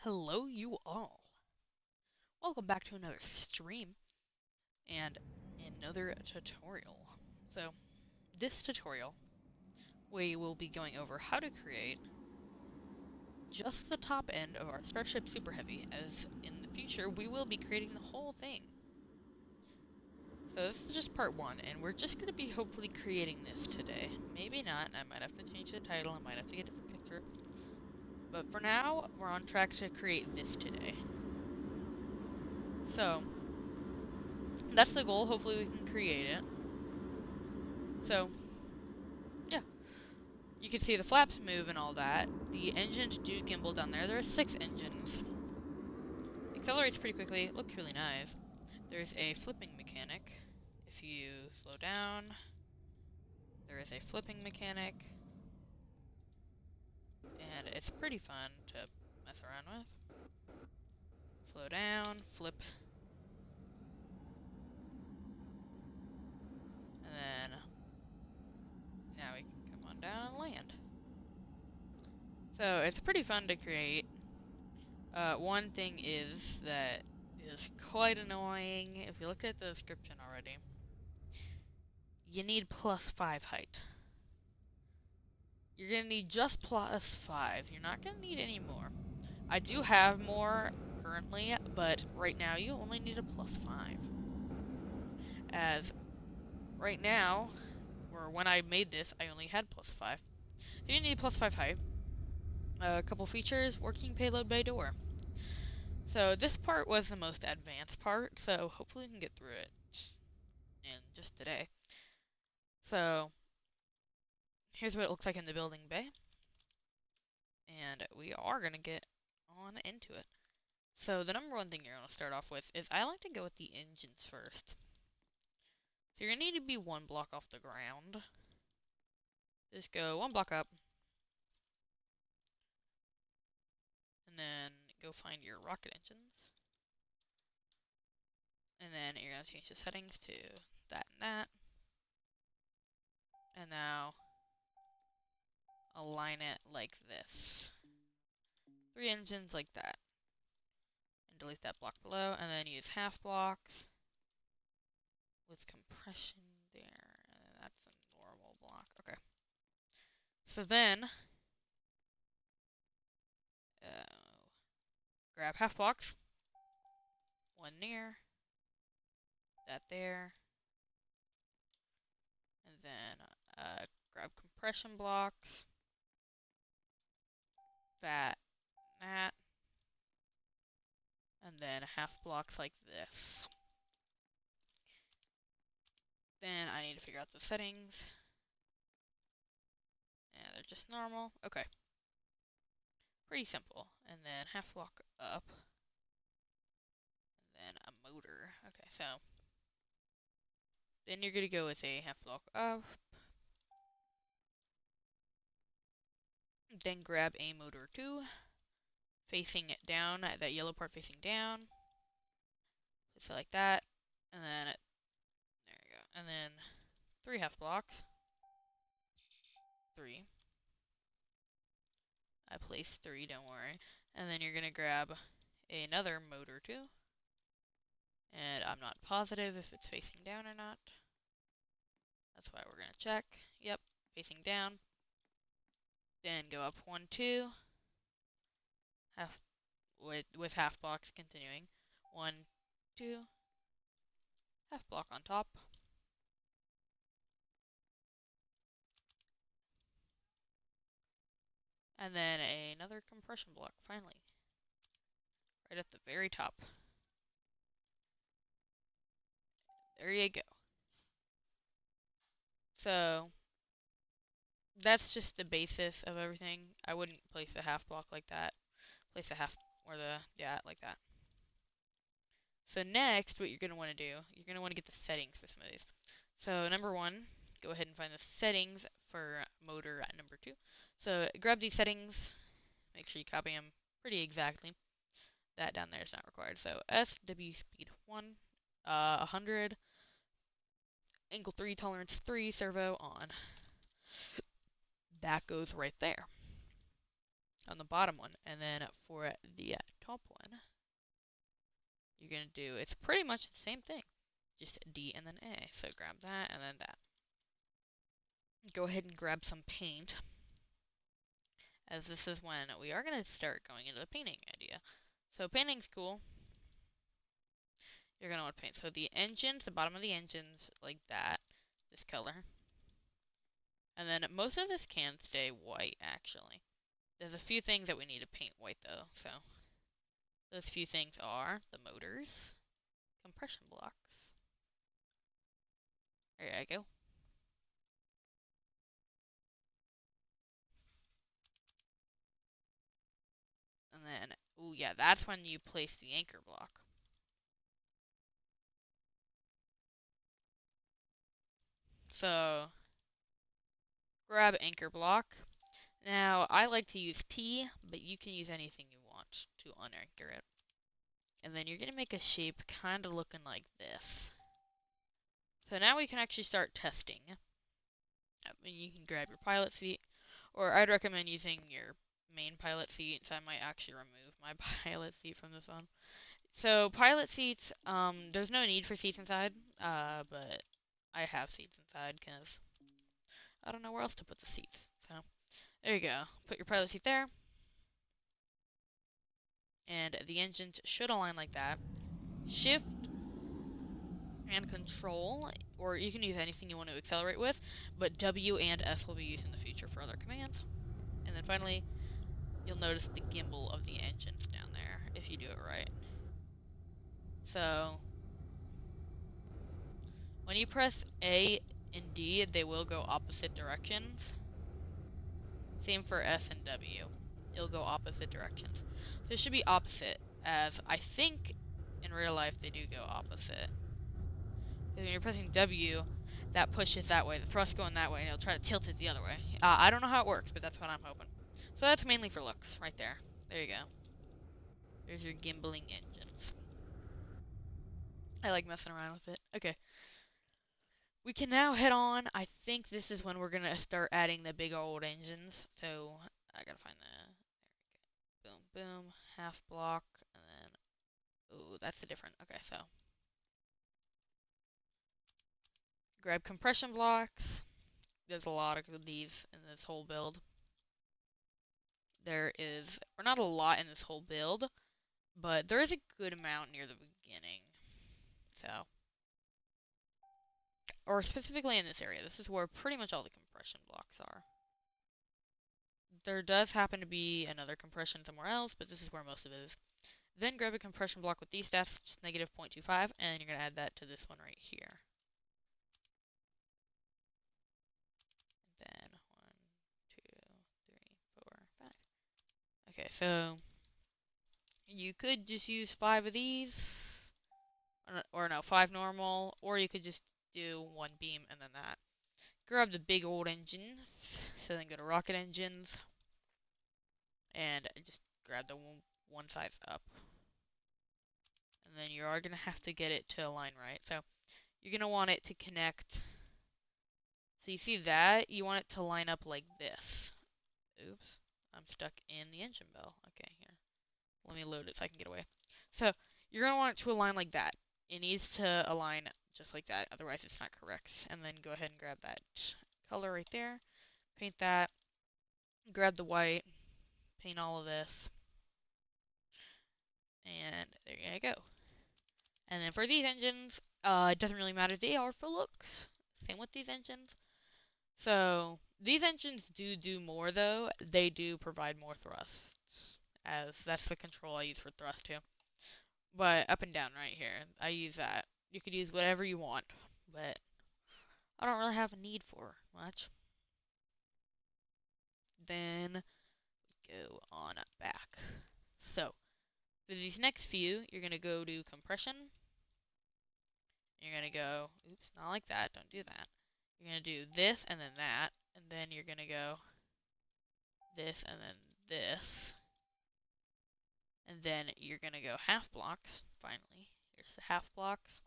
Hello, you all. Welcome back to another stream and another tutorial. So, this tutorial, we will be going over how to create just the top end of our Starship Super Heavy, as in the future we will be creating the whole thing. So this is just part one, and we're just going to be hopefully creating this today. Maybe not, I might have to change the title, I might have to get a different picture. But for now, we're on track to create this today. So, that's the goal. Hopefully we can create it. So, yeah. You can see the flaps move and all that. The engines do gimbal down there. There are 6 engines. Accelerates pretty quickly. It looks really nice. There's a flipping mechanic. If you slow down, there is a flipping mechanic. And it's pretty fun to mess around with. Slow down, flip. And then now we can come on down and land. So it's pretty fun to create. One thing is that is quite annoying. If you look at the description already, you need +5 height. You're gonna need just +5. You're not gonna need any more. I do have more currently, but right now you only need a +5. As right now, or when I made this, I only had +5. So you need +5 height. A couple features: working payload bay door. So this part was the most advanced part, so hopefully we can get through it in just today. So here's what it looks like in the building bay. And we are going to get on into it. So the number one thing you're going to start off with is I like to go with the engines first. So you're going to need to be 1 block off the ground. Just go 1 block up. And then go find your rocket engines. And then you're going to change the settings to that and that. And now align it like this. 3 engines like that. And delete that block below. And then use half blocks with compression there. And that's a normal block. Okay. So then, grab half blocks, 1 near, that there, and then grab compression blocks, that, that, and then half blocks like this. Then I need to figure out the settings. And they're just normal. Okay. Pretty simple. And then half block up. And then a motor. Okay, so then you're going to go with a half block up. Then grab a motor 2. Facing it down, that yellow part facing down. So like that. And then, there you go. And then 3 half blocks. 3. I placed 3, don't worry. And then you're going to grab another motor 2. And I'm not positive if it's facing down or not. That's why we're going to check. Yep, facing down. Then go up 1, 2. Half, with half blocks continuing. 1, 2. Half block on top. And then another compression block, finally. Right at the very top. There you go. So, that's just the basis of everything. I wouldn't place a half block like that. Place a half, or the, yeah, like that. So next, what you're going to want to do, you're going to want to get the settings for some of these. So number 1, go ahead and find the settings for motor at number 2. So grab these settings, make sure you copy them pretty exactly. That down there is not required. So SW speed 1, 100, angle 3, tolerance 3, servo on. That goes right there. on the bottom one. And then for the top one, you're going to do, it's pretty much the same thing. Just D and then A. So grab that and then that. Go ahead and grab some paint, as this is when we are going to start going into the painting idea. So painting's cool. You're going to want to paint. So the engines, the bottom of the engines, like that, this color. And then most of this can stay white, actually. There's a few things that we need to paint white, though. So those few things are the motors, compression blocks. There I go. And then, oh yeah, that's when you place the anchor block. So grab anchor block. Now, I like to use T, but you can use anything you want to unanchor it. And then you're going to make a shape kind of looking like this. So now we can actually start testing. You can grab your pilot seat, or I'd recommend using your main pilot seat, so I might actually remove my pilot seat from this one. So pilot seats, there's no need for seats inside, but I have seats inside because I don't know where else to put the seats. So there you go. Put your pilot seat there. And the engines should align like that. Shift and Control, or you can use anything you want to accelerate with, but W and S will be used in the future for other commands. And then finally, you'll notice the gimbal of the engines down there, if you do it right. So, when you press A and D, they will go opposite directions. Same for S and W. It'll go opposite directions. So it should be opposite, as I think in real life they do go opposite. Because when you're pressing W, that pushes that way, the thrust going that way, and it'll try to tilt it the other way. I don't know how it works, but that's what I'm hoping. So that's mainly for looks, right there. There you go. There's your gimbaling engines. I like messing around with it. Okay. We can now head on. I think this is when we're going to start adding the big old engines. So, I gotta find the... Boom, boom. Half block, and then... Ooh, that's a different... Okay, so... Grab compression blocks. There's a lot of these in this whole build. There is... Or not a lot in this whole build, but there is a good amount near the beginning. So... Or specifically in this area. This is where pretty much all the compression blocks are. There does happen to be another compression somewhere else, but this is where most of it is. Then grab a compression block with these stats, just negative 0.25, and you're going to add that to this one right here. Then 1, 2, 3, 4, 5. Okay, so you could just use 5 of these, or no, 5 normal, or you could just do 1 beam and then that. Grab the big old engines, so then go to rocket engines, and just grab the one size up. And then you are going to have to get it to align right. So you're going to want it to connect. So you see that? You want it to line up like this. Oops. I'm stuck in the engine bell. Okay, here. Let me load it so I can get away. So you're going to want it to align like that. It needs to align just like that. Otherwise, it's not correct. And then go ahead and grab that color right there. Paint that. Grab the white. Paint all of this. And there you go. And then for these engines, it doesn't really matter. They are for looks. Same with these engines. So these engines do more though. They do provide more thrusts, as that's the control I use for thrust too. But up and down right here, I use that. You could use whatever you want, but I don't really have a need for much. Then go on back. So for these next few, you're gonna go to compression. You're gonna go, oops, not like that. Don't do that. You're gonna do this and then that, and then you're gonna go this and then this. And then you're going to go half blocks, finally. Here's the half blocks.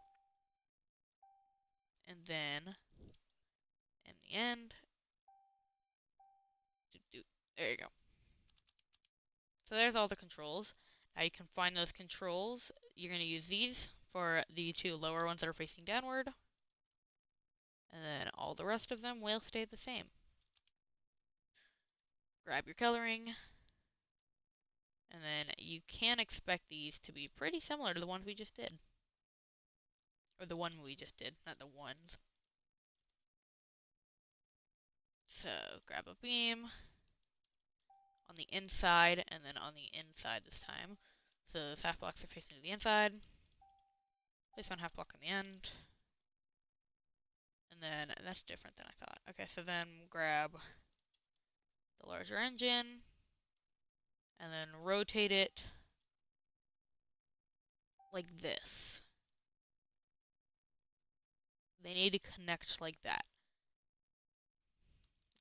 And then, in the end, there you go. So there's all the controls. Now you can find those controls. You're going to use these for the two lower ones that are facing downward. And then all the rest of them will stay the same. Grab your coloring. And then you can expect these to be pretty similar to the ones we just did. Or the one we just did, not the ones. So grab a beam on the inside and then on the inside this time. So those half blocks are facing to the inside. Place one half block on the end. And then that's different than I thought. Okay, so then grab the larger engine and then rotate it like this. They need to connect like that.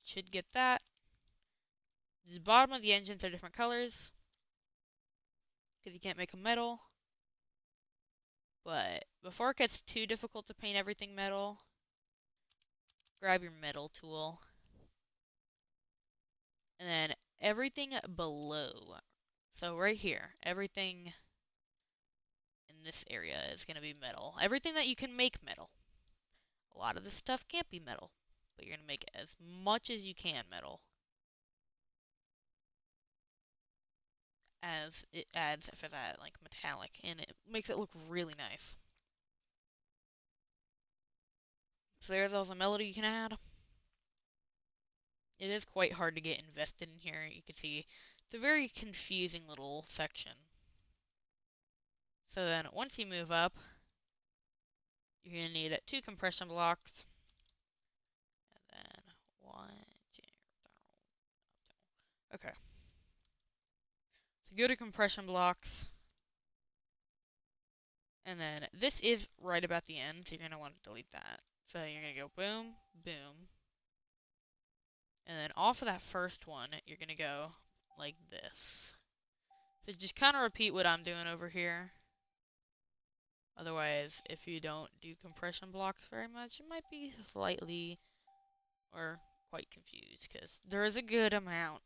Should get that. The bottom of the engines are different colors because you can't make them metal. But before it gets too difficult to paint everything metal, grab your metal tool. And then everything below. So right here, everything in this area is going to be metal. Everything that you can make metal. A lot of this stuff can't be metal, but you're going to make as much as you can metal. As it adds for that like metallic, and it makes it look really nice. So there's all the melody you can add. It is quite hard to get invested in here. You can see it's a very confusing little section. So then once you move up, you're going to need two compression blocks. And then one. Okay. So go to compression blocks. And then this is right about the end, so you're going to want to delete that. So you're going to go boom, boom. And then off of that first one, you're going to go like this. So just kind of repeat what I'm doing over here. Otherwise, if you don't do compression blocks very much, you might be slightly or quite confused, because there is a good amount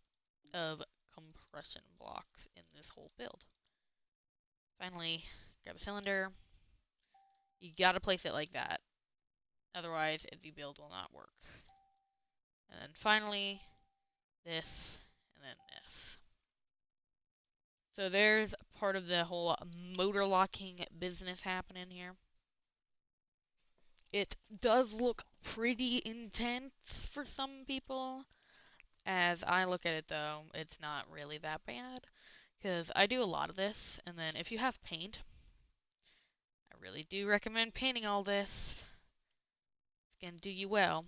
of compression blocks in this whole build. Finally, grab a cylinder. You gotta place it like that. Otherwise, the build will not work. And then finally, this, and then this. So there's part of the whole motor locking business happening here. It does look pretty intense for some people. As I look at it though, it's not really that bad. Because I do a lot of this, and then if you have paint, I really do recommend painting all this. It's going to do you well.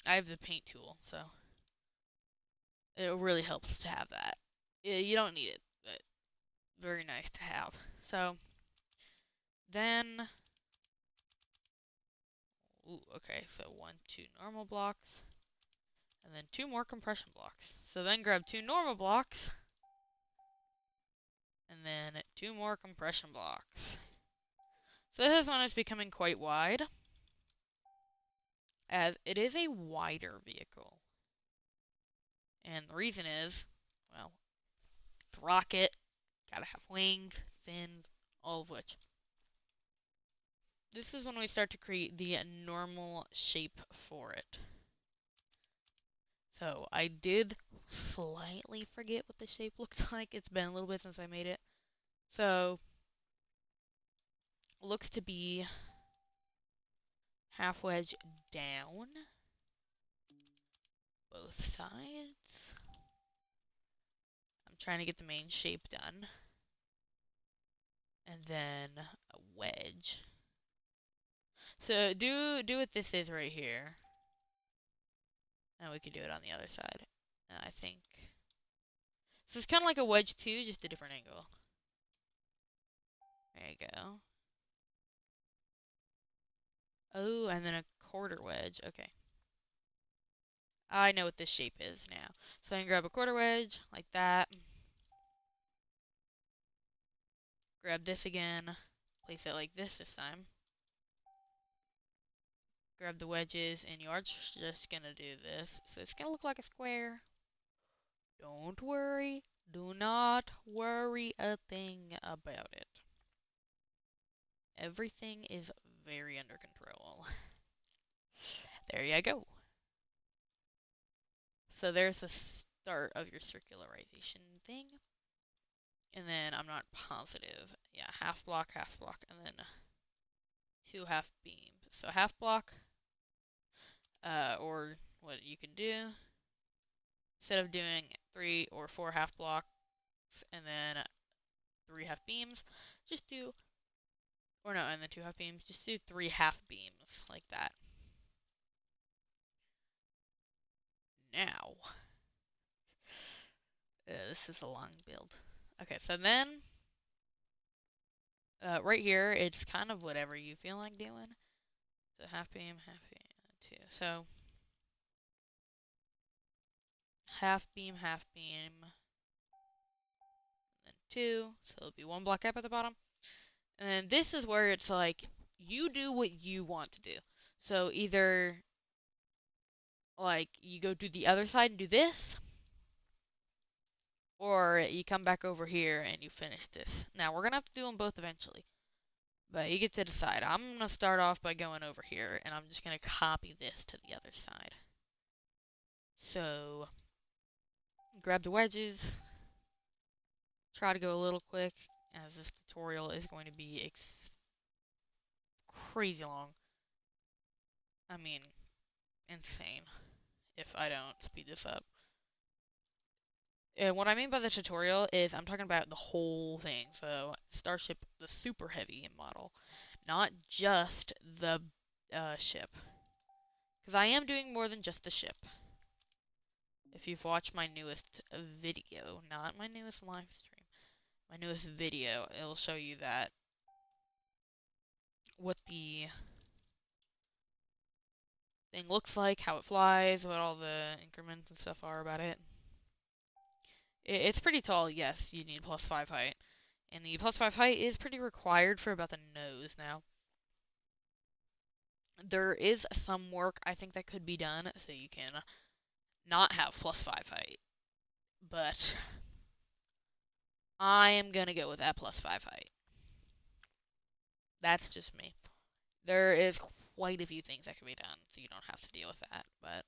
I have the paint tool, so it really helps to have that. You don't need it, but very nice to have. So then, ooh, okay, so two normal blocks, and then two more compression blocks. So then grab two normal blocks, and then two more compression blocks. So this one is becoming quite wide, as it is a wider vehicle. And the reason is, well, it's a rocket, gotta have wings, fins, all of which. This is when we start to create the normal shape for it. So I did slightly forget what the shape looks like. It's been a little bit since I made it. So, looks to be half wedge down both sides. I'm trying to get the main shape done. And then a wedge. So do what this is right here. And we can do it on the other side. I think. So it's kind of like a wedge too, just a different angle. There you go. Oh, and then a quarter wedge. Okay. I know what this shape is now. So I can grab a quarter wedge, like that. Grab this again. Place it like this time. Grab the wedges, and you are just gonna do this. So it's gonna look like a square. Don't worry. Do not worry a thing about it. Everything is very under control. There you go. So there's the start of your circularization thing. And then I'm not positive. Yeah, half block, and then 2 half beams. So half block, or what you can do, instead of doing 3 or 4 half blocks and then 3 half beams, just do, or no, and then 2 half beams, just do 3 half beams, like that. Now, this is a long build. Okay, so then, right here, it's kind of whatever you feel like doing. So half beam, 2. So, half beam, then 2. So it'll be 1 block gap at the bottom. And then this is where it's like, you do what you want to do. So either, like, you go to the other side and do this, or you come back over here and you finish this. Now, we're going to have to do them both eventually. But you get to decide. I'm going to start off by going over here, and I'm just going to copy this to the other side. So, grab the wedges. Try to go a little quick, as this tutorial is going to be crazy long. I mean, insane if I don't speed this up. And what I mean by the tutorial is I'm talking about the whole thing. So, Starship, the super heavy model, not just the ship. Because I am doing more than just the ship. If you've watched my newest video, not my newest live stream, my newest video, it'll show you that what the thing looks like, how it flies, what all the increments and stuff are about it. It's pretty tall, yes, you need +5 height. And the +5 height is pretty required for about the nose now. There is some work I think that could be done so you can not have +5 height. But I am gonna go with that +5 height. That's just me. There is quite a few things that can be done, so you don't have to deal with that, but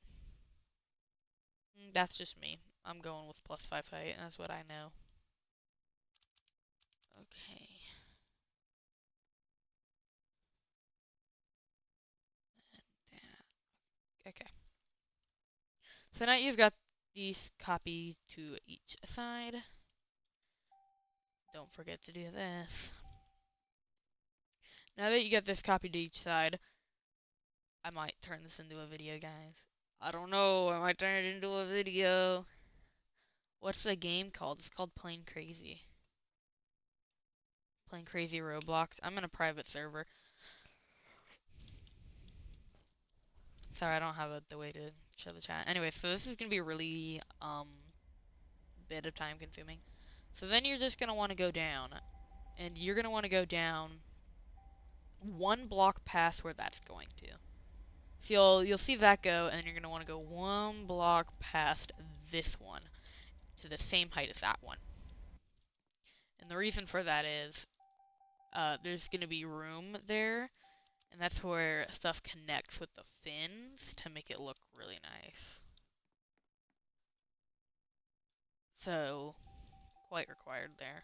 that's just me. I'm going with +5 height, and that's what I know. Okay. Okay. So now you've got these copies to each side. Don't forget to do this. Now that you get this copy to each side, I might turn this into a video, guys. I don't know, I might turn it into a video. What's the game called? It's called Plain Crazy. Plain Crazy Roblox. I'm in a private server. Sorry, I don't have the way to show the chat. Anyway, so this is gonna be really bit of time consuming. So then you're just gonna want to go down, and you're gonna want to go down 1 block past where that's going to. So you'll see that go, and then you're gonna want to go 1 block past this one to the same height as that one. And the reason for that is there's gonna be room there, and that's where stuff connects with the fins to make it look really nice. So, quite required there.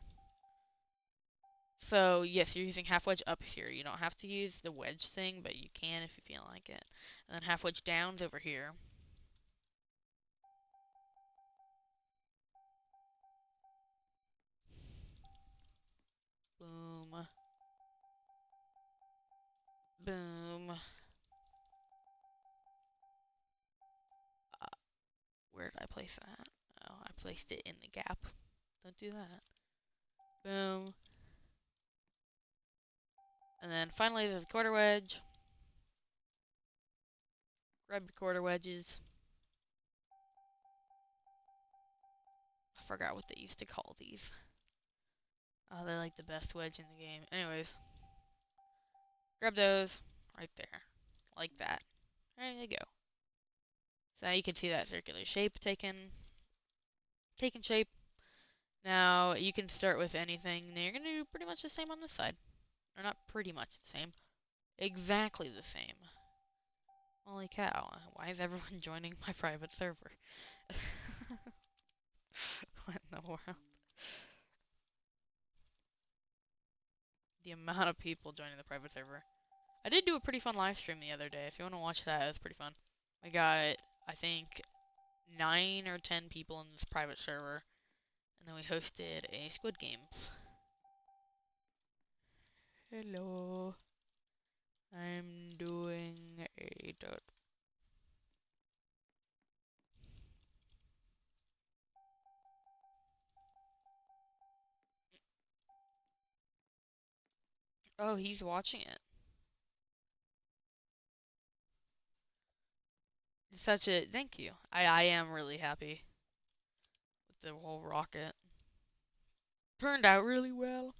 So, yes, you're using half wedge up here. You don't have to use the wedge thing, but you can if you feel like it. And then half wedge down's over here. Boom. Boom. Where did I place that? Oh, I placed it in the gap. Don't do that. Boom. And then finally there's a quarter wedge. Grab your quarter wedges. I forgot what they used to call these. Oh, they're like the best wedge in the game. Anyways. Grab those right there. Like that. There you go. So now you can see that circular shape taken. taking shape. Now you can start with anything. Now you're gonna do pretty much the same on this side. Or not pretty much the same. Exactly the same. Holy cow. Why is everyone joining my private server? What in the world? The amount of people joining the private server. I did do a pretty fun live stream the other day. If you want to watch that, it was pretty fun. We got, I think, 9 or 10 people in this private server. And then we hosted a Squid Games. Hello. I'm doing a dot. Oh, he's watching it. Such a thank you. I am really happy with the whole rocket. Turned out really well.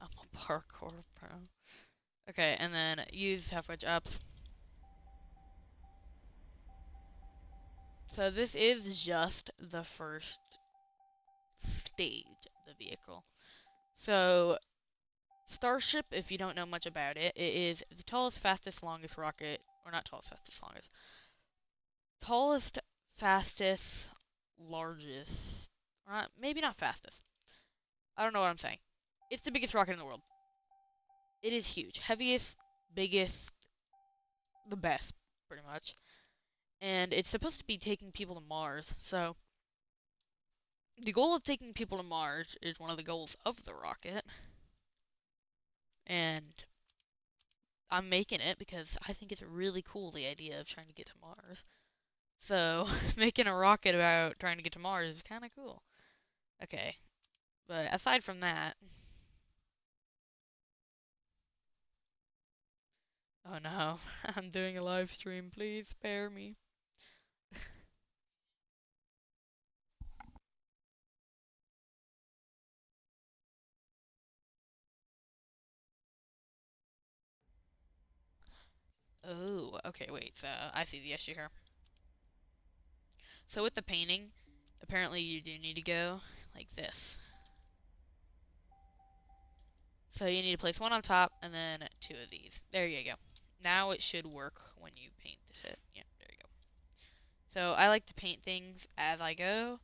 I'm a parkour pro. Okay, and then use half-wedge ups. So this is just the first stage of the vehicle. So Starship, if you don't know much about it, it is the tallest, fastest, longest rocket, or not tallest, fastest, longest. Tallest, fastest, largest, or not, maybe not fastest. I don't know what I'm saying. It's the biggest rocket in the world. It is huge. Heaviest, biggest, the best, pretty much. And it's supposed to be taking people to Mars. So, the goal of taking people to Mars is one of the goals of the rocket. And I'm making it because I think it's really cool, the idea of trying to get to Mars. So, making a rocket about trying to get to Mars is kind of cool. Okay, but aside from that... Oh no, I'm doing a live stream, please spare me. Oh, okay, wait, so I see the issue here. So with the painting, apparently you do need to go like this. So you need to place one on top and then two of these. There you go. Now it should work when you paint it. Yeah, there you go. So I like to paint things as I go,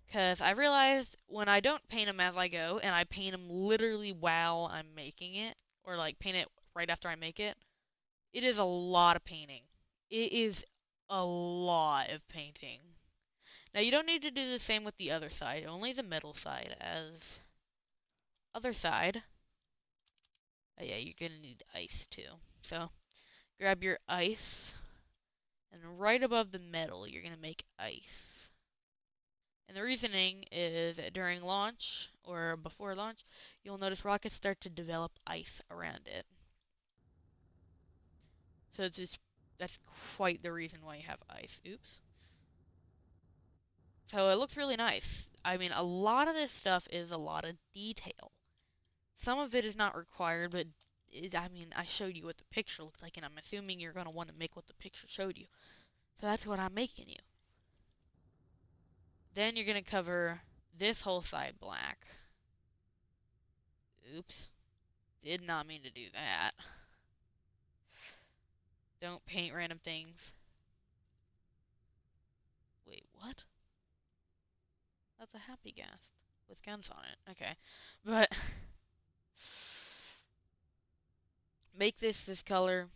because I realized when I don't paint them as I go, and I paint them literally while I'm making it, or like paint it right after I make it, it is a lot of painting. It is a lot of painting. Now you don't need to do the same with the other side, only the middle side. As other side, oh yeah, you're gonna need ice too. So grab your ice, and right above the metal, you're gonna make ice. And the reasoning is that during launch, or before launch, you'll notice rockets start to develop ice around it. So it's just, that's quite the reason why you have ice. Oops. So it looks really nice. I mean, a lot of this stuff is a lot of detail. Some of it is not required, but I mean, I showed you what the picture looked like, and I'm assuming you're going to want to make what the picture showed you. So that's what I'm making you. Then you're going to cover this whole side black. Oops. Did not mean to do that. Don't paint random things. Wait, what? That's a happy ghast with guns on it. Okay. But make this color,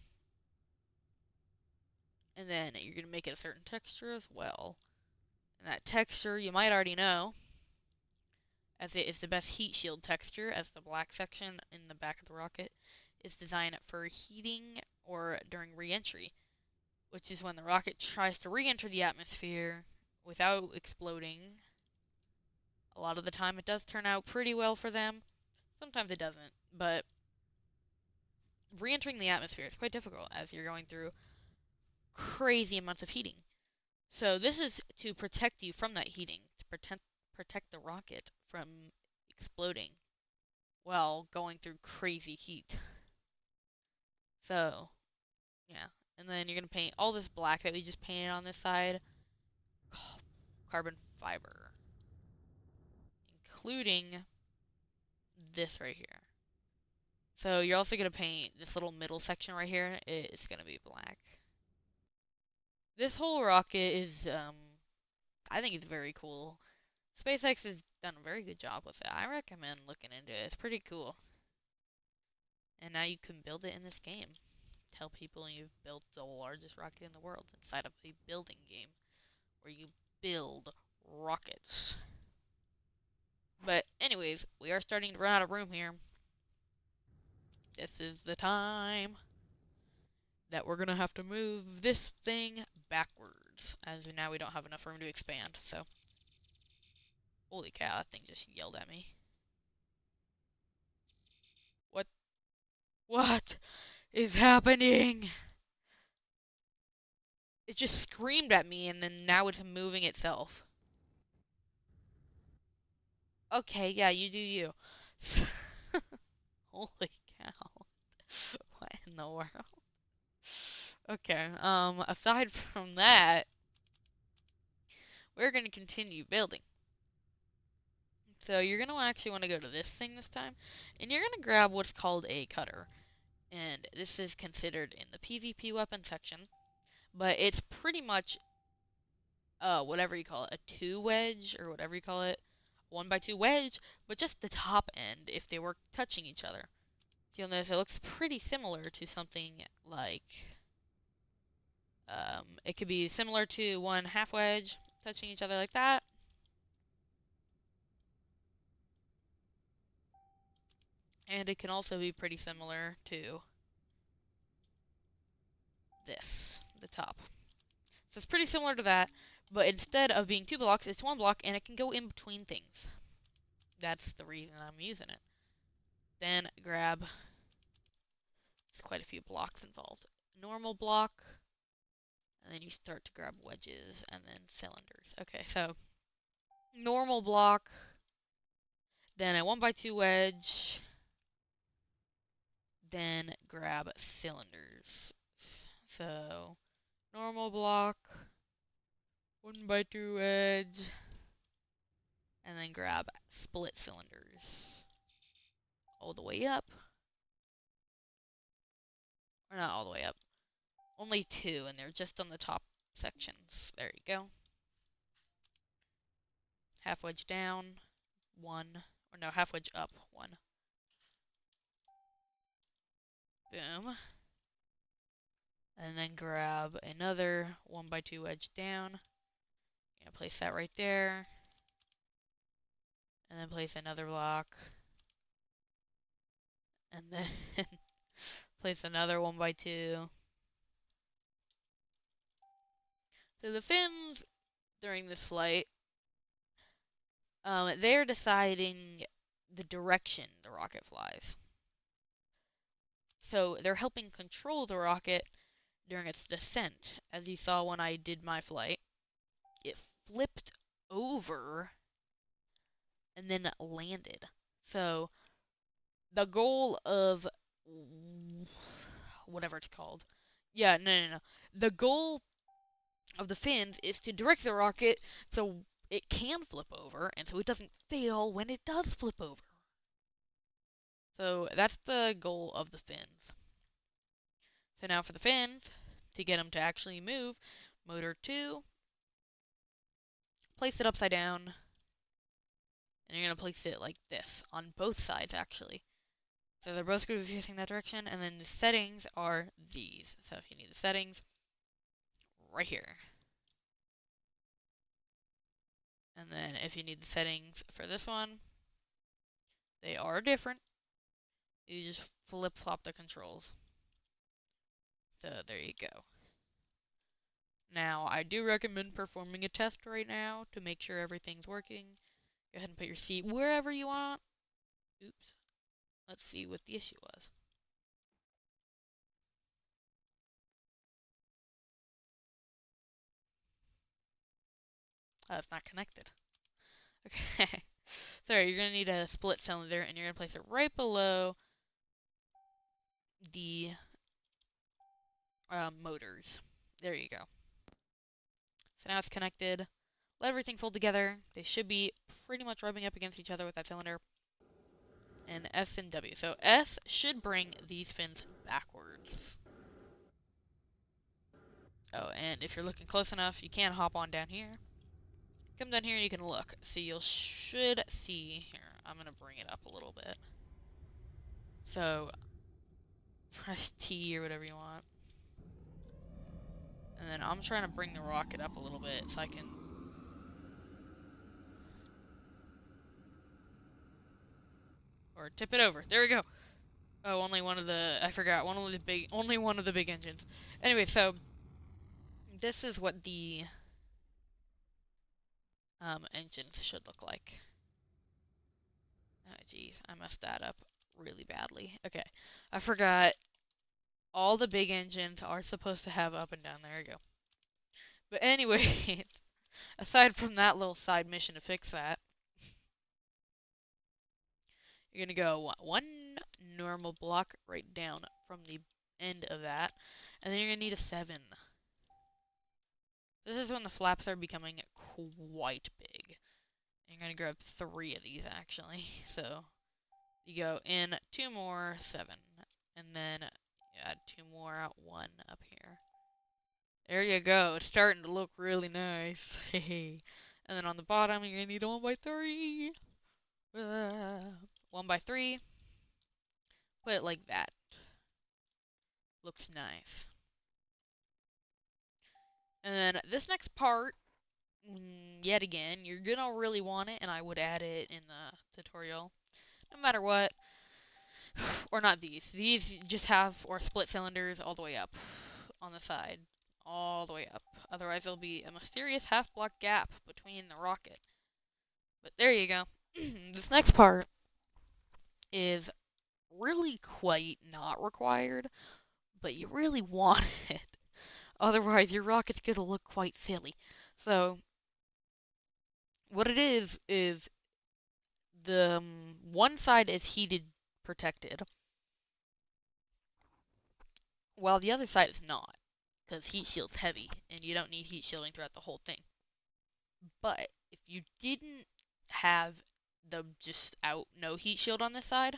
and then you're going to make it a certain texture as well. And that texture, you might already know, as it is the best heat shield texture, as the black section in the back of the rocket is designed for heating or during re-entry, which is when the rocket tries to re-enter the atmosphere without exploding. A lot of the time it does turn out pretty well for them. Sometimes it doesn't, but re-entering the atmosphere is quite difficult as you're going through crazy amounts of heating. So this is to protect you from that heating, to protect the rocket from exploding. while going through crazy heat. So, yeah. And then you're going to paint all this black that we just painted on this side. Carbon fiber. Including this right here. So you're also going to paint this little middle section right here. It's going to be black. This whole rocket is, I think it's very cool. SpaceX has done a very good job with it. I recommend looking into it. It's pretty cool. And now you can build it in this game. Tell people you've built the largest rocket in the world inside of a building game where you build rockets. But anyways, we are starting to run out of room here. This is the time that we're gonna have to move this thing backwards, as now we don't have enough room to expand. So, holy cow, that thing just yelled at me. What? What is happening? It just screamed at me, and then now it's moving itself. Okay, yeah, you do you. Holy cow. What in the world? Okay, aside from that, we're gonna continue building. So you're gonna actually want to go to this thing this time, and you're gonna grab what's called a cutter. And this is considered in the PvP weapon section, but it's pretty much, whatever you call it, a 2 wedge, or whatever you call it, 1x2 wedge, but just the top end if they were touching each other. So you'll notice it looks pretty similar to something like, it could be similar to one half wedge touching each other like that. And it can also be pretty similar to this, the top. So it's pretty similar to that, but instead of being 2 blocks, it's 1 block, and it can go in between things. That's the reason I'm using it. Then grab, there's quite a few blocks involved. Normal block, and then you start to grab wedges, and then cylinders. Okay, so normal block, then a 1x2 wedge, then grab cylinders. So normal block, 1x2 wedge, and then grab split cylinders. All the way up. Or not all the way up. Only 2, and they're just on the top sections. There you go. Half wedge down, 1. Or no, half wedge up, 1. Boom. And then grab another 1x2 wedge down. Gonna place that right there. And then place another block. And then place another 1x2. So the fins during this flight, they're deciding the direction the rocket flies. So they're helping control the rocket during its descent. As you saw when I did my flight, it flipped over and then landed. So the goal of whatever it's called. Yeah, no. The goal of the fins is to direct the rocket so it can flip over and so it doesn't fail when it does flip over. So that's the goal of the fins. So now for the fins, to get them to actually move, motor 2, place it upside down, and you're going to place it like this, on both sides actually. So they're both going to be facing that direction, and then the settings are these. So if you need the settings, right here. And then if you need the settings for this one, they are different. You just flip-flop the controls. So there you go. Now, I do recommend performing a test right now to make sure everything's working. Go ahead and put your seat wherever you want. Oops. Let's see what the issue was. It's not connected. Okay. So you're gonna need a split cylinder, and you're gonna place it right below the motors. There you go. So now it's connected. Let everything fold together. They should be pretty much rubbing up against each other with that cylinder. And S and W. So S should bring these fins backwards. Oh, and if you're looking close enough, you can hop on down here. Come down here, you can look. So you should see here. I'm gonna bring it up a little bit. So press T or whatever you want. And then I'm trying to bring the rocket up a little bit so I can... Or tip it over. There we go. Oh, only one of the... I forgot. Only one of the big engines. Anyway, so... This is what the... engines should look like. Oh, jeez. I messed that up really badly. Okay. I forgot. All the big engines are supposed to have up and down. There we go. But anyway, aside from that little side mission to fix that, you're going to go one normal block right down from the end of that, and then you're going to need a 7. This is when the flaps are becoming quite big. You're going to grab 3 of these, actually. So, you go in 2 more, 7, and then you add 2 more, 1 up here. There you go. It's starting to look really nice. And then on the bottom, you're going to need a 1x3. 1x3. Put it like that. Looks nice. And then this next part, yet again, you're going to really want it, and I would add it in the tutorial. No matter what. Or not these. These just have, or split cylinders all the way up on the side. All the way up. Otherwise, there'll be a mysterious half-block gap between the rocket. But there you go. This next part is really quite not required, but you really want it. Otherwise, your rocket's gonna look quite silly. So, what it is the one side is heated protected, while the other side is not, because heat shield's heavy, and you don't need heat shielding throughout the whole thing. But if you didn't have the just out no heat shield on this side,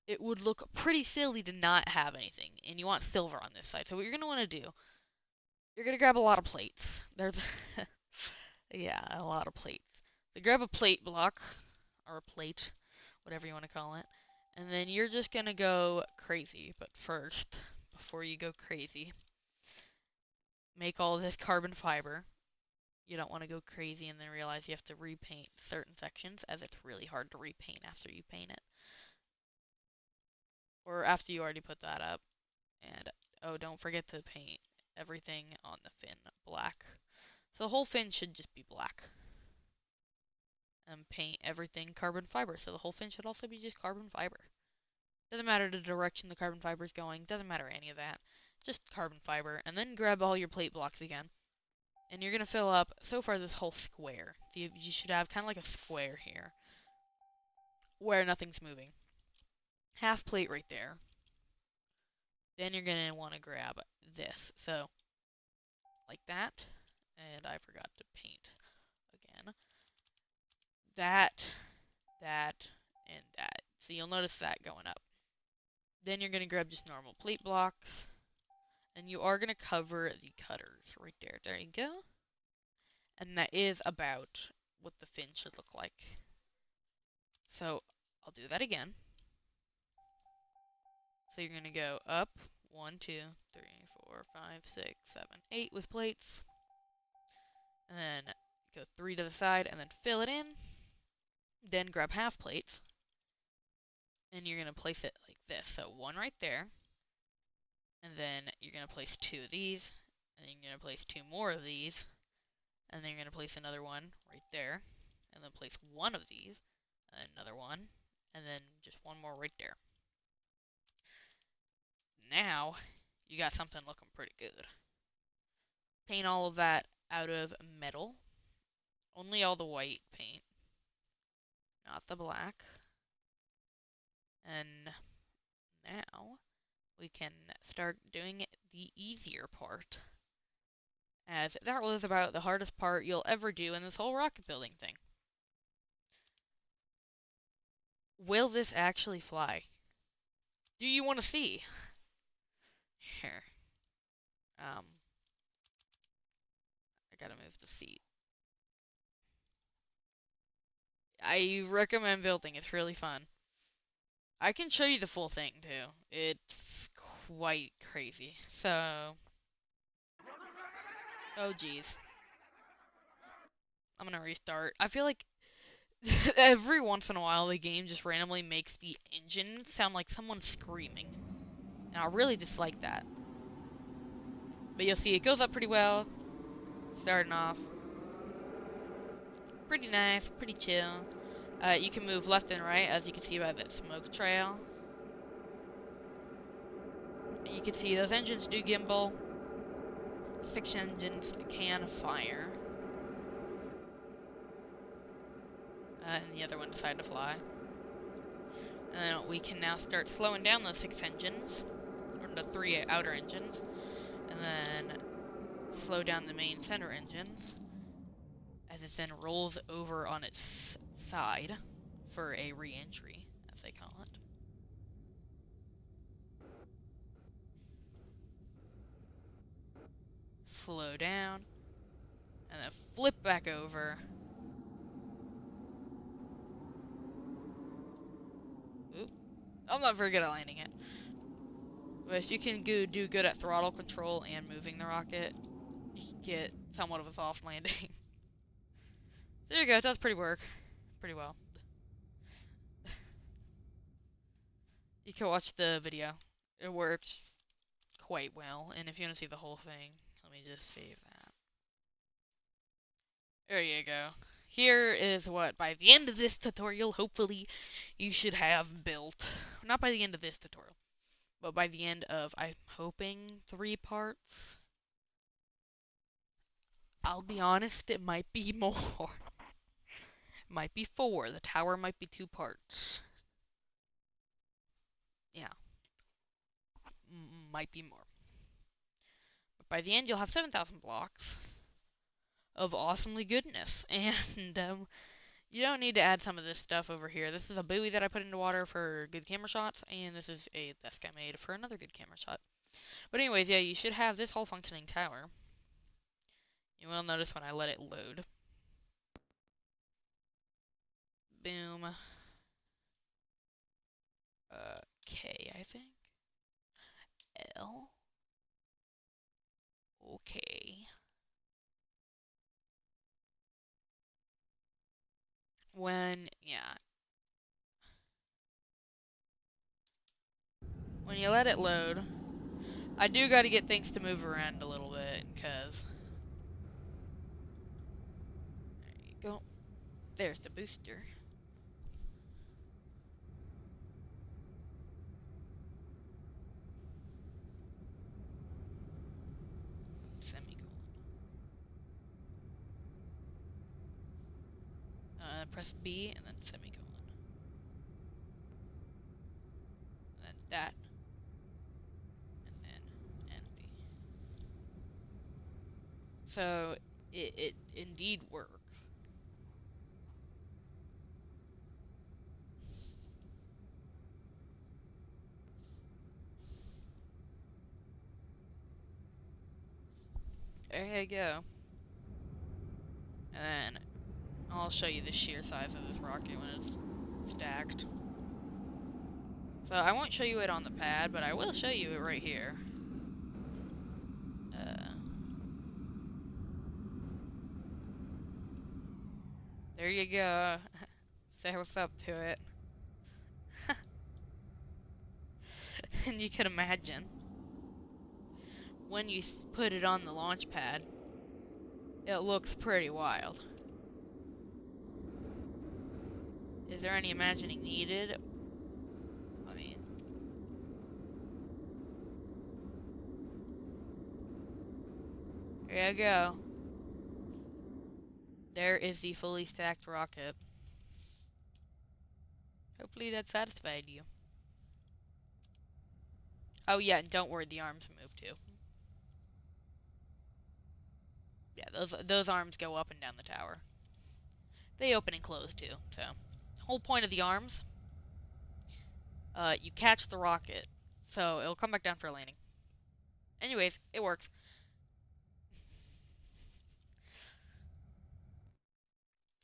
it would look pretty silly to not have anything, and you want silver on this side. So what you're gonna want to do, you're gonna grab a lot of plates. There's yeah, a lot of plates. So grab a plate block, or a plate, whatever you want to call it, and then you're just gonna go crazy. But first, before you go crazy, make all this carbon fiber. You don't want to go crazy and then realize you have to repaint certain sections, as it's really hard to repaint after you paint it. Or after you already put that up. And, oh, don't forget to paint everything on the fin black. So the whole fin should just be black. And paint everything carbon fiber, so the whole fin should also be just carbon fiber. Doesn't matter the direction the carbon fiber is going, doesn't matter any of that. Just carbon fiber, and then grab all your plate blocks again. And you're going to fill up, so far, this whole square. You should have kind of like a square here, where nothing's moving. Half plate right there. Then you're going to want to grab this. So, like that. And I forgot to paint again. That, and that. So you'll notice that going up. Then you're going to grab just normal plate blocks. And you are going to cover the cutters right there. There you go. And that is about what the fin should look like. So I'll do that again. So you're going to go up 1, 2, 3, 4, 5, 6, 7, 8 with plates. And then go 3 to the side and then fill it in. Then grab half plates. And you're going to place it like this. So 1 right there. And then you're going to place 2 of these. And then you're going to place 2 more of these. And then you're going to place another one right there. And then place 1 of these. And another one. And then just 1 more right there. Now, you got something looking pretty good. Paint all of that out of metal. Only all the white paint. not the black. And now we can start doing the easier part, as that was about the hardest part you'll ever do in this whole rocket building thing. Will this actually fly? Do you want to see? Here. I gotta move the seat. I recommend building. It's really fun. I can show you the full thing too. It's quite crazy. So, oh geez. I'm gonna restart. I feel like every once in a while the game just randomly makes the engine sound like someone's screaming. And I really dislike that. But you'll see it goes up pretty well. Starting off. Pretty nice, pretty chill. You can move left and right, as you can see by that smoke trail. And you can see those engines do gimbal. 6 engines can fire. And the other one decided to fly. And then we can now start slowing down those 6 engines, or the 3 outer engines, and then slow down the main center engines, as it then rolls over on its side for a re-entry, as they call it. Slow down, and then flip back over. Oop. I'm not very good at landing it. But if you can do good at throttle control and moving the rocket, you can get somewhat of a soft landing. There you go, it does pretty well. You can watch the video. It works quite well, and if you want to see the whole thing, let me just save that. There you go. Here is what, by the end of this tutorial, hopefully, you should have built. Not by the end of this tutorial, but by the end of, I'm hoping, 3 parts. I'll be honest, it might be more. It might be 4. The tower might be 2 parts. Yeah. Might be more. But by the end, you'll have 7,000 blocks of awesomely goodness. And, you don't need to add some of this stuff over here. This is a buoy that I put into water for good camera shots, and this is a desk I made for another good camera shot. But anyways, yeah, you should have this whole functioning tower. You will notice when I let it load. Boom. K, I think. L. Okay. When you let it load, I do gotta get things to move around a little bit, because there you go. There's the booster. Semicolon. Press B and then semicolon. And then that. And then NB. So it indeed works. There you go. And then I'll show you the sheer size of this rocket when it's stacked. So I won't show you it on the pad, but I will show you it right here. There you go. Say what's up to it. And you can imagine, when you put it on the launch pad, it looks pretty wild. Is there any imagining needed? I mean, there you go. There is the fully stacked rocket. Hopefully that satisfied you. Oh yeah, and don't worry, the arms move too. Yeah, those arms go up and down the tower. They open and close too. So, whole point of the arms, you catch the rocket, so it'll come back down for a landing. Anyways, it works.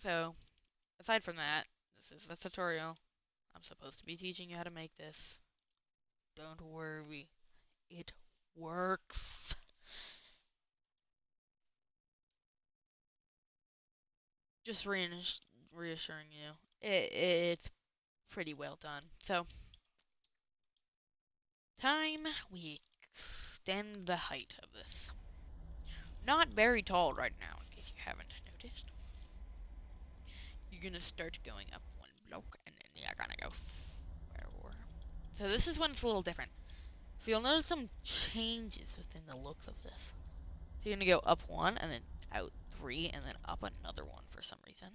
So, aside from that, this is the tutorial. I'm supposed to be teaching you how to make this. Don't worry, it works. Just reassuring you, it's pretty well done. So, time we extend the height of this. Not very tall right now, in case you haven't noticed. You're gonna start going up one block, and then you're gonna go forward. So this is when it's a little different. So you'll notice some changes within the looks of this. So you're gonna go up one, and then out three, and then up another one for some reason.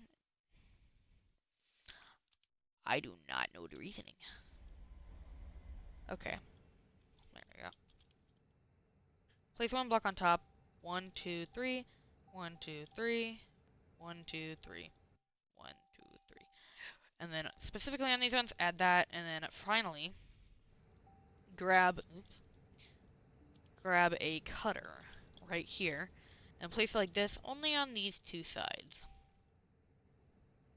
I do not know the reasoning. Okay, there we go. Place one block on top. One, two, three. One, two, three. One, two, three. One, two, three. And then specifically on these ones, add that, and then finally oops, grab a cutter right here and place it like this only on these two sides.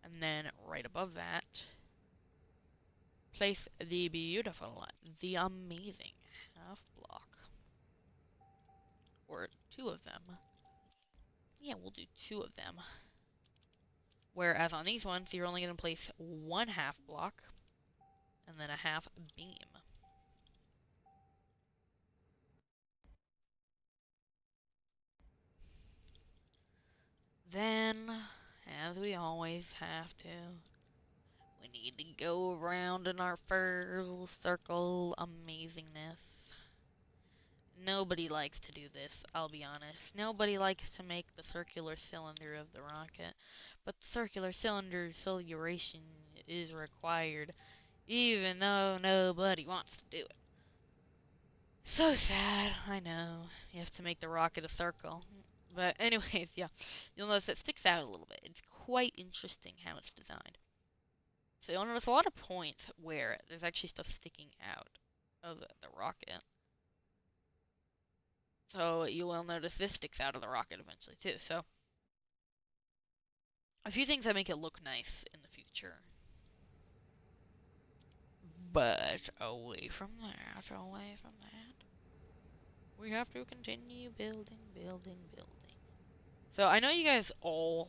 And then right above that, place the beautiful, the amazing half block. Or two of them. Yeah, we'll do two of them. Whereas on these ones, you're only going to place one half block and then a half beam. Then, as we always have to, we need to go around in our first circle amazingness. Nobody likes to do this, I'll be honest. Nobody likes to make the circular cylinder of the rocket, but the circular cylinder cellulation is required, even though nobody wants to do it. So sad, I know. You have to make the rocket a circle. But anyways, yeah, you'll notice it sticks out a little bit. It's quite interesting how it's designed. So you'll notice a lot of points where there's actually stuff sticking out of the rocket. So you will notice this sticks out of the rocket eventually too. So a few things that make it look nice in the future. But away from that, we have to continue building, building, building. So I know you guys all,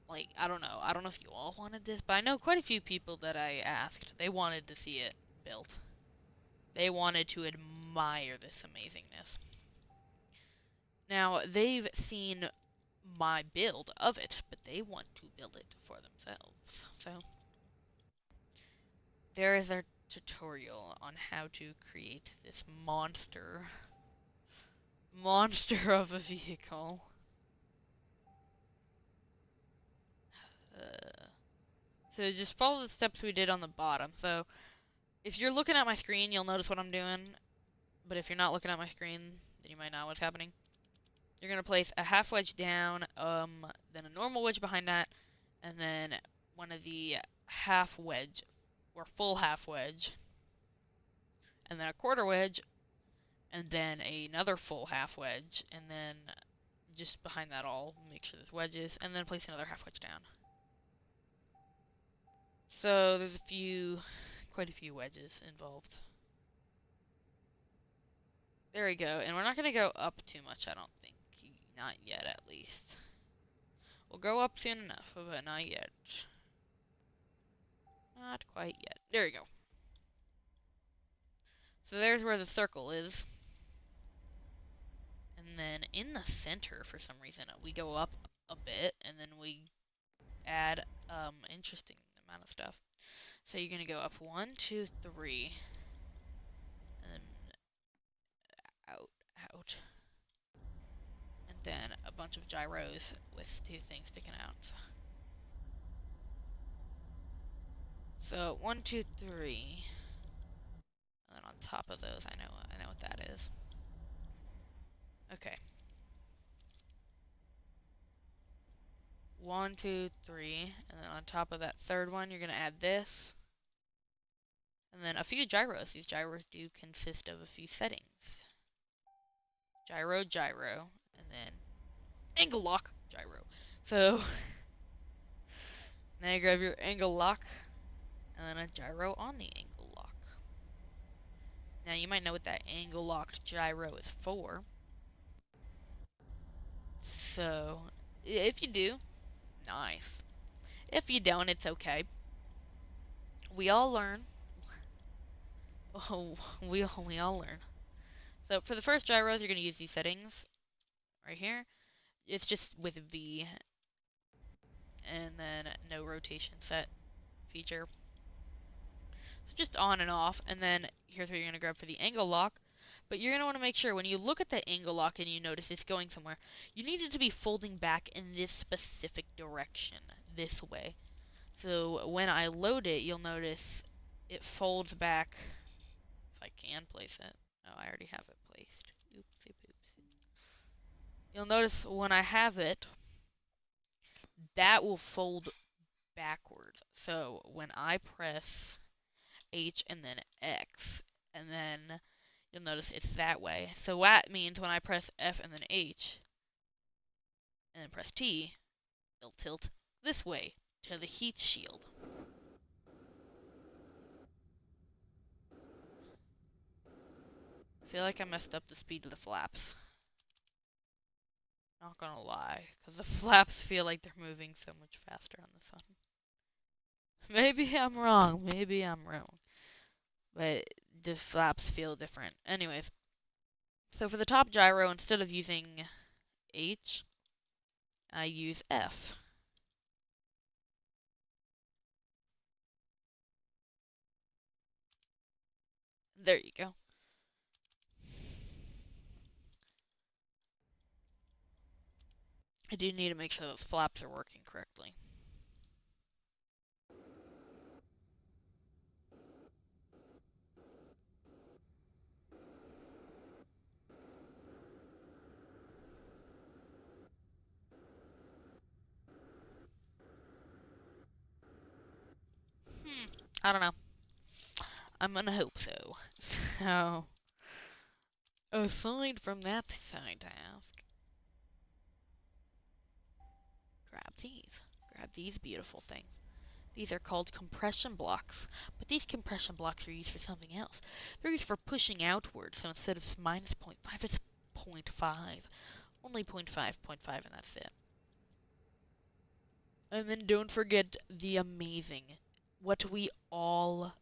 like, I don't know if you all wanted this, but I know quite a few people that I asked, they wanted to see it built. They wanted to admire this amazingness. Now, they've seen my build of it, but they want to build it for themselves. So, there is our tutorial on how to create this monster of a vehicle. Uh, so just follow the steps we did on the bottom. So, if you're looking at my screen, you'll notice what I'm doing. But if you're not looking at my screen, then you might not know what's happening. You're going to place a half wedge down, then a normal wedge behind that, and then one of the half wedge, or full half wedge, and then a quarter wedge, and then another full half wedge, and then just behind that all, make sure there's wedges, and then place another half wedge down. So there's quite a few wedges involved. There we go, and we're not going to go up too much, I don't think. Not yet, at least. We'll go up soon enough, but not yet. Not quite yet. There we go. So there's where the circle is. And then in the center, for some reason, we go up a bit, and then we add interesting amount of stuff. So you're going to go up 1, 2, 3, and then out. And then a bunch of gyros with two things sticking out. So 1, 2, 3. And then on top of those, I know what that is. Okay. 1, 2, 3. And then on top of that third one, you're gonna add this. And then a few gyros. These gyros do consist of a few settings. Gyro, gyro, and then angle lock, gyro. So now you grab your angle lock, and then a gyro on the angle lock. Now you might know what that angle locked gyro is for. So if you do, nice. If you don't, it's okay. We all learn. Oh, we all learn. So for the first gyros, you're gonna use these settings right here. It's just with V, and then no rotation set feature. So just on and off, and then here's what you're gonna grab for the angle lock. But you're gonna want to make sure when you look at the angle lock and you notice it's going somewhere, you need it to be folding back in this specific direction, this way. So when I load it, you'll notice it folds back. If I can place it. Oh, I already have it placed. Oopsie poopsie. You'll notice when I have it, that will fold backwards. So when I press H and then X, and then you'll notice it's that way. So that means when I press F and then H, and then press T, it'll tilt this way to the heat shield. I feel like I messed up the speed of the flaps. Not gonna lie, because the flaps feel like they're moving so much faster on the sun. Maybe I'm wrong, maybe I'm wrong. But the flaps feel different. Anyways, so for the top gyro, instead of using H, I use F. There you go. I do need to make sure those flaps are working correctly. I don't know. I'm gonna hope so. So, aside from that side task, grab these. Grab these beautiful things. These are called compression blocks, but these compression blocks are used for something else. They're used for pushing outward, so instead of minus 0.5, it's 0.5. Only 0.5, 0.5, and that's it. And then don't forget the amazing, what we all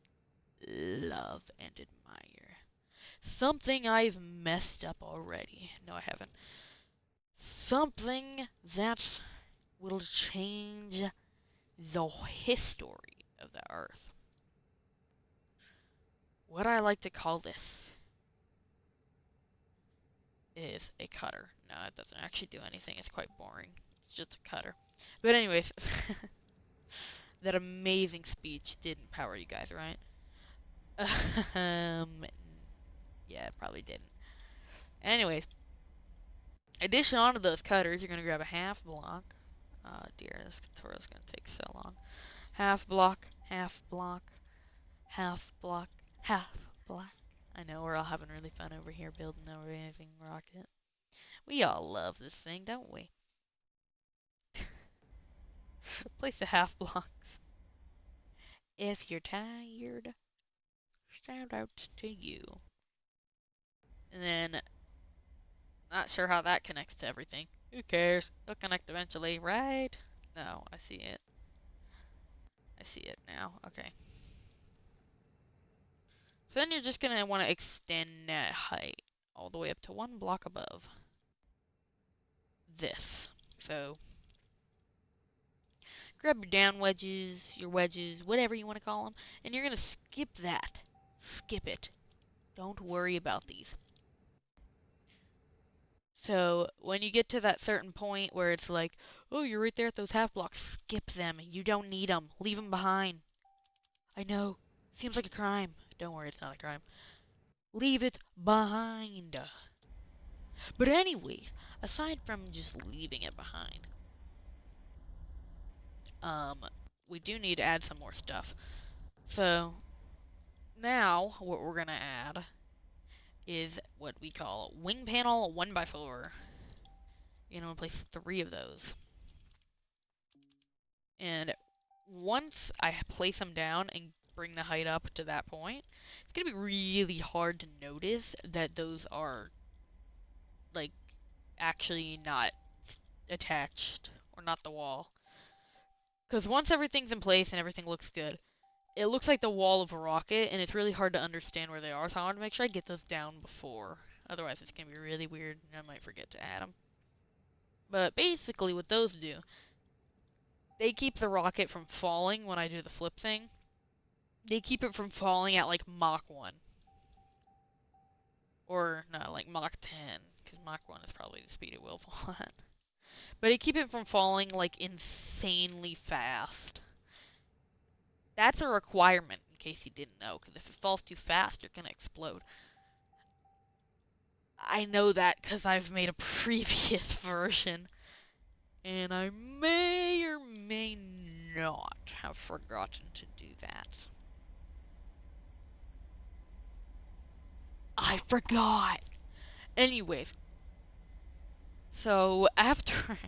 love and admire. Something I've messed up already. No, I haven't. Something that will change the history of the Earth. What I like to call this is a cutter. No, it doesn't actually do anything. It's quite boring. It's just a cutter. But anyways, that amazing speech did empower you guys, right? Yeah, it probably didn't. Anyways, addition onto those cutters, you're gonna grab a half block. Oh dear, this tutorial's gonna take so long. Half block, half block, half block, half block. I know we're all having really fun over here building our amazing rocket. We all love this thing, don't we? Place the half blocks. If you're tired, shout out to you. And then, not sure how that connects to everything. Who cares? It'll connect eventually, right? No, I see it. I see it now. Okay. So then you're just going to want to extend that height all the way up to one block above this. So grab your down wedges, whatever you want to call them, and you're going to skip that. Skip it. Don't worry about these. So when you get to that certain point where it's like, oh, you're right there at those half blocks, skip them. You don't need them. Leave them behind. I know. Seems like a crime. Don't worry, it's not a crime. Leave it behind. But anyways, aside from just leaving it behind, um, we do need to add some more stuff. So now what we're gonna add is what we call wing panel 1x4. You're gonna place 3 of those. And once I place them down and bring the height up to that point, it's gonna be really hard to notice that those are like actually not attached or not the wall. Because once everything's in place and everything looks good, it looks like the wall of a rocket, and it's really hard to understand where they are. So I want to make sure I get those down before. Otherwise, it's gonna be really weird, and I might forget to add them. But basically, what those do, they keep the rocket from falling when I do the flip thing. They keep it from falling at like Mach 1. Or, no, like Mach 10. Because Mach 1 is probably the speed it will fall at. But they keep it from falling like insanely fast. That's a requirement, in case you didn't know. Because if it falls too fast, you're gonna explode. I know that because I've made a previous version. And I may or may not have forgotten to do that. I forgot! Anyways, so after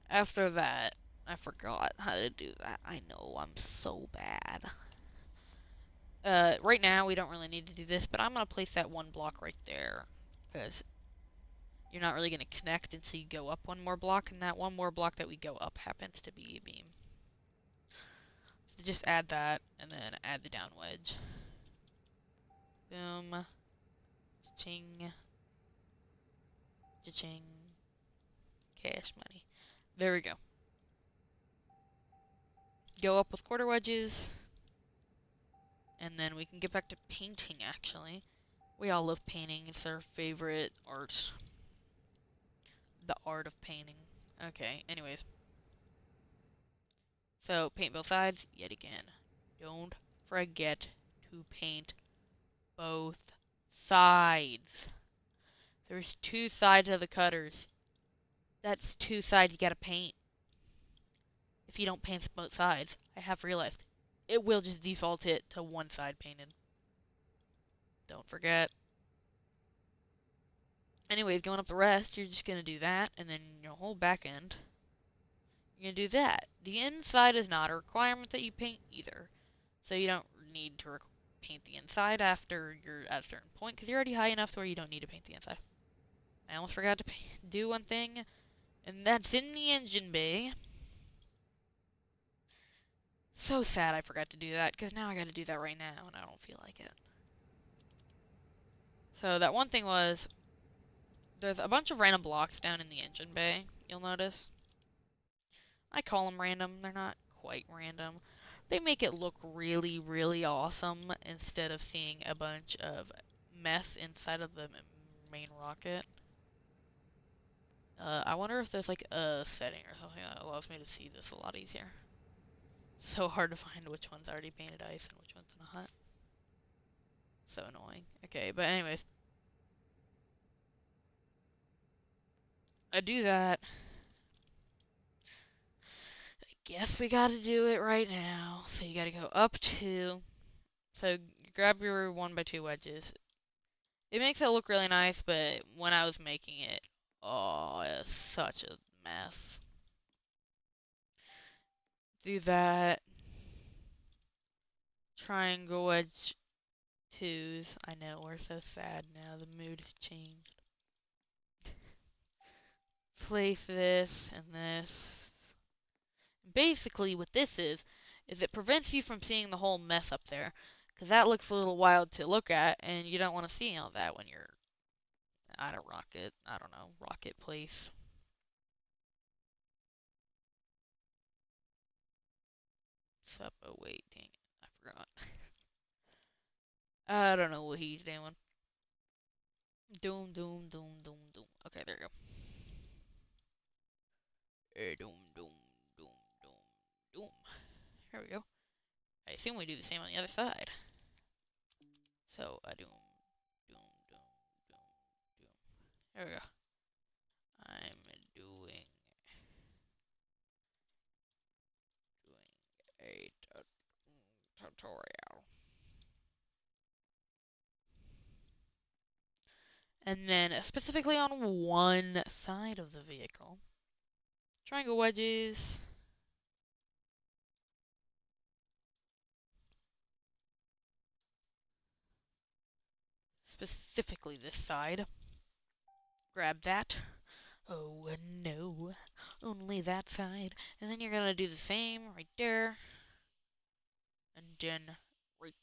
that, I forgot how to do that. I know, I'm so bad. Right now we don't really need to do this, but I'm gonna place that one block right there. Because you're not really gonna connect until you go up one more block, and that one more block that we go up happens to be a beam. So just add that, and then add the down wedge. Boom. Ching. Cha-ching. Cash money. There we go. Go up with quarter wedges. And then we can get back to painting, actually. We all love painting. It's our favorite art. The art of painting. Okay, anyways. So, paint both sides, yet again. Don't forget to paint both sides. There's 2 sides of the cutters. That's 2 sides you gotta paint. If you don't paint both sides, I have realized, it will just default it to 1 side painted. Don't forget. Anyways, going up the rest, you're just gonna do that, and then your whole back end, you're gonna do that. The inside is not a requirement that you paint either. So you don't need to paint the inside after you're at a certain point, because you're already high enough to where you don't need to paint the inside. I almost forgot to do one thing, and that's in the engine bay. So sad I forgot to do that, because now I gotta do that right now, and I don't feel like it. So that one thing was, there's a bunch of random blocks down in the engine bay, you'll notice. I call them random, they're not quite random. They make it look really, really awesome instead of seeing a bunch of mess inside of the main rocket. I wonder if there's like a setting or something that allows me to see this a lot easier. So hard to find which one's already painted ice and which one's not. So annoying. Okay, but anyways. I do that. I guess we gotta do it right now. So you gotta go up 2. So you grab your 1x2 wedges. It makes it look really nice, but when I was making it, oh, it's such a mess. Do that. Triangle wedge 2s. I know, we're so sad now. The mood has changed. Place this and this. Basically, what this is it prevents you from seeing the whole mess up there. Because that looks a little wild to look at, and you don't want to see all that when you're at a rocket. I don't know, rocket place. Sup, oh wait, dang it, I forgot. I don't know what he's doing. Doom, doom, doom, doom, doom. Okay, there you go. Doom, doom, doom, doom, doom. Here we go. I assume we do the same on the other side. So, doom, doom, doom, doom, doom. There we go. I'm doing a tutorial. And then specifically on one side of the vehicle, triangle wedges. Specifically this side. Grab that. Oh no, only that side. And then you're gonna do the same right there. And then right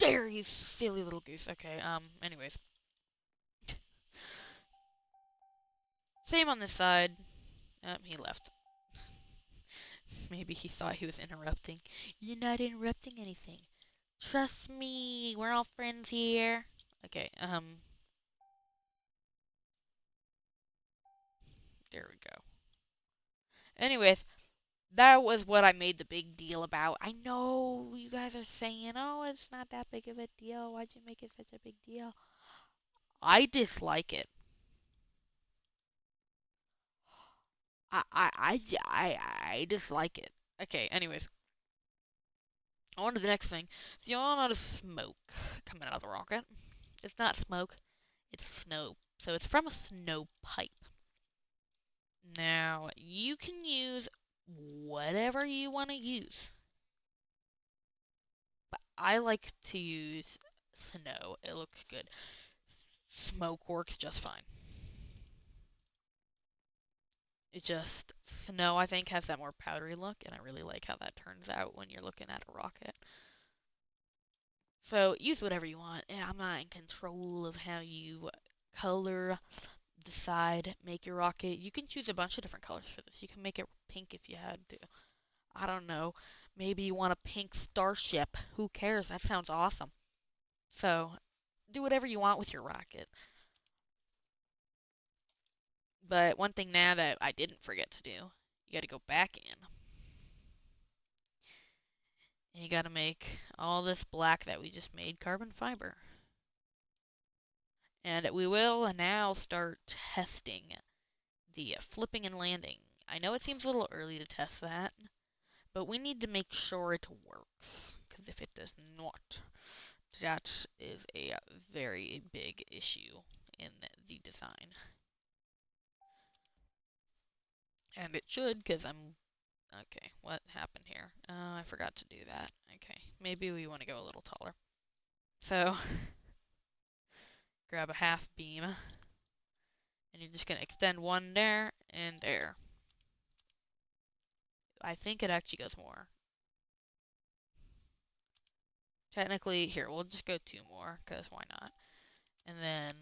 there, you silly little goose. Okay, anyways. Same on this side. He left. Maybe he thought he was interrupting. You're not interrupting anything. Trust me, we're all friends here. Okay, there we go. Anyways, that was what I made the big deal about. I know you guys are saying, oh, it's not that big of a deal. Why'd you make it such a big deal? I dislike it. I dislike it. Okay, anyways. On to the next thing. So you all notice smoke coming out of the rocket. It's not smoke, it's snow. So it's from a snow pipe. Now, you can use whatever you want to use. But I like to use snow. It looks good. Smoke works just fine. It just, snow I think has that more powdery look, and I really like how that turns out when you're looking at a rocket. So use whatever you want, and I'm not in control of how you color, decide, make your rocket. You can choose a bunch of different colors for this. You can make it pink if you had to. I don't know. Maybe you want a pink starship. Who cares? That sounds awesome. So do whatever you want with your rocket. But one thing now that I didn't forget to do, you got to go back in. And you got to make all this black that we just made carbon fiber. And we will now start testing the flipping and landing. I know it seems a little early to test that, but we need to make sure it works. Because if it does not, that is a very big issue in the design. And it should, because I'm... Okay, what happened here? I forgot to do that. Okay, maybe we want to go a little taller. So, grab a half beam, and you're just going to extend one there and there. I think it actually goes more. Technically, here, we'll just go two more, because why not? And then,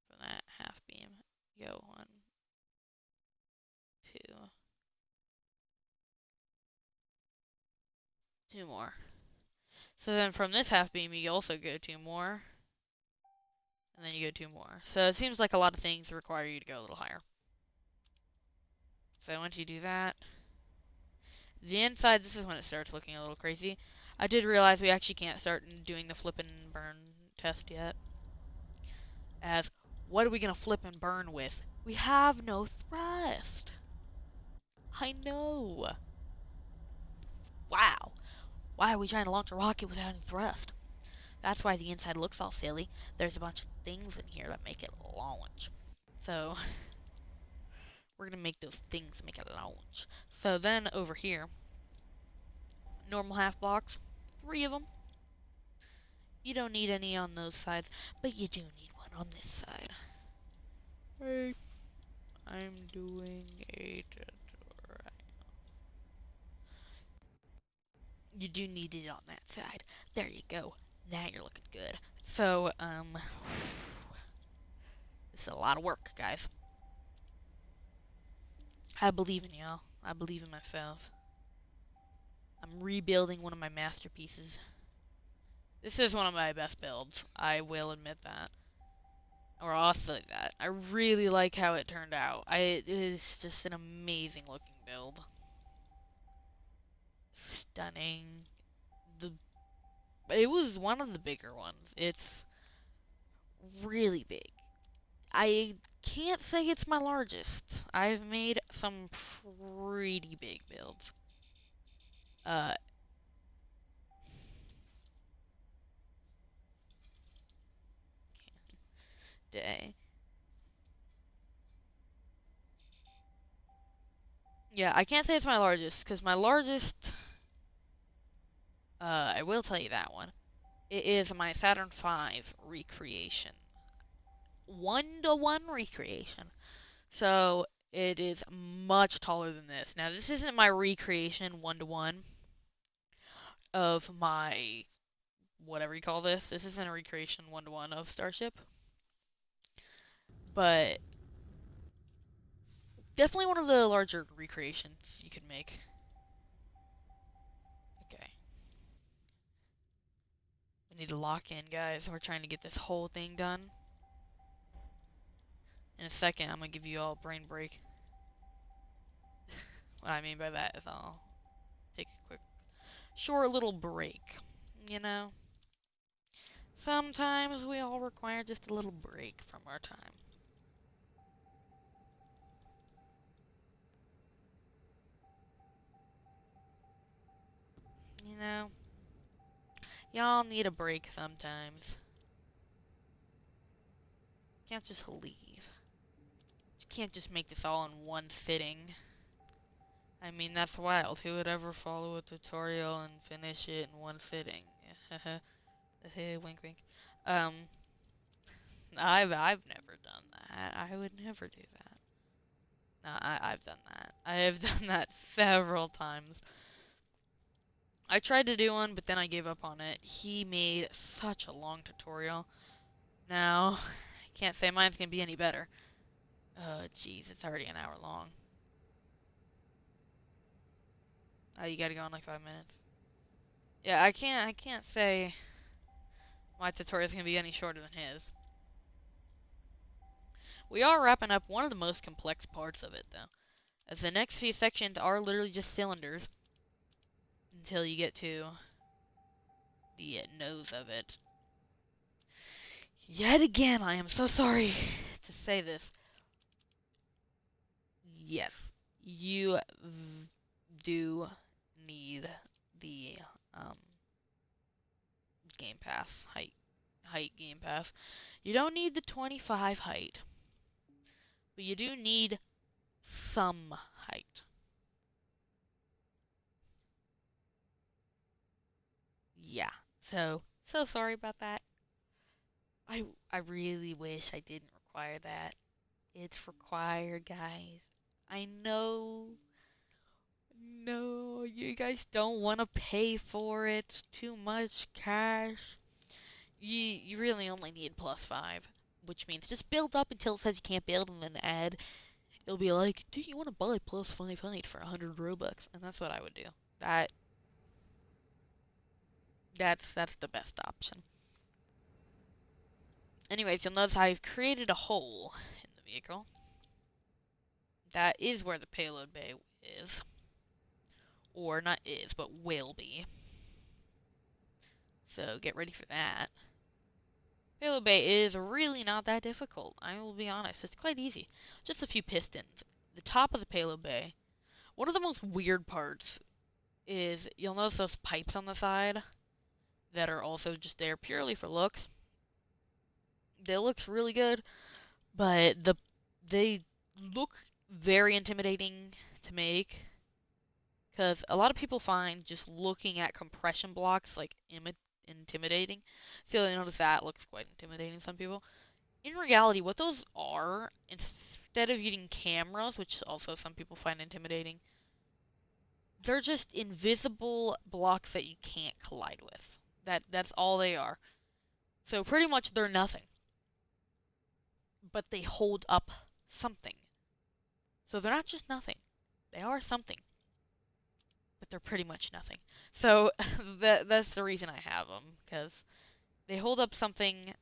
from that half beam, go one, two, two more. So then from this half beam, you also go two more, and then you go two more. So it seems like a lot of things require you to go a little higher. So once you do that, the inside, this is when it starts looking a little crazy. I did realize we actually can't start doing the flip and burn test yet. As, what are we going to flip and burn with? We have no thrust. I know. Wow. Why are we trying to launch a rocket without any thrust? That's why the inside looks all silly. There's a bunch of things in here that make it launch. So, we're going to make those things make it launch. So then over here, normal half blocks, 3 of them. You don't need any on those sides, but you do need one on this side. Hey, I'm doing a tutorial. You do need it on that side. There you go. Now you're looking good. So, this is a lot of work, guys. I believe in y'all. I believe in myself. I'm rebuilding one of my masterpieces. This is one of my best builds. I will admit that. Or I'll say that. I really like how it turned out. It is just an amazing looking build. stunning. The It was one of the bigger ones. It's really big. I can't say it's my largest. I've made some pretty big builds. Uh, day. Yeah, I can't say it's my largest, because my largest, I will tell you that one. It is my Saturn V recreation. 1-to-1 recreation. So, it is much taller than this. Now, this isn't my recreation 1-to-1 of my, whatever you call this. This isn't a recreation 1-to-1 of Starship. But, definitely one of the larger recreations you could make. Okay. We need to lock in, guys. We're trying to get this whole thing done. In a second, I'm gonna give you all a brain break. What I mean by that is I'll take a quick, short little break. You know? Sometimes we all require just a little break from our time. You know? Y'all need a break sometimes. You can't just leave. You can't just make this all in one sitting. I mean, that's wild. Who would ever follow a tutorial and finish it in one sitting? Wink, wink. Um, I've never done that. I would never do that. No, I've done that. I have done that several times. I tried to do one, but then I gave up on it. He made such a long tutorial. Now, I can't say mine's gonna be any better. Oh, jeez, it's already an hour long. Oh, you gotta go in like 5 minutes. Yeah, I can't say my tutorial's gonna be any shorter than his. We are wrapping up one of the most complex parts of it, though, as the next few sections are literally just cylinders until you get to the nose of it. Yet again, I am so sorry to say this. Yes, you do need the um, Game Pass height Game Pass. You don't need the 25 height, but you do need some height. Yeah. So sorry about that. I really wish I didn't require that. It's required, guys. I know. No, you guys don't want to pay for it. Too much cash. You really only need +5, which means just build up until it says you can't build and then add. It'll be like, do you want to buy +5 height for 100 Robux? And that's what I would do. That that's the best option. Anyways, you'll notice I've created a hole in the vehicle. That is where the payload bay is. Or not is, but will be. So get ready for that. Payload bay is really not that difficult. I will be honest, it's quite easy. Just a few pistons. The top of the payload bay. One of the most weird parts is you'll notice those pipes on the side that are also just there purely for looks. They looks really good, but they look very intimidating to make. Because a lot of people find just looking at compression blocks like intimidating. So you'll notice that looks quite intimidating to some people. In reality, what those are, instead of using cameras, which also some people find intimidating, they're just invisible blocks that you can't collide with. That's all they are. So pretty much they're nothing. But they hold up something. So they're not just nothing. They are something. But they're pretty much nothing. So that's the reason I have them, because they hold up something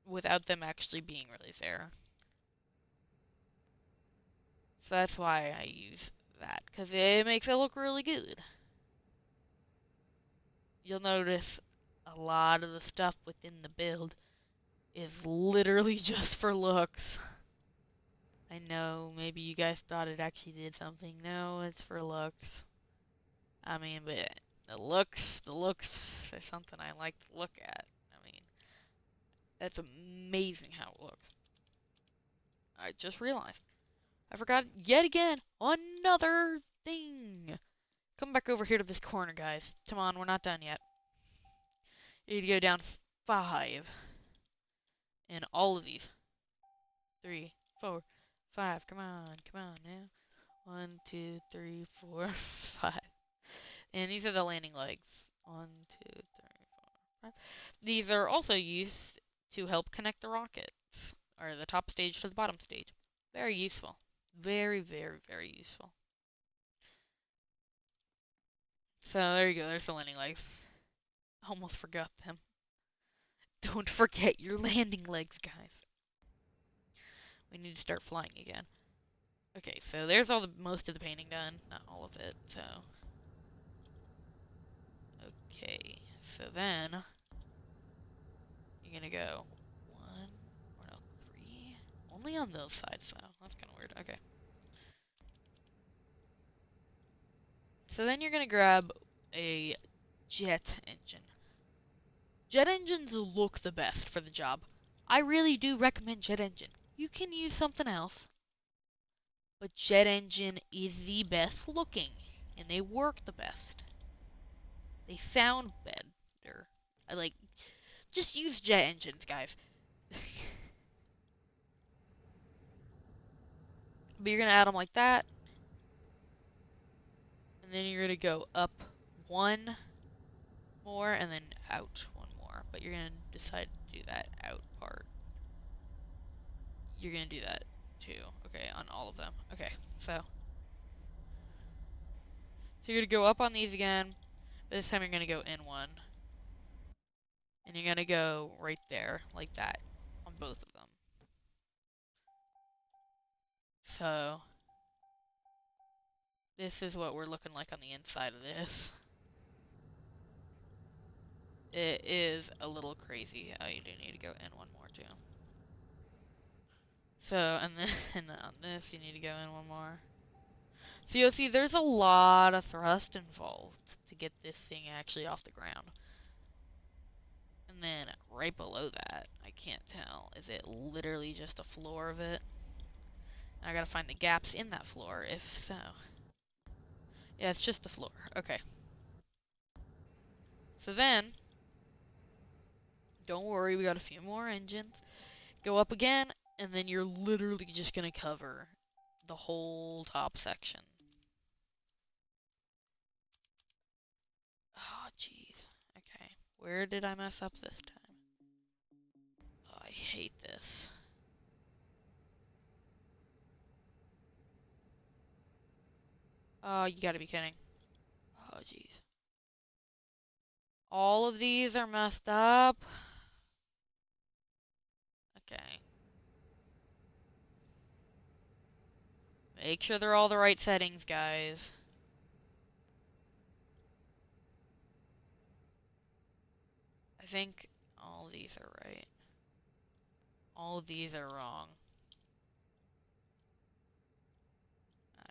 without them actually being really there. So that's why I use that, because it makes it look really good. you'll notice a lot of the stuff within the build is literally just for looks. I know, maybe you guys thought it actually did something. No, it's for looks. I mean, but the looks are something I like to look at. I mean, that's amazing how it looks. I just realized. I forgot yet again another thing. Come back over here to this corner, guys. Come on, we're not done yet. You need to go down 5 in all of these. 3, 4, 5. Come on now. 1, 2, 3, 4, 5. And these are the landing legs. 1, 2, 3, 4, 5. These are also used to help connect the rockets, or the top stage to the bottom stage. Very useful. Very, very, very useful. So there you go. There's the landing legs. Almost forgot them. Don't forget your landing legs, guys. We need to start flying again. Okay, so there's all the most of the painting done. Not all of it, so. Okay, so then you're gonna go 1, or no, 3. Only on those sides, though. That's kind of weird. Okay. So then you're gonna grab a jet engine. Jet engines look the best for the job. I really do recommend jet engine. You can use something else, but jet engine is the best looking, and they work the best. They sound better. I like, just use jet engines, guys. But you're gonna add them like that, and then you're gonna go up 1 more, and then out 1 more. But you're gonna decide to do that out part. You're gonna do that too, okay, on all of them. Okay, so you're gonna go up on these again, but this time you're gonna go in 1, and you're gonna go right there, like that, on both of them. So this is what we're looking like on the inside of this. It is a little crazy. Oh, you do need to go in 1 more too. So, and then and on this, you need to go in 1 more. So you'll see there's a lot of thrust involved to get this thing actually off the ground. And then right below that, I can't tell, is it literally just a floor of it? I gotta find the gaps in that floor, if so. Yeah, it's just the floor. Okay. So then, don't worry, we got a few more engines. Go up again, and then you're literally just gonna cover the whole top section. Oh, jeez. Okay. Where did I mess up this time? Oh, I hate this. Oh, you gotta be kidding. Oh, jeez. All of these are messed up. Okay. Make sure they're all the right settings, guys. I think all of these are right. All of these are wrong.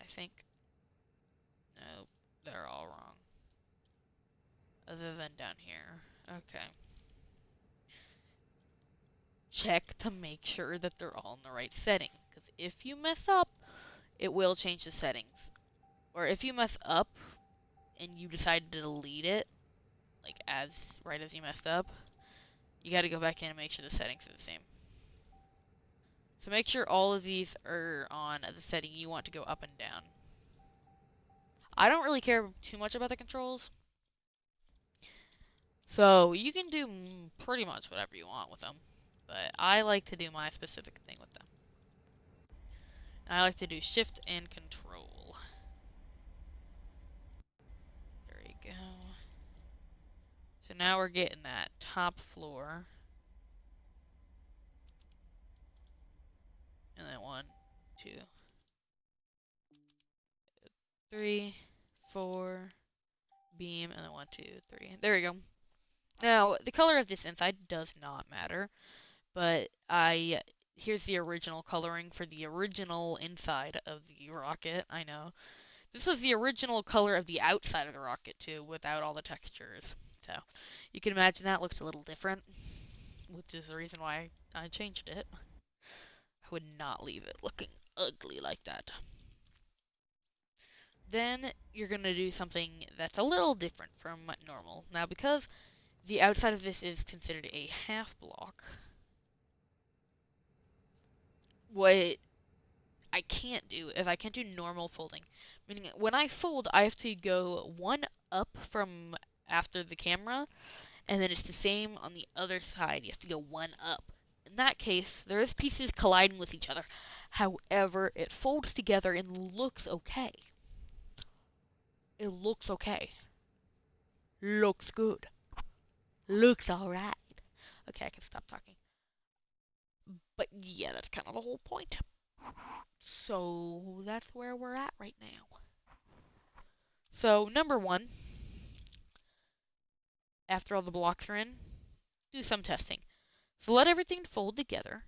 I think... Nope. They're all wrong. Other than down here. Okay. Check to make sure that they're all in the right setting. Because if you mess up, it will change the settings. Or if you mess up and you decide to delete it, like right as you messed up, you gotta go back in and make sure the settings are the same. So make sure all of these are on the setting you want to go up and down. I don't really care too much about the controls, so you can do pretty much whatever you want with them. But I like to do my specific thing with them. I like to do shift and control. There you go. So now we're getting that top floor. And then 1, 2, 3, 4. beam, and then 1, 2, 3. There we go. Now, the color of this inside does not matter, but here's the original coloring for the original inside of the rocket. I know. This was the original color of the outside of the rocket, too, without all the textures. So, you can imagine that looks a little different, which is the reason why I changed it. I would not leave it looking ugly like that. Then you're going to do something that's a little different from normal. Now, because the outside of this is considered a half block, what I can't do is I can't do normal folding. Meaning, when I fold, I have to go one up from after the camera, and then it's the same on the other side. You have to go one up. In that case, there is pieces colliding with each other. However, it folds together and looks okay. It looks okay. Looks good. Looks alright. Okay, I can stop talking. But yeah, that's kind of the whole point. So that's where we're at right now. So number one, after all the blocks are in, do some testing. So let everything fold together.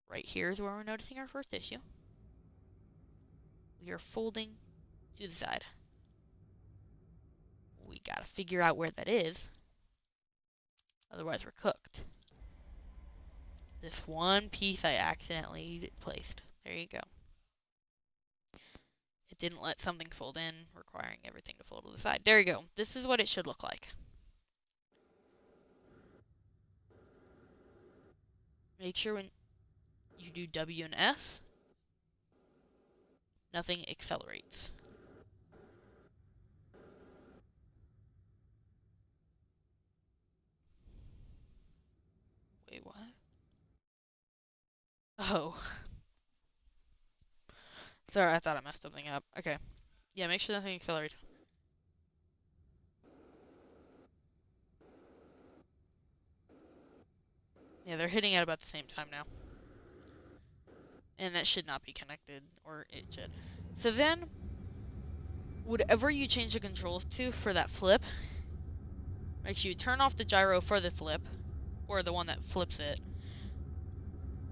Right here is where we're noticing our first issue. We are folding to the side. We gotta figure out where that is. Otherwise we're cooked. This one piece I accidentally placed. There you go. It didn't let something fold in, requiring everything to fold to the side. There you go. This is what it should look like. Make sure when you do W and S, nothing accelerates. Wait, what? Oh. Sorry, I thought I messed something up. Okay. Yeah, make sure nothing accelerates. Yeah, they're hitting at about the same time now. And that should not be connected, or it should. So then, whatever you change the controls to for that flip, make sure you turn off the gyro for the flip, or the one that flips it,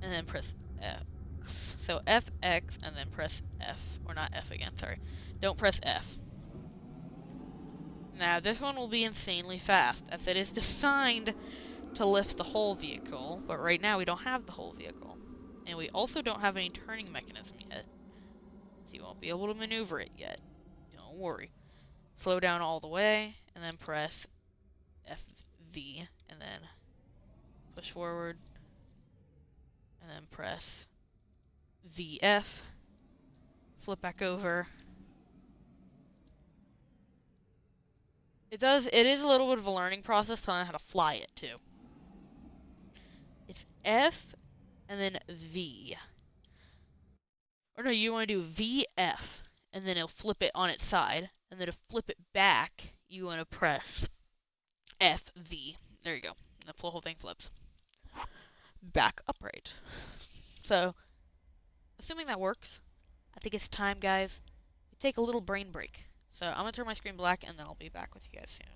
and then press X. So FX, and then press F. Or not F again, sorry. Don't press F. Now, this one will be insanely fast, as it is designed to lift the whole vehicle, but right now we don't have the whole vehicle. And we also don't have any turning mechanism yet, so you won't be able to maneuver it yet. Don't worry. Slow down all the way, and then press FV, and then push forward, and then press VF, flip back over. It is a little bit of a learning process to learn how to fly it too. It's F, and then V. Or no, you want to do VF, and then it'll flip it on its side, and then to flip it back, you want to press FV. There you go. And the whole thing flips back upright. So, assuming that works, I think it's time, guys, we take a little brain break. So I'm going to turn my screen black, and then I'll be back with you guys soon.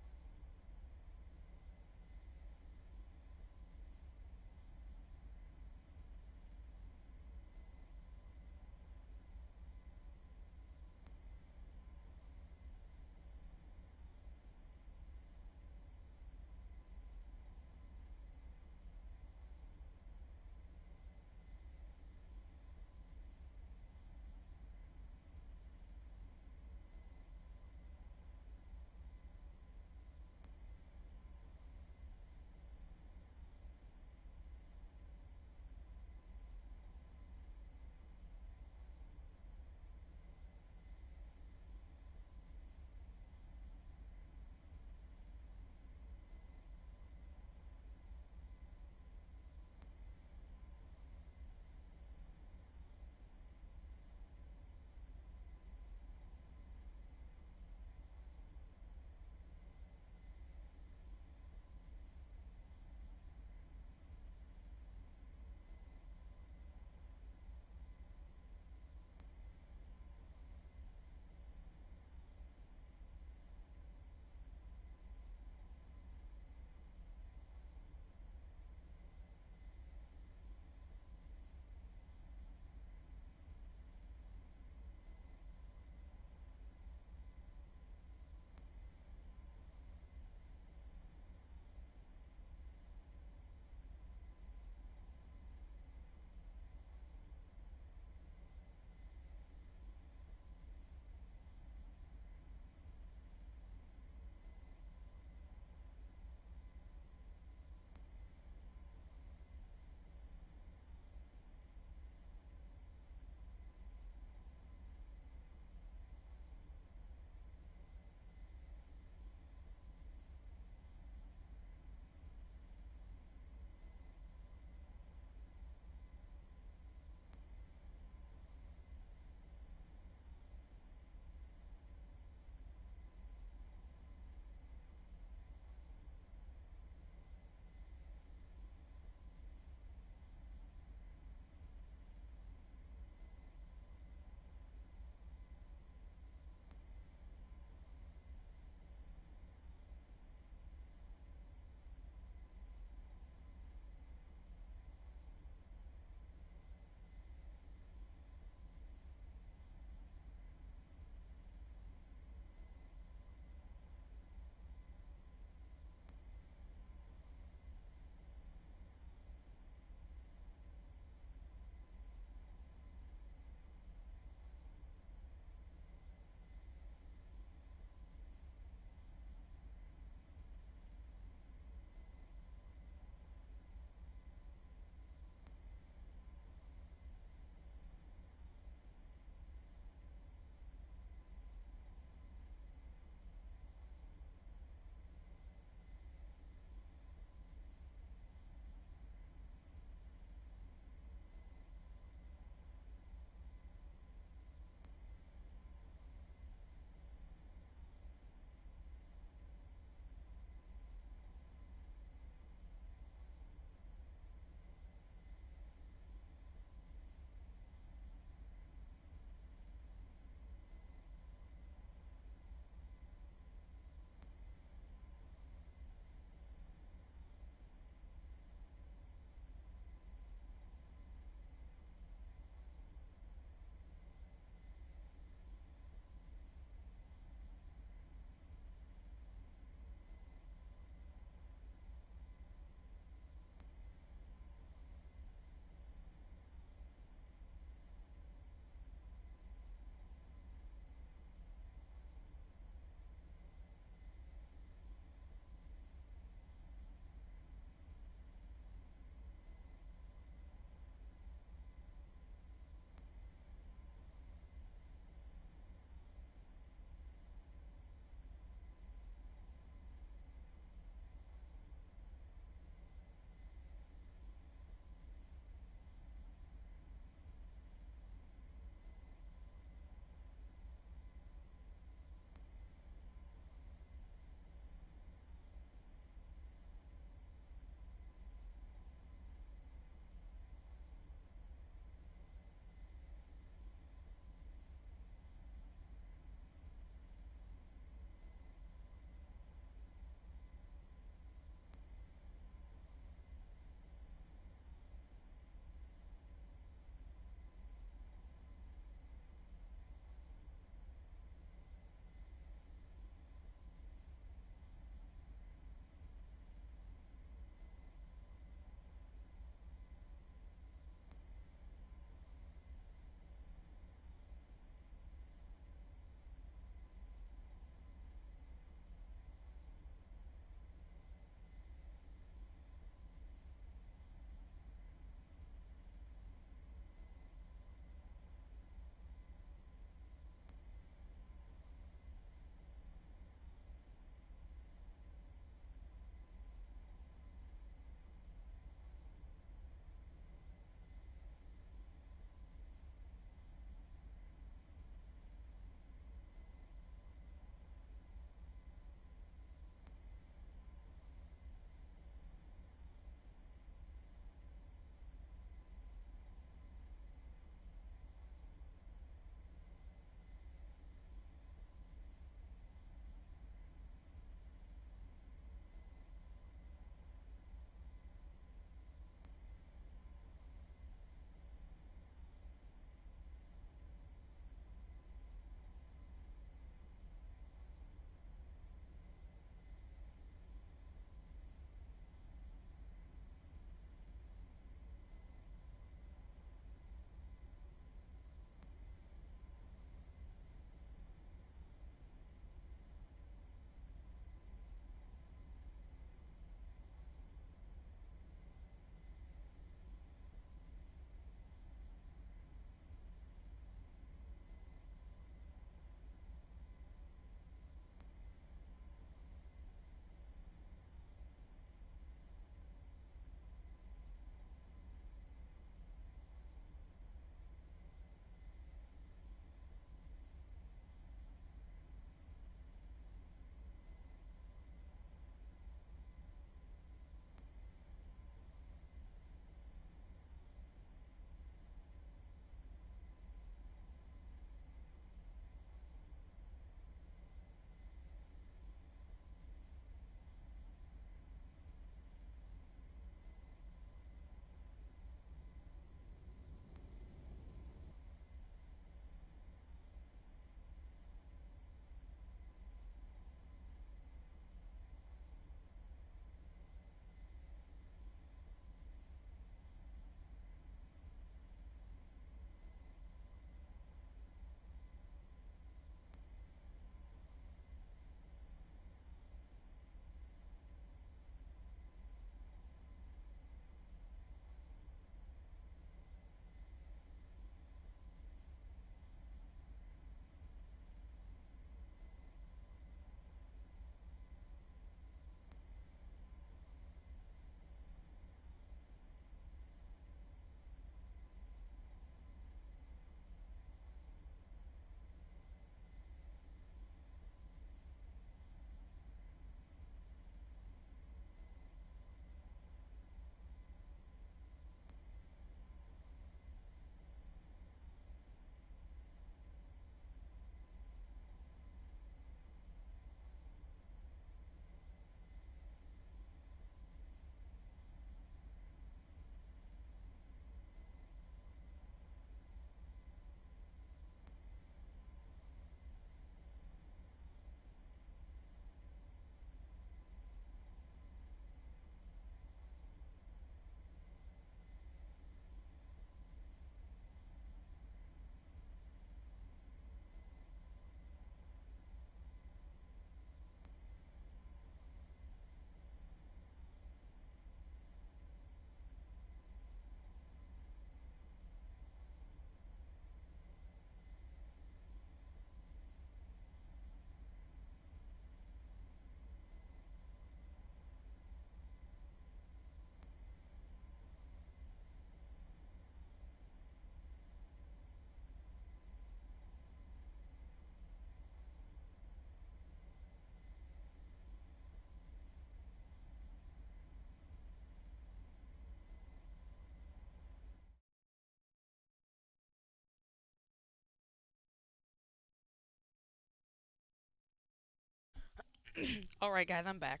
Alright, guys, I'm back.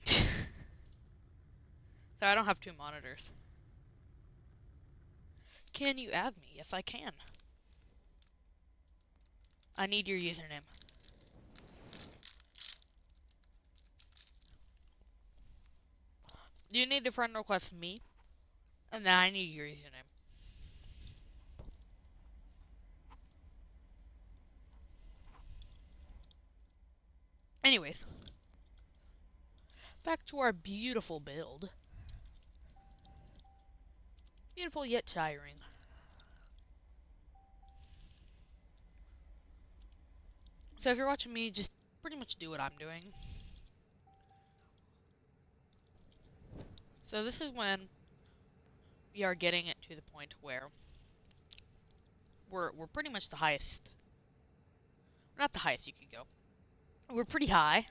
So I don't have two monitors. Can you add me? Yes, I can. I need your username. You need to friend request me, and then I need your username. Anyways, back to our beautiful build. Beautiful yet tiring. So if you're watching me, just pretty much do what I'm doing. So this is when we are getting it to the point where we're pretty much the highest. We're not the highest you could go. We're pretty high.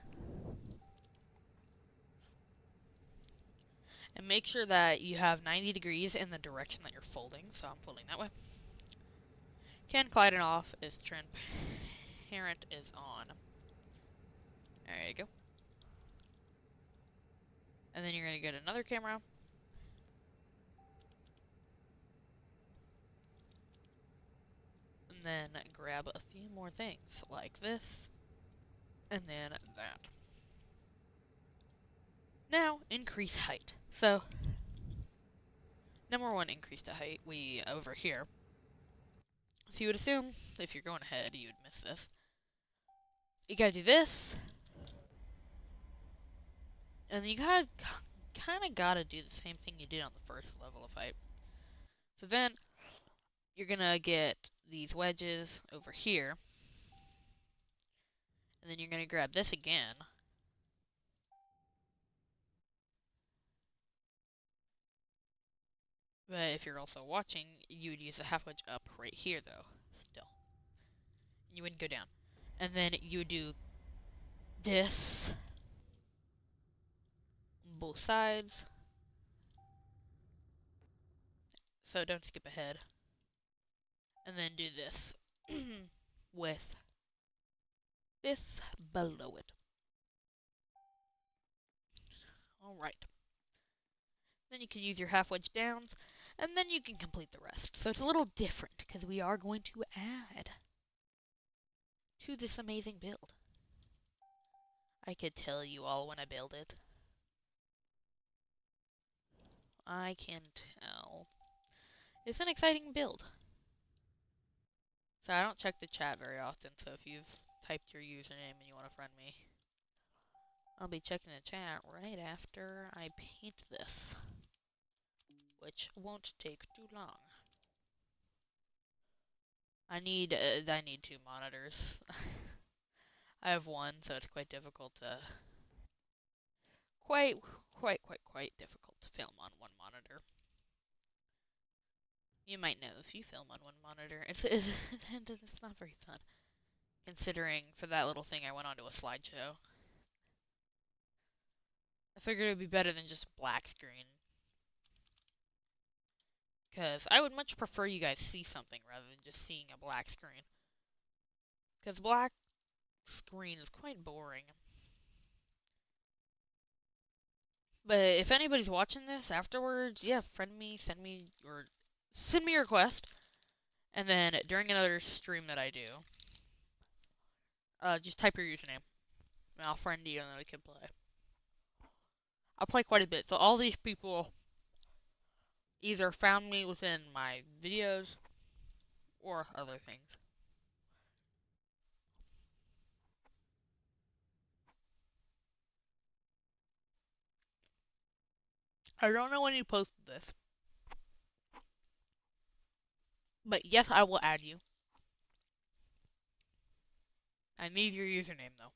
And make sure that you have 90 degrees in the direction that you're folding. So I'm folding that way. Can Clyde off is transparent is on. There you go. And then you're going to get another camera. And then grab a few more things like this. And then that. Now, increase height. So, number one, increase the height. Over here. So you would assume, if you're going ahead, you would miss this. You gotta do this. And then you kinda gotta do the same thing you did on the first level of height. So then, you're gonna get these wedges over here. And then you're gonna grab this again. But if you're also watching, you would use the half wedge up right here, though. Still. You wouldn't go down. And then you would do this. Both sides. So don't skip ahead. And then do this. With this below it. Alright. Then you can use your half wedge downs. And then you can complete the rest. So it's a little different, because we are going to add to this amazing build. I could tell you all when I build it. I can tell. It's an exciting build. So I don't check the chat very often, so if you've typed your username and you want to friend me, I'll be checking the chat right after I paint this, which won't take too long. I need two monitors. I have one, so it's quite difficult to quite difficult to film on one monitor. You might know if you film on one monitor, it's not very fun. Considering for that little thing I went onto a slideshow. I figured it would be better than just black screen. Because I would much prefer you guys see something rather than just seeing a black screen. Because black screen is quite boring. But if anybody's watching this afterwards, yeah, friend me, send me a request. And then during another stream that I do, just type your username. And I'll friend you and then we can play. I'll play quite a bit. So all these people either found me within my videos or other things. I don't know when you posted this. But yes, I will add you. I need your username though.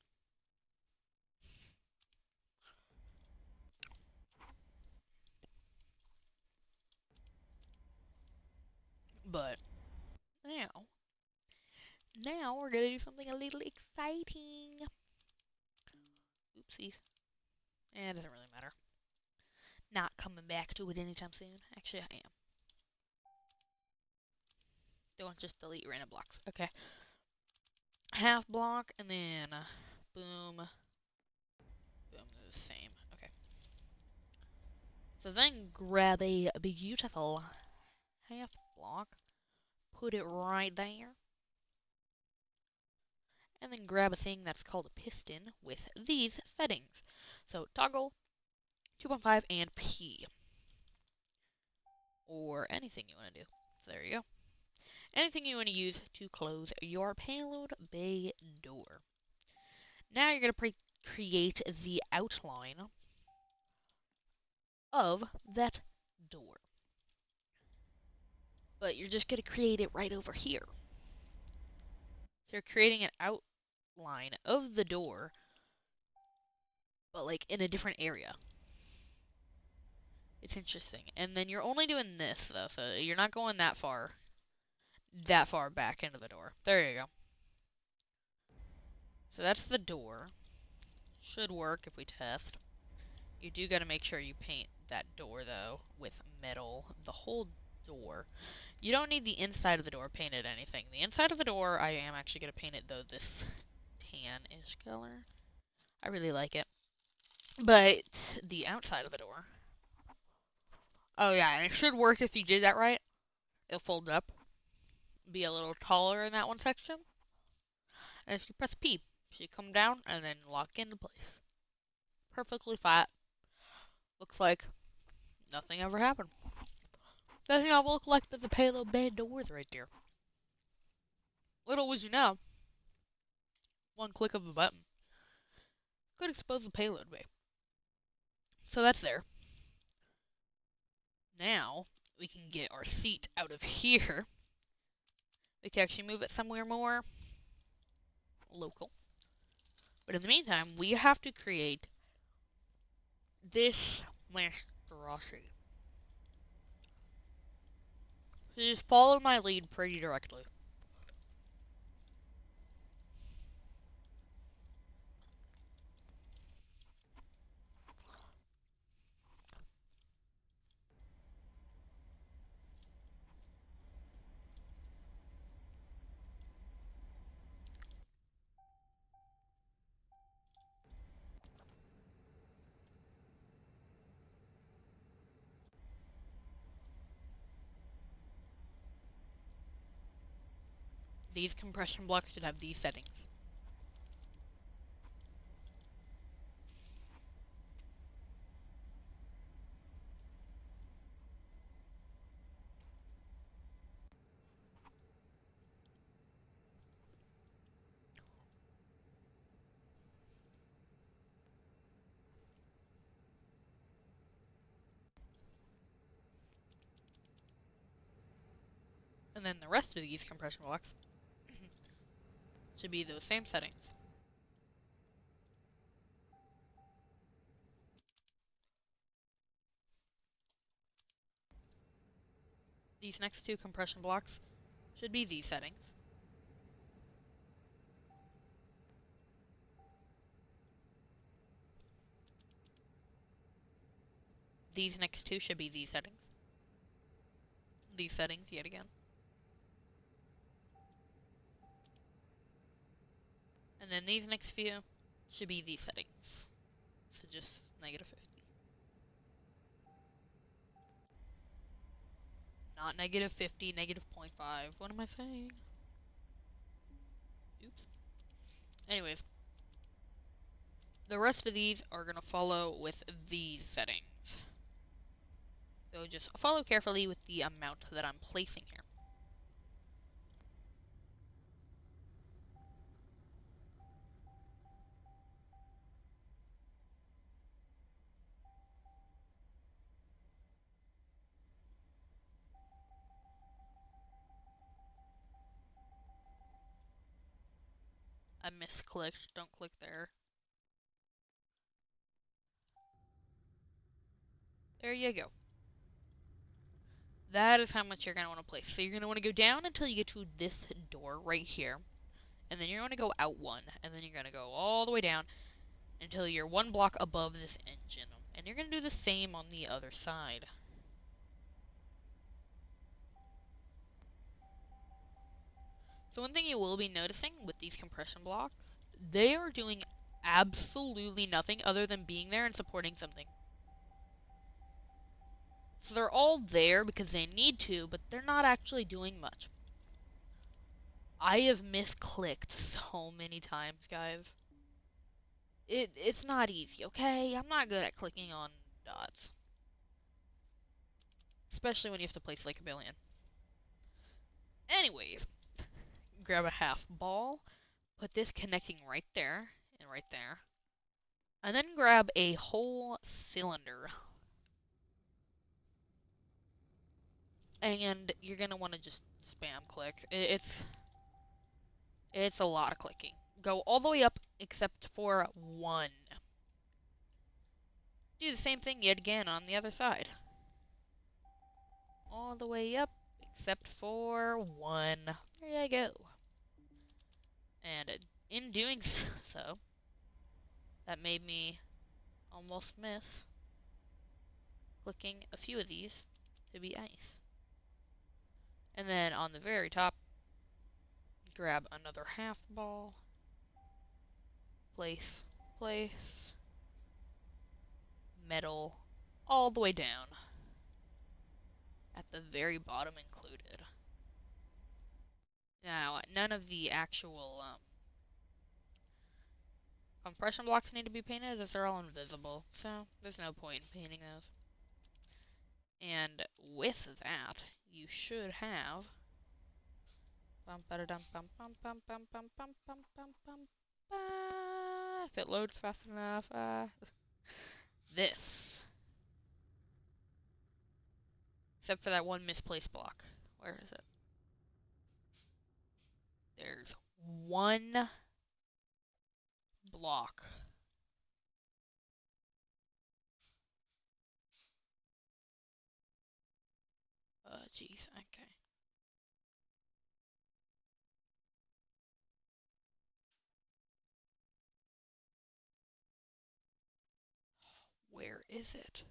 But now we're gonna do something a little exciting. Oopsies. It doesn't really matter. Not coming back to it anytime soon. Actually, I am. Don't just delete random blocks. Okay. half block, and then boom, boom, the same. Okay. So then grab a beautiful half block, put it right there, and then grab a thing that's called a piston with these settings. So toggle, 2.5, and P. Or anything you want to do. So there you go. Anything you want to use to close your payload bay door. Now you're going to create the outline of that door. But you're just going to create it right over here. So you're creating an outline of the door, but like in a different area. It's interesting. And then you're only doing this though, so you're not going that far back into the door. There you go. So that's the door. Should work if we test. You do got to make sure you paint that door though with metal, the whole door. You don't need the inside of the door painted anything. The inside of the door, I am actually going to paint it though this tan-ish color. I really like it. But the outside of the door. Oh yeah, and it should work if you did that right. It'll fold up. Be a little taller in that one section. And if you press P, it should come down and then lock into place. Perfectly flat. Looks like nothing ever happened. Doesn't even look like there's a payload bay doors right there. Little was you know, one click of a button could expose the payload bay. So that's there. Now, we can get our seat out of here. We can actually move it somewhere more local. But in the meantime, we have to create this monstrosity. So just follow my lead pretty directly. These compression blocks should have these settings. And then the rest of these compression blocks should be those same settings. These next two compression blocks should be these settings. These next two should be these settings. These settings yet again. And then these next few should be these settings. So just -50. Not -50, -0.5. What am I saying? Oops. Anyways, the rest of these are going to follow with these settings. So just follow carefully with the amount that I'm placing here. I misclicked. Don't click there. There you go. That is how much you're going to want to place. So you're going to want to go down until you get to this door right here. And then you're going to go out one. And then you're going to go all the way down until you're one block above this engine. And you're going to do the same on the other side. So one thing you will be noticing with these compression blocks, they are doing absolutely nothing other than being there and supporting something. So they're all there because they need to, but they're not actually doing much. I have misclicked so many times, guys. It's not easy, okay? I'm not good at clicking on dots. Especially when you have to place like a billion. Anyways, grab a half ball, put this connecting right there, and right there. And then grab a whole cylinder. And you're gonna want to just spam click. It's a lot of clicking. Go all the way up except for one. Do the same thing yet again on the other side. All the way up except for one. There you go. And in doing so, that made me almost miss clicking a few of these to be ice. And then on the very top, grab another half ball, place, place, metal, all the way down, at the very bottom included. Now, none of the actual compression blocks need to be painted as they're all invisible, so there's no point in painting those. And with that, you should have if it loads fast enough, this. Except for that one misplaced block. Where is it? There's one block. Jeez, okay. Where is it?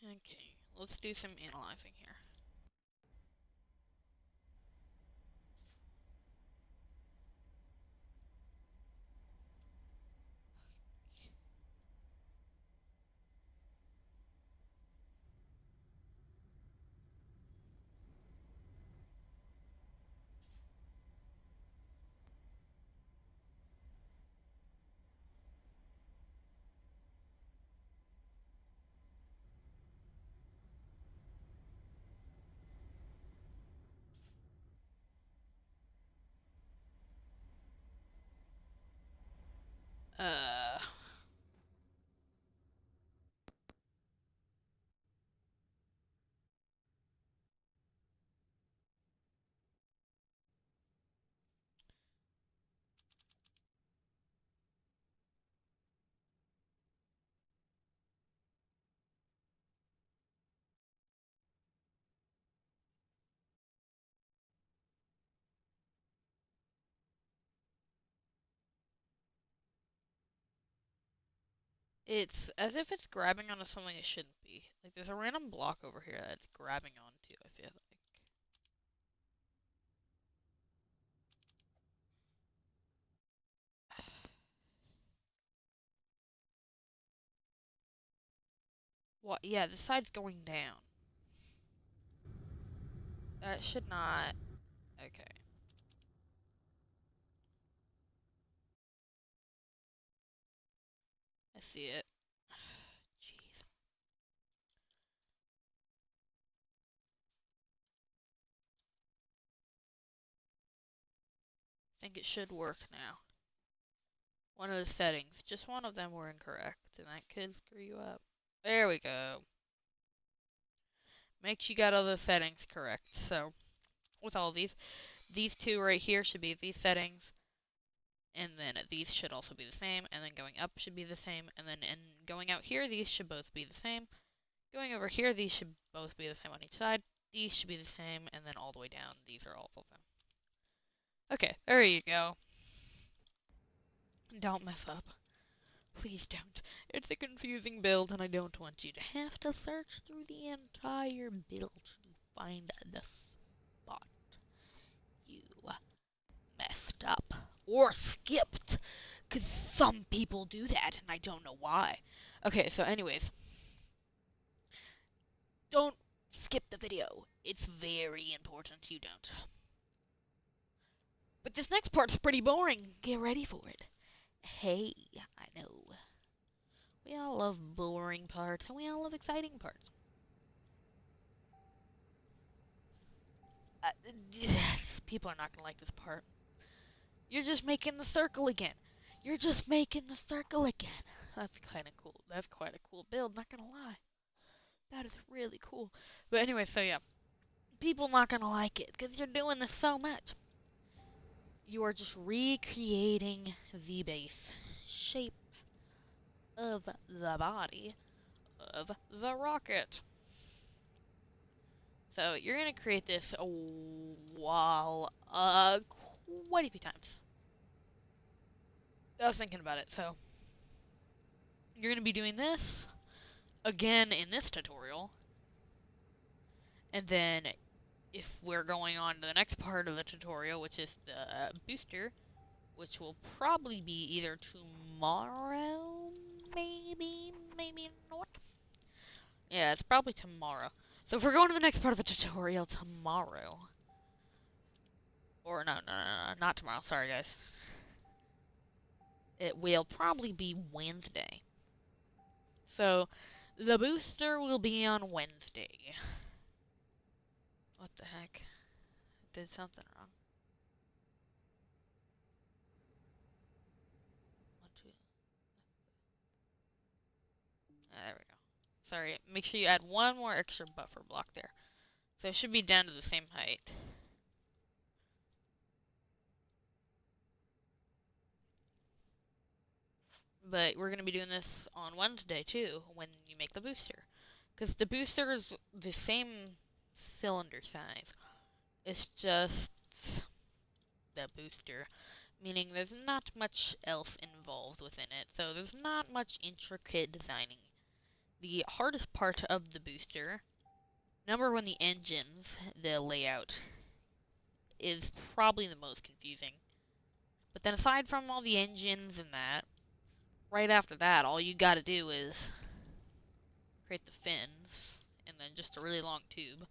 Okay, let's do some analyzing here. Uh, it's as if it's grabbing onto something it shouldn't be. Like, there's a random block over here that it's grabbing onto, I feel like. What? Yeah, the side's going down. That should not... Okay. I see it. Jeez. I think it should work now. One of the settings. Just one of them were incorrect, and that could screw you up. There we go. Make sure you got all the settings correct. So, with all these two right here should be these settings, and then these should also be the same, and then going up should be the same, and then going out here, these should both be the same. Going over here, these should both be the same on each side. These should be the same, and then all the way down, these are all of them. Okay, there you go. Don't mess up. Please don't. It's a confusing build, and I don't want you to have to search through the entire build to find the spot you messed up or skipped. Because some people do that, and I don't know why. Okay, so anyways, don't skip the video. It's very important you don't. But this next part's pretty boring. Get ready for it. Hey, I know. We all love boring parts, and we all love exciting parts. People are not gonna like this part. You're just making the circle again. You're just making the circle again. That's kind of cool. That's quite a cool build, not gonna lie. That is really cool. But anyway, so yeah. People not gonna like it, because you're doing this so much. You are just recreating the base shape of the body of the rocket. So you're gonna create this while quite a few times. I was thinking about it, so you're gonna be doing this again in this tutorial, and then if we're going on to the next part of the tutorial, which is the booster, which will probably be either tomorrow, maybe not. Yeah, it's probably tomorrow. So if we're going to the next part of the tutorial tomorrow, or no, not tomorrow, sorry guys. It will probably be Wednesday. So the booster will be on Wednesday. What the heck? Did something wrong. One, two. There we go. Sorry, make sure you add one more extra buffer block there. So it should be down to the same height. But we're going to be doing this on Wednesday too, when you make the booster. Because the booster is the same cylinder size. It's just the booster, meaning there's not much else involved within it. So there's not much intricate designing. The hardest part of the booster, number one, the engines, the layout, is probably the most confusing. But then aside from all the engines and that, right after that, all you gotta do is create the fins, and then just a really long tube.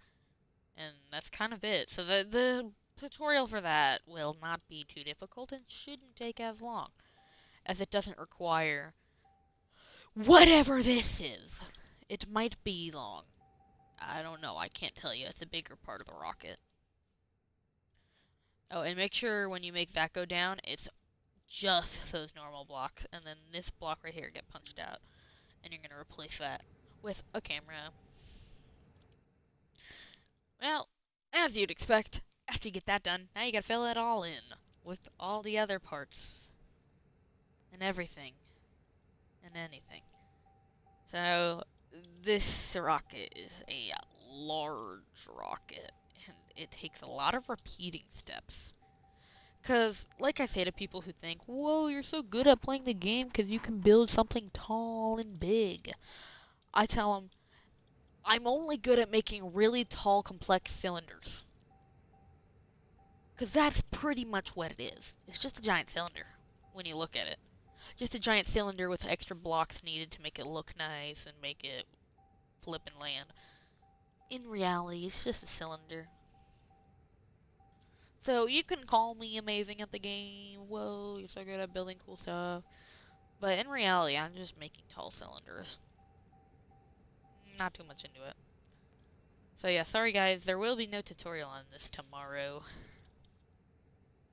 And that's kind of it. So the tutorial for that will not be too difficult and shouldn't take as long, as it doesn't require whatever this is. It might be long. I don't know. I can't tell you. It's a bigger part of the rocket. Oh, and make sure when you make that go down, it's just those normal blocks, and then this block right here get punched out, and you're going to replace that with a camera. Well, as you'd expect, after you get that done, now you gotta fill it all in with all the other parts and everything and anything. So, this rocket is a large rocket, and it takes a lot of repeating steps. Because, like I say to people who think, whoa, you're so good at playing the game because you can build something tall and big. I tell them, I'm only good at making really tall, complex cylinders. Because that's pretty much what it is. It's just a giant cylinder when you look at it. Just a giant cylinder with extra blocks needed to make it look nice and make it flip and land. In reality, it's just a cylinder. So you can call me amazing at the game. Whoa, you're so good at building cool stuff. But in reality, I'm just making tall cylinders. Not too much into it. So yeah, sorry guys, there will be no tutorial on this tomorrow.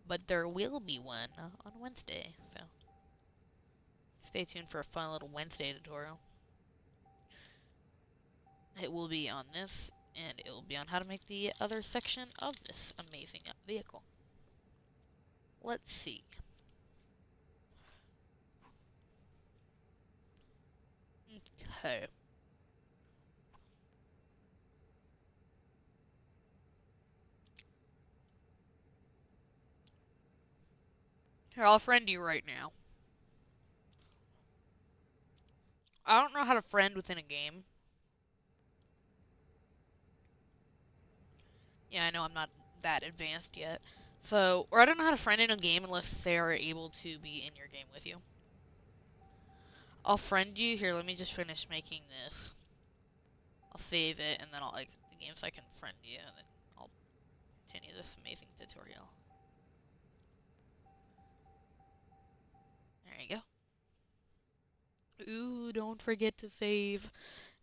But there will be one on Wednesday, so stay tuned for a fun little Wednesday tutorial. It will be on this, and it will be on how to make the other section of this amazing vehicle. Let's see. Okay. Here, I'll friend you right now. I don't know how to friend within a game. Yeah, I know I'm not that advanced yet. So, or I don't know how to friend in a game unless they are able to be in your game with you. I'll friend you. Here, let me just finish making this. I'll save it, and then I'll exit the game so I can friend you, and then I'll continue this amazing tutorial. There you go. Ooh, don't forget to save.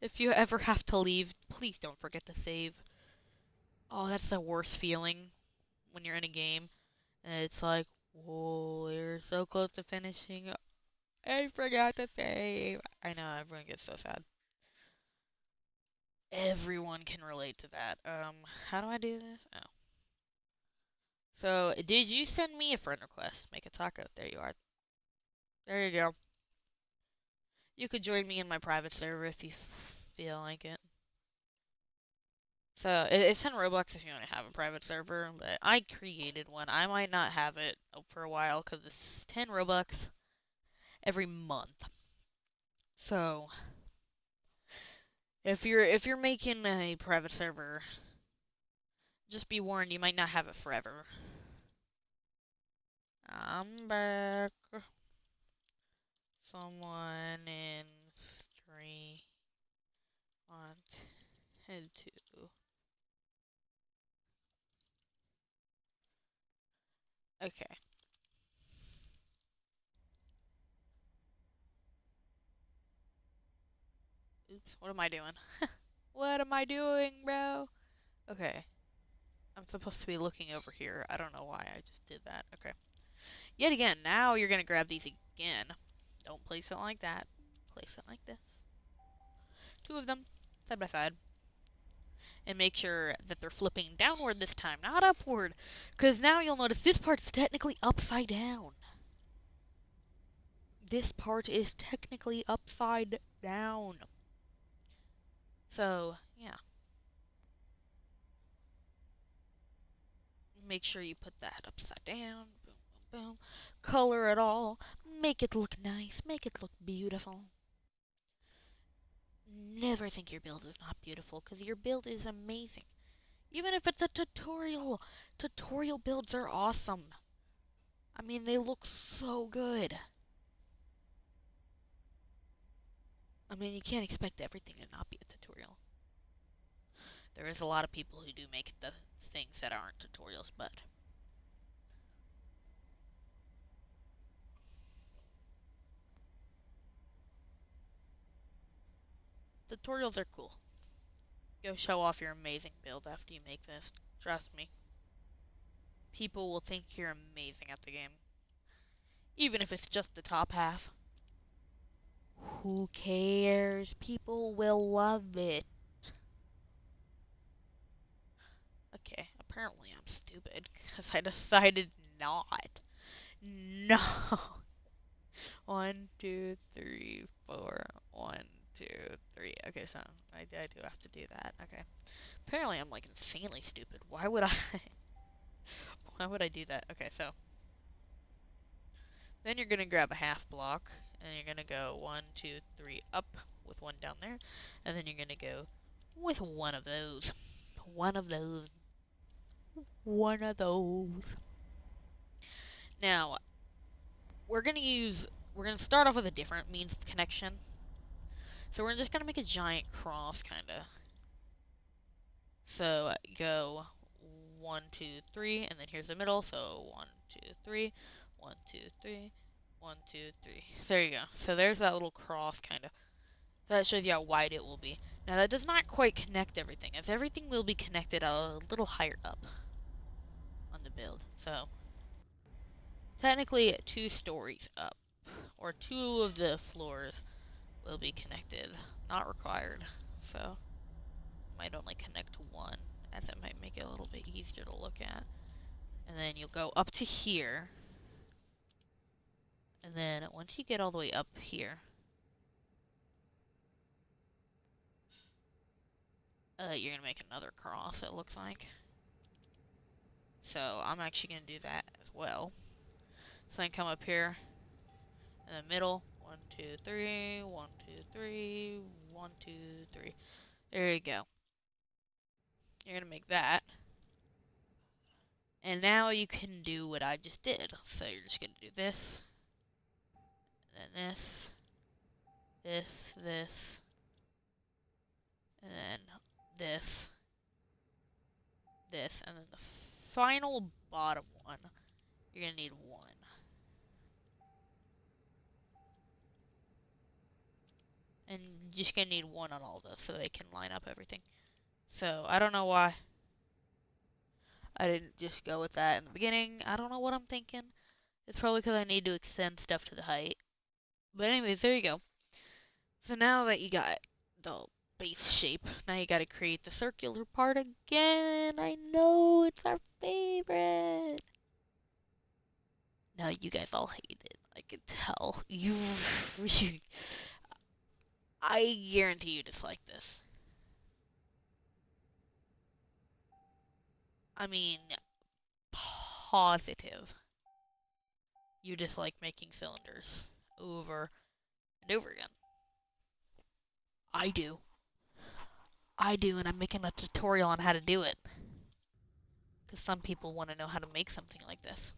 If you ever have to leave, please don't forget to save. Oh, that's the worst feeling when you're in a game, and it's like, whoa, you're so close to finishing. I forgot to save. I know, everyone gets so sad. Everyone can relate to that. How do I do this? Oh. So, did you send me a friend request? Make a taco. There you are. There you go. You could join me in my private server if you feel like it. So, it's in Roblox if you want to have a private server, but I created one. I might not have it for a while because it's 10 Robux every month. So, if you're making a private server, just be warned you might not have it forever. I'm back. Someone in 3 want head to. Okay. Oops. What am I doing? What am I doing, bro? Okay. I'm supposed to be looking over here. I don't know why I just did that. Okay. Yet again, now you're gonna grab these again. Don't place it like that. Place it like this. 2 of them, side by side. And make sure that they're flipping downward this time, not upward. Because now you'll notice this part's technically upside down. This part is technically upside down. So, yeah. Make sure you put that upside down. Boom, boom, boom. Color it all. Make it look nice. Make it look beautiful. Never think your build is not beautiful, because your build is amazing. Even if it's a tutorial. Tutorial builds are awesome. I mean, they look so good. I mean, you can't expect everything to not be a tutorial. There is a lot of people who do make the things that aren't tutorials, but tutorials are cool. Go show off your amazing build after you make this. Trust me. People will think you're amazing at the game. Even if it's just the top half. Who cares? People will love it. Okay, apparently I'm stupid because I decided not. No. 1, 2, 3, 4. 1, 2, 3. Okay, so I do have to do that. Okay. Apparently I'm like insanely stupid. Why would I? Why would I do that? Okay, so then you're gonna grab a half block, and you're gonna go 1, 2, 3 up with one down there, and then you're gonna go with one of those. One of those. One of those. Now, we're gonna start off with a different means of connection. So we're just gonna make a giant cross, kinda. So go 1, 2, 3, and then here's the middle. So 1, 2, 3, 1, 2, 3, 1, 2, 3. There you go. So there's that little cross, kind of. So that shows you how wide it will be. Now that does not quite connect everything, as everything will be connected a little higher up on the build. So technically 2 stories up, or 2 of the floors will be connected. Not required. So might only connect to 1, as it might make it a little bit easier to look at. And then you'll go up to here. And then once you get all the way up here, you're going to make another cross, it looks like. So I'm actually going to do that as well. So I can come up here in the middle. 1, 1, 2, 3, 1, 2, 3, 1, 2, 3. There you go. You're gonna make that. And now you can do what I just did. So you're just gonna do this, then this, and then this, and then the final bottom one, you're gonna need 1. And you're just gonna need 1 on all those so they can line up everything. So I don't know why I didn't just go with that in the beginning. I don't know what I'm thinking. It's probably because I need to extend stuff to the height. But anyways, there you go. So now that you got the base shape, now you gotta create the circular part again. I know, it's our favorite. No, you guys all hate it. I can tell. You I guarantee you dislike this. I mean, positive. You dislike making cylinders over and over again. I do. I do, and I'm making a tutorial on how to do it. Because some people want to know how to make something like this.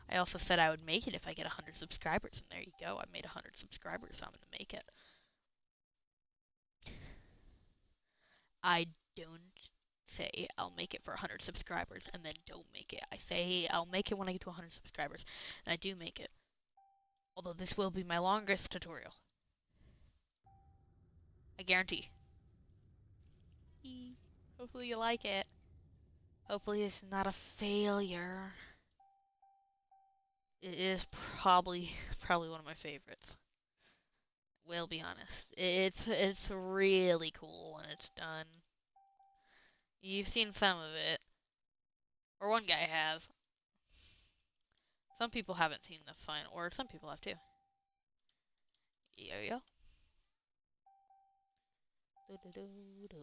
I also said I would make it if I get 100 subscribers, and there you go. I made 100 subscribers, so I'm going to make it. I don't say I'll make it for 100 subscribers and then don't make it. I say I'll make it when I get to 100 subscribers, and I do make it. Although this will be my longest tutorial. I guarantee. Hopefully you like it. Hopefully it's not a failure. It is probably one of my favorites. Will be honest. It's really cool when it's done. You've seen some of it. Or one guy has. Some people haven't seen the final, or some people have too. Yo yo. Do do do do.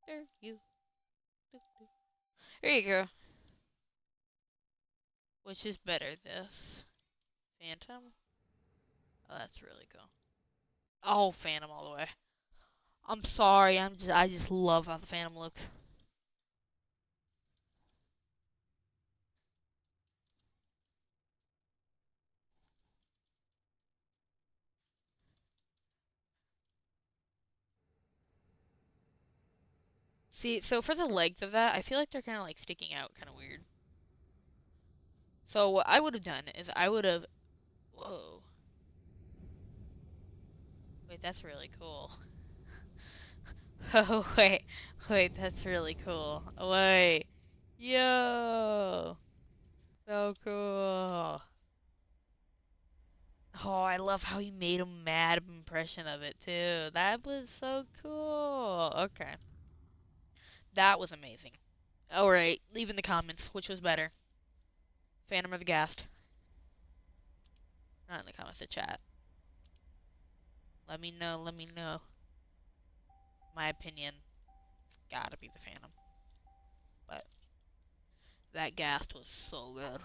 There you. Do, do. There you go. Which is better, this Phantom? Oh, that's really cool. Oh, Phantom all the way. I'm sorry. I just love how the Phantom looks. See, so for the legs of that, I feel like they're kind of like sticking out, kind of weird. So what I would have done is I would have. Whoa. Wait, that's really cool. Oh, wait, that's really cool. Wait. Yo! So cool. Oh, I love how he made a mad impression of it, too. That was so cool. Okay. That was amazing. Alright, leave in the comments which was better. Phantom or the Ghast. Not in the comments, the chat. Let me know, let me know. My opinion, it's gotta be the Phantom. But that Ghast was so good.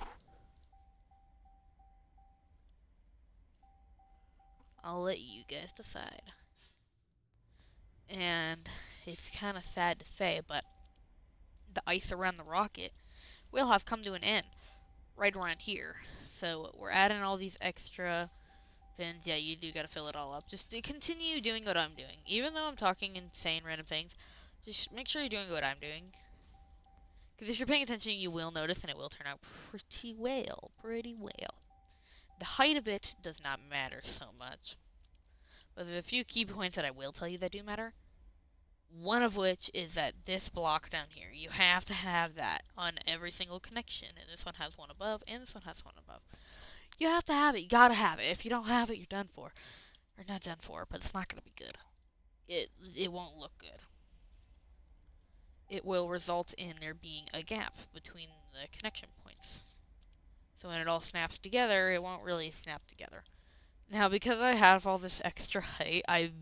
I'll let you guys decide. And it's kind of sad to say, but the ice around the rocket will have come to an end right around here. So we're adding all these extra fins. Yeah, you do gotta fill it all up. Just to continue doing what I'm doing. Even though I'm talking and saying random things, just make sure you're doing what I'm doing. Because if you're paying attention, you will notice, and it will turn out pretty well. Pretty well. The height of it does not matter so much. But there's a few key points that I will tell you that do matter. One of which is that this block down here, you have to have that on every single connection. And this one has one above, and this one has one above. You have to have it. You gotta have it. If you don't have it, you're done for. Or not done for, but it's not gonna be good. It won't look good. It will result in there being a gap between the connection points. So when it all snaps together, it won't really snap together. Now, because I have all this extra height, I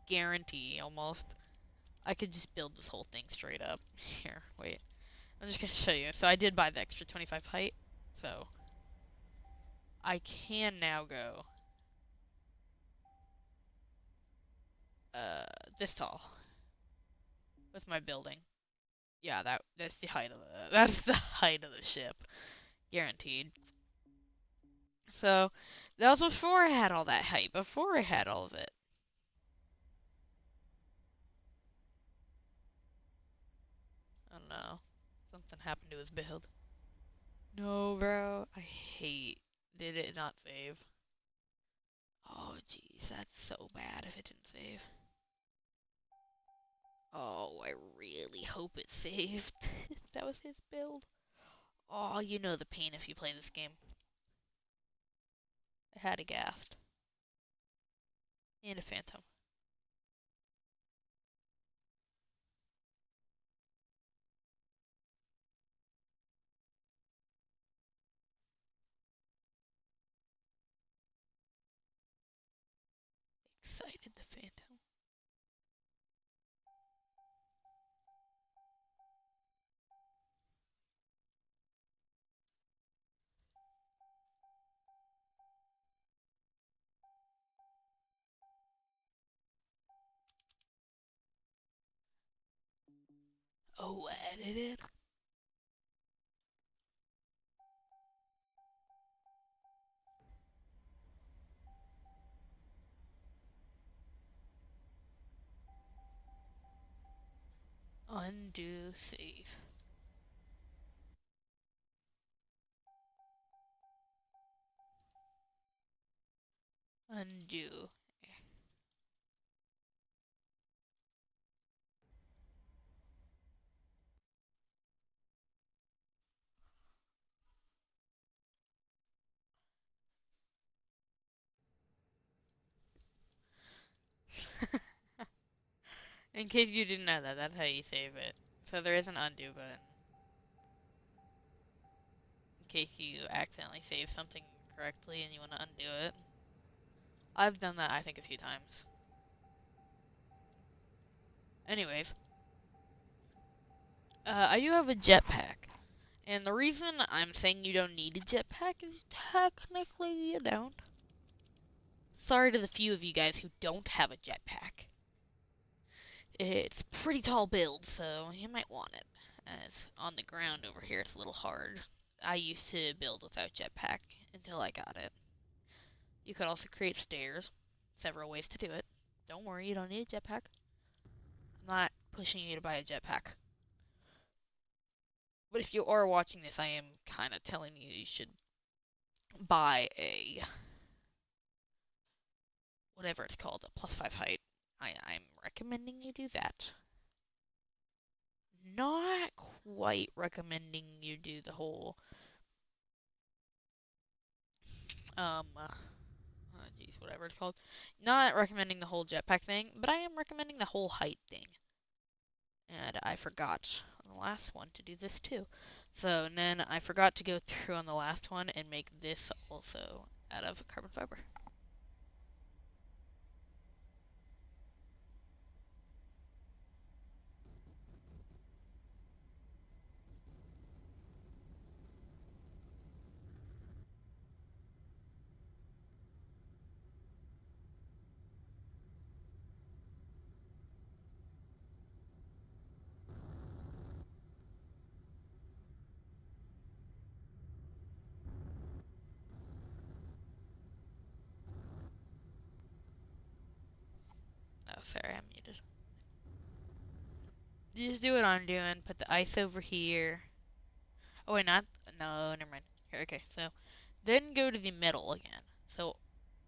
guarantee almost I could just build this whole thing straight up. Here, wait. I'm just gonna show you. So I did buy the extra 25 height, so I can now go uh this tall with my building. Yeah, that's the height of that's the height of the ship, guaranteed. So that was before I had all that height, before I had all of it. Oh no, something happened to his build. No, bro, I hate. Did it not save? Oh, jeez, that's so bad if it didn't save. Oh, I really hope it saved. That was his build. Oh, you know the pain if you play this game. I had a ghast. And a phantom. Excited the phantom. Oh, edited? Undo save. Undo. In case you didn't know that, that's how you save it. So there is an undo button. In case you accidentally save something correctly and you want to undo it. I've done that, I think, a few times. Anyways, I do have a jetpack. And the reason I'm saying you don't need a jetpack is technically you don't. Sorry to the few of you guys who don't have a jetpack. It's pretty tall build, so you might want it. As on the ground over here, it's a little hard. I used to build without jetpack until I got it. You could also create stairs. Several ways to do it. Don't worry, you don't need a jetpack. I'm not pushing you to buy a jetpack. But if you are watching this, I am kind of telling you you should buy a whatever it's called, a +5 height. I'm recommending you do that. Not quite recommending you do the whole geez, whatever it's called. Not recommending the whole jetpack thing, but I am recommending the whole height thing. And I forgot on the last one to do this too. So and then I forgot to go through on the last one and make this also out of carbon fiber. Oh, sorry, I'm muted. Just do what I'm doing. Put the ice over here. Oh, wait, not. No, never mind. Here, okay, so then go to the middle again. So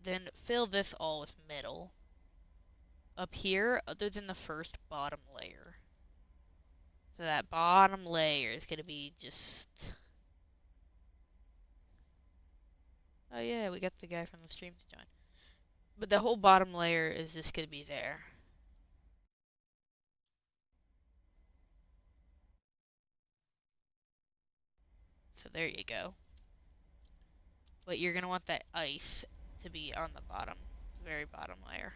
then fill this all with metal. Up here, other than the first bottom layer. So that bottom layer is going to be just... Oh yeah, we got the guy from the stream to join. But the whole bottom layer is just going to be there. So there you go. But you're going to want that ice to be on the bottom, very bottom layer.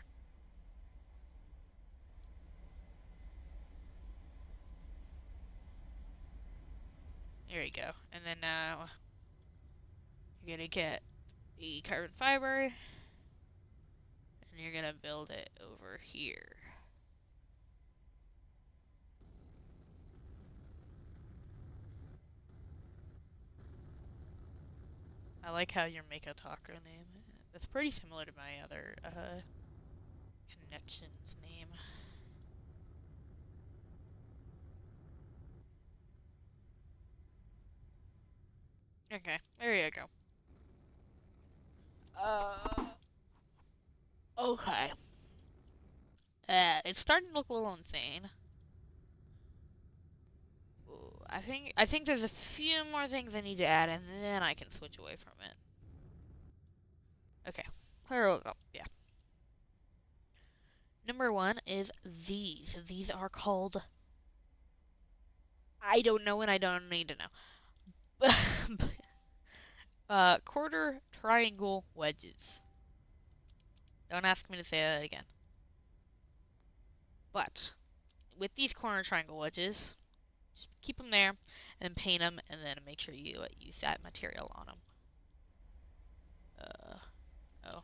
There you go. And then now you're gonna get the carbon fiber, and you're gonna build it over here. I like how your Make a Taco name. That's pretty similar to my other connections name. Okay, there you go. Okay. It's starting to look a little insane. Ooh, I think there's a few more things I need to add, and then I can switch away from it. Okay, here we go. Yeah. Number one is these. These are called. I don't know, and I don't need to know. Quarter triangle wedges. Don't ask me to say that again. But with these corner triangle wedges, just keep them there and paint them, and then make sure you use that material on them. Oh.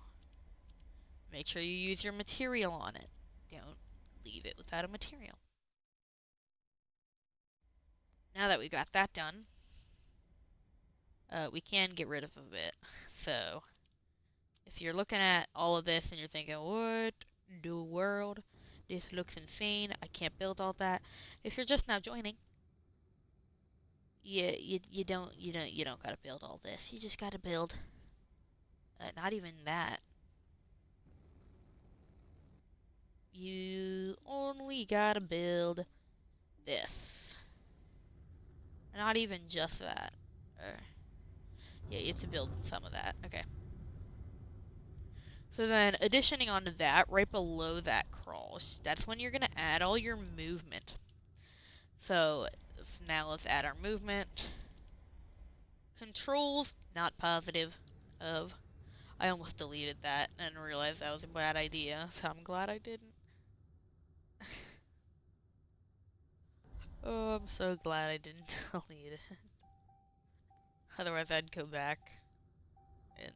Make sure you use your material on it. Don't leave it without a material. Now that we got that done, we can get rid of a bit. So, if you're looking at all of this and you're thinking, what the world? This looks insane. I can't build all that. If you're just now joining, you don't gotta build all this. You just gotta build. Not even that. You only gotta build this. Not even just that. Yeah, you have to build some of that. Okay. So then, additioning onto that, right below that crawl, that's when you're going to add all your movement. So now let's add our movement. Controls, not positive of. I almost deleted that and realized that was a bad idea, so I'm glad I didn't. Oh, I'm so glad I didn't delete it. Otherwise, I'd go back and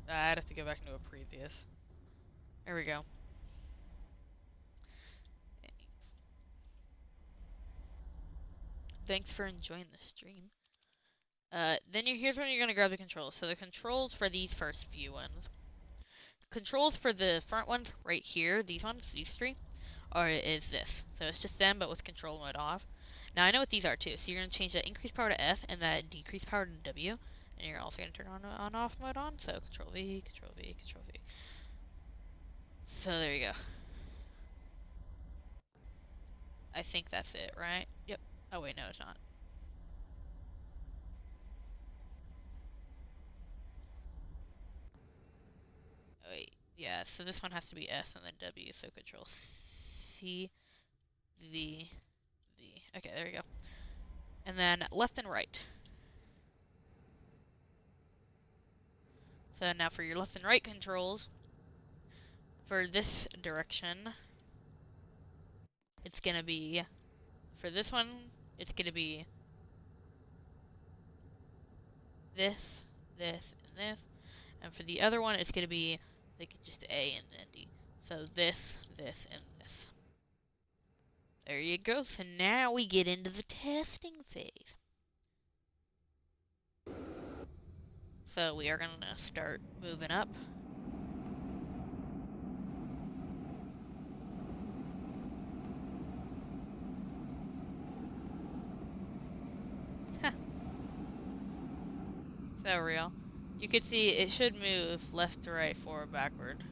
I'd have to go back into a previous. There we go. Thanks for enjoying the stream. Then here's when you're gonna grab the controls. So the controls for these first few ones. Controls for the front ones right here, these ones, these three, is this. So it's just them, but with control mode off. Now I know what these are too. So you're gonna change that increase power to S and that decrease power to W, and you're also gonna turn on off mode on. So Control V, Control V, Control V. So there you go. I think that's it, right? Yep. Oh wait, no, it's not. Oh, wait. Yeah, so this one has to be S and then W, so Control C, V, V. Okay, there we go. And then left and right. So now for your left and right controls, for this direction, it's gonna be, for this one, it's gonna be this, this, and this. And for the other one, it's gonna be like just A and then D. So this, this, and this. There you go. So now we get into the testing phase. So we are gonna start moving up. So real. You can see it should move left to right, forward, backward.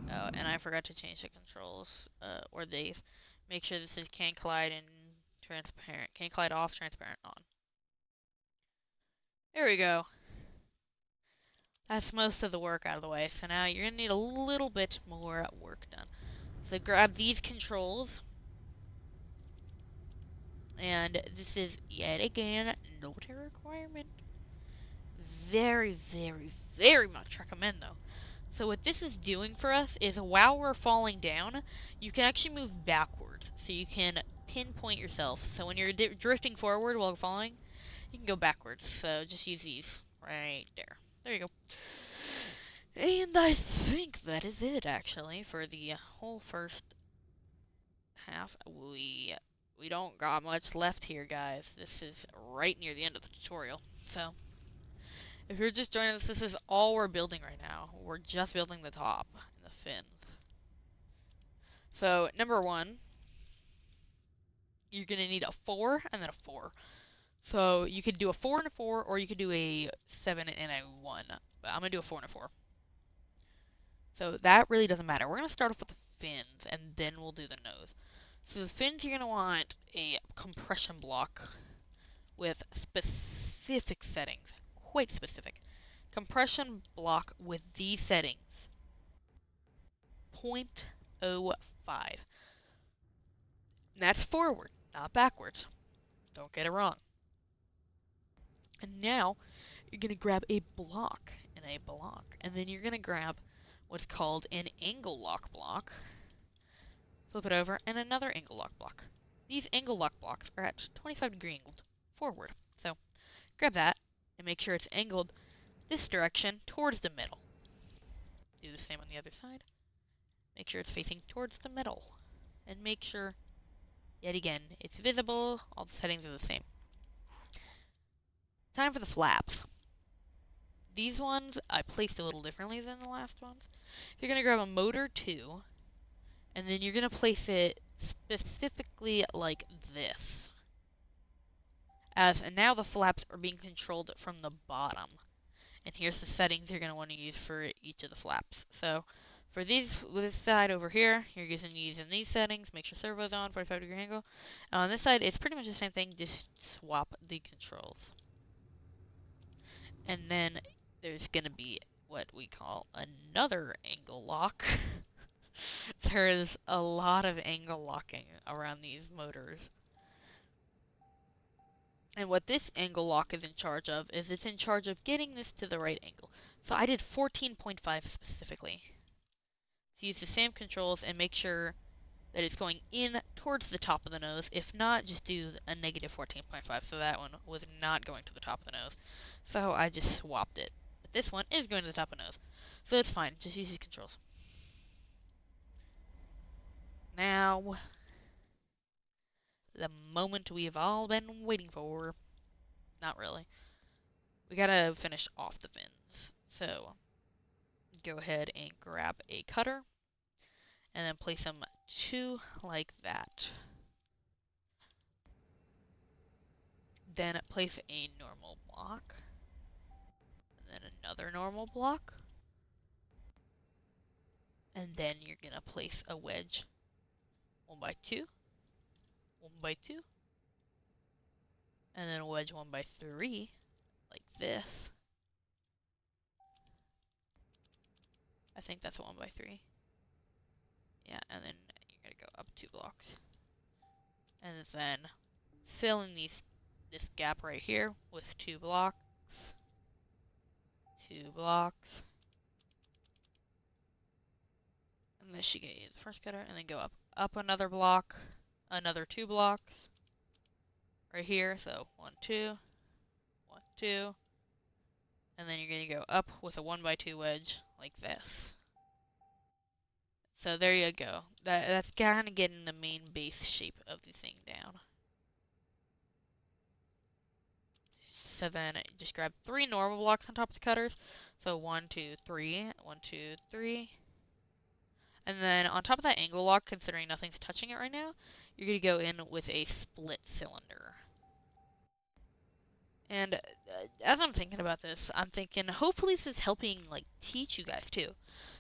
Oh, and I forgot to change the controls, or these. Make sure this is can collide and transparent. Can collide off, transparent on. There we go. That's most of the work out of the way. So now you're gonna need a little bit more work done. So grab these controls. And this is, yet again, not a requirement. Very, very, very much recommend, though. So what this is doing for us is while we're falling down, you can actually move backwards. So you can pinpoint yourself. So when you're drifting forward while falling, you can go backwards. So just use these right there. There you go. And I think that is it, actually, for the whole first half. We don't got much left here, guys. This is right near the end of the tutorial. So, if you're just joining us, this is all we're building right now. We're just building the top and the fins. So, number one, you're going to need a 4 and then a 4. So, you could do a 4 and a 4, or you could do a 7 and a 1. But I'm going to do a 4 and a 4. So, that really doesn't matter. We're going to start off with the fins, and then we'll do the nose. So, the fins, you're going to want a compression block with specific settings. Quite specific. Compression block with these settings. 0.05. And that's forward, not backwards. Don't get it wrong. And now, you're going to grab a block and a block. And then you're going to grab what's called an angle lock block. Flip it over, and another angle lock block. These angle lock blocks are at 25-degree angled forward. So, grab that, and make sure it's angled this direction towards the middle. Do the same on the other side. Make sure it's facing towards the middle. And make sure, yet again, it's visible. All the settings are the same. Time for the flaps. These ones I placed a little differently than the last ones. You're going to grab a motor 2, and then you're going to place it specifically like this. And now the flaps are being controlled from the bottom. And here's the settings you're going to want to use for each of the flaps. So for this side over here, you're using these settings. Make sure servo's on, 45-degree angle. And on this side, it's pretty much the same thing, just swap the controls. And then there's going to be what we call another angle lock. There's a lot of angle locking around these motors. And what this angle lock is in charge of is it's in charge of getting this to the right angle. So I did 14.5 specifically. So use the same controls and make sure that it's going in towards the top of the nose. If not, just do a negative 14.5. So that one was not going to the top of the nose. So I just swapped it. But this one is going to the top of the nose. So it's fine. Just use these controls. Now, the moment we've all been waiting for. Not really. We gotta finish off the fins. So, go ahead and grab a cutter. And then place them 2 like that. Then place a normal block. And then another normal block. And then you're gonna place a wedge 1 by 2. 1 by 2. And then a wedge 1 by 3. Like this. I think that's a 1 by 3. Yeah, and then you're gonna go up 2 blocks. And then fill in this gap right here with 2 blocks. 2 blocks. And this should get you the first cutter, and then go up another block, another 2 blocks. Right here, so 1, 2, 1, 2. And then you're going to go up with a 1 by 2 wedge, like this. So there you go. That's kind of getting the main base shape of the thing down. So then just grab 3 normal blocks on top of the cutters. So 1, 2, 3, 1, 2, 3. And then on top of that angle lock, considering nothing's touching it right now, you're going to go in with a split cylinder. And as I'm thinking about this, I'm thinking hopefully this is helping like teach you guys too.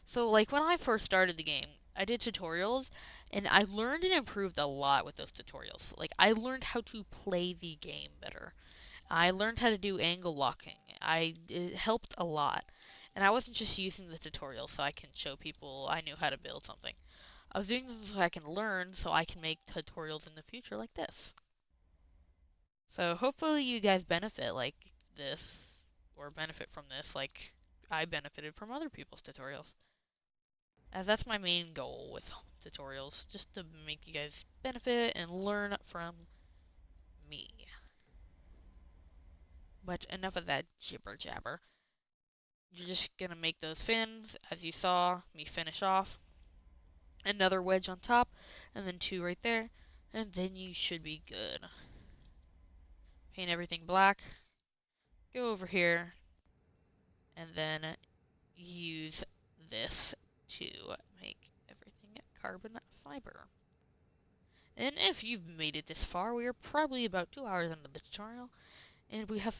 So like when I first started the game, I did tutorials and I learned and improved a lot with those tutorials. Like I learned how to play the game better. I learned how to do angle locking. It helped a lot. And I wasn't just using the tutorial so I can show people I knew how to build something. I was doing them so I can learn so I can make tutorials in the future like this. So hopefully you guys benefit like this, or benefit from this, like I benefited from other people's tutorials. As that's my main goal with tutorials, just to make you guys benefit and learn from me. But enough of that jibber jabber. You're just gonna make those fins, as you saw me finish off. Another wedge on top, and then 2 right there, and then you should be good. Paint everything black. Go over here, and then use this to make everything carbon fiber. And if you've made it this far, we are probably about 2 hours into the tutorial, and we have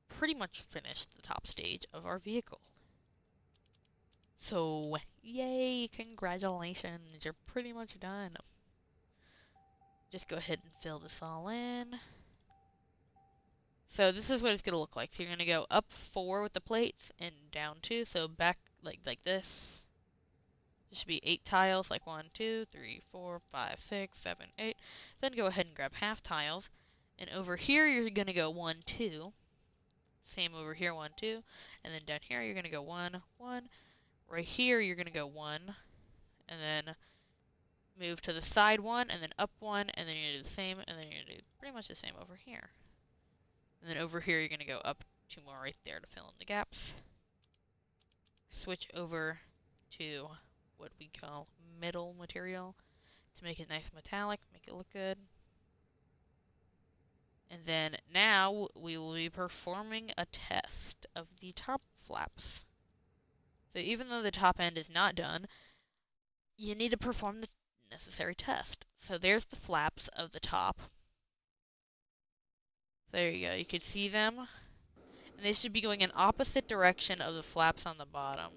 pretty much finished the top stage of our vehicle. So, yay, congratulations, you're pretty much done. Just go ahead and fill this all in. So this is what it's going to look like. So you're going to go up 4 with the plates and down 2, so back like this. There should be 8 tiles, like 1, 2, 3, 4, 5, 6, 7, 8. Then go ahead and grab half tiles. And over here, you're going to go 1, 2. Same over here, 1, 2. And then down here, you're going to go 1, 1. Right here, you're going to go 1. And then move to the side 1, and then up 1. And then you're going to do the same. And then you're going to do pretty much the same over here. And then over here, you're going to go up 2 more right there to fill in the gaps. Switch over to what we call middle material to make it nice metallic, make it look good. And then now we will be performing a test of the top flaps. So even though the top end is not done, you need to perform the necessary test. So there's the flaps of the top. There you go, you can see them. And they should be going in opposite direction of the flaps on the bottom.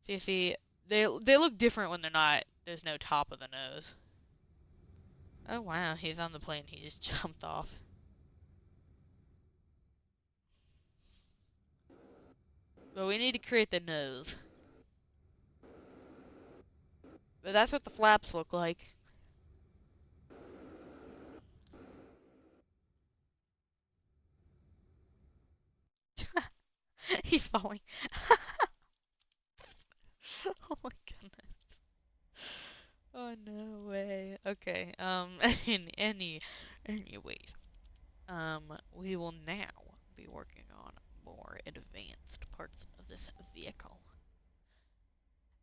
So you see, they look different when there's no top of the nose. Oh wow, he's on the plane, he just jumped off. But we need to create the nose. But that's what the flaps look like. He's falling. Oh my goodness. Oh no way. Okay, anyways. We will now be working on more advanced parts of this vehicle.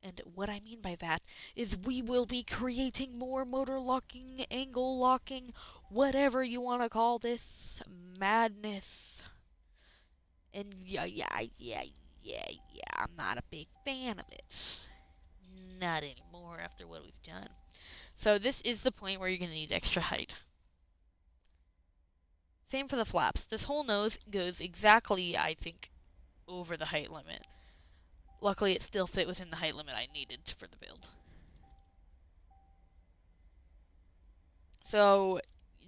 And what I mean by that is we will be creating more motor locking, angle locking, whatever you want to call this madness. And yeah, I'm not a big fan of it. Not anymore after what we've done. So this is the point where you're going to need extra height. Same for the flaps. This whole nose goes exactly, I think, over the height limit. Luckily, it still fit within the height limit I needed for the build. So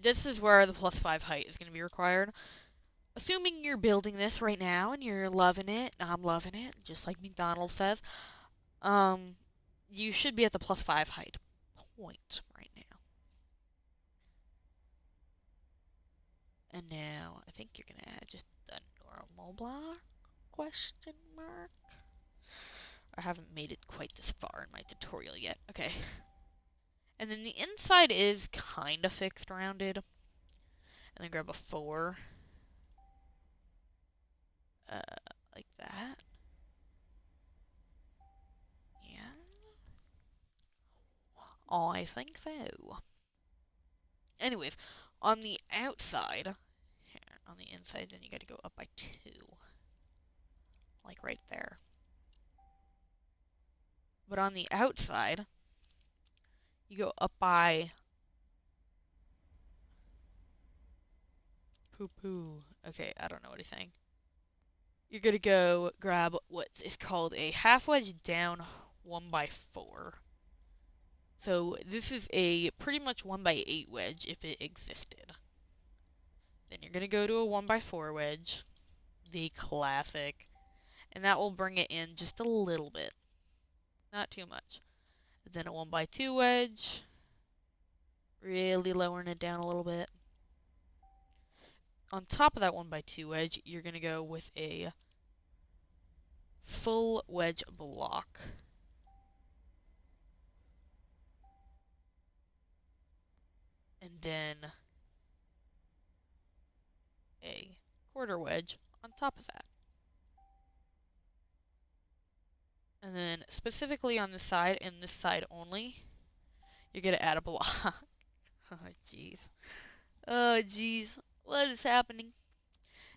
this is where the +5 height is going to be required. Assuming you're building this right now and you're loving it, I'm loving it, just like McDonald's says, you should be at the +5 height point right now. And now, I think you're going to add just a normal block, question mark. I haven't made it quite this far in my tutorial yet. Okay. And then the inside is kind of fixed rounded. And then grab a 4. Like that. Yeah. I think so. Anyways, on the outside, here, on the inside, then you gotta go up by 2. Like right there. But on the outside, you go up by... Poo-poo. Okay, I don't know what he's saying. You're gonna go grab what is called a half wedge down 1 by 4. So this is a pretty much 1 by 8 wedge if it existed. Then you're gonna go to a 1 by 4 wedge, the classic, and that will bring it in just a little bit, not too much. Then a 1 by 2 wedge, really lowering it down a little bit. On top of that 1 by 2 wedge, you're gonna go with a full wedge block. And then a quarter wedge on top of that. And then specifically on this side, and this side only, you're gonna add a block. Oh, jeez. Oh, jeez. What is happening?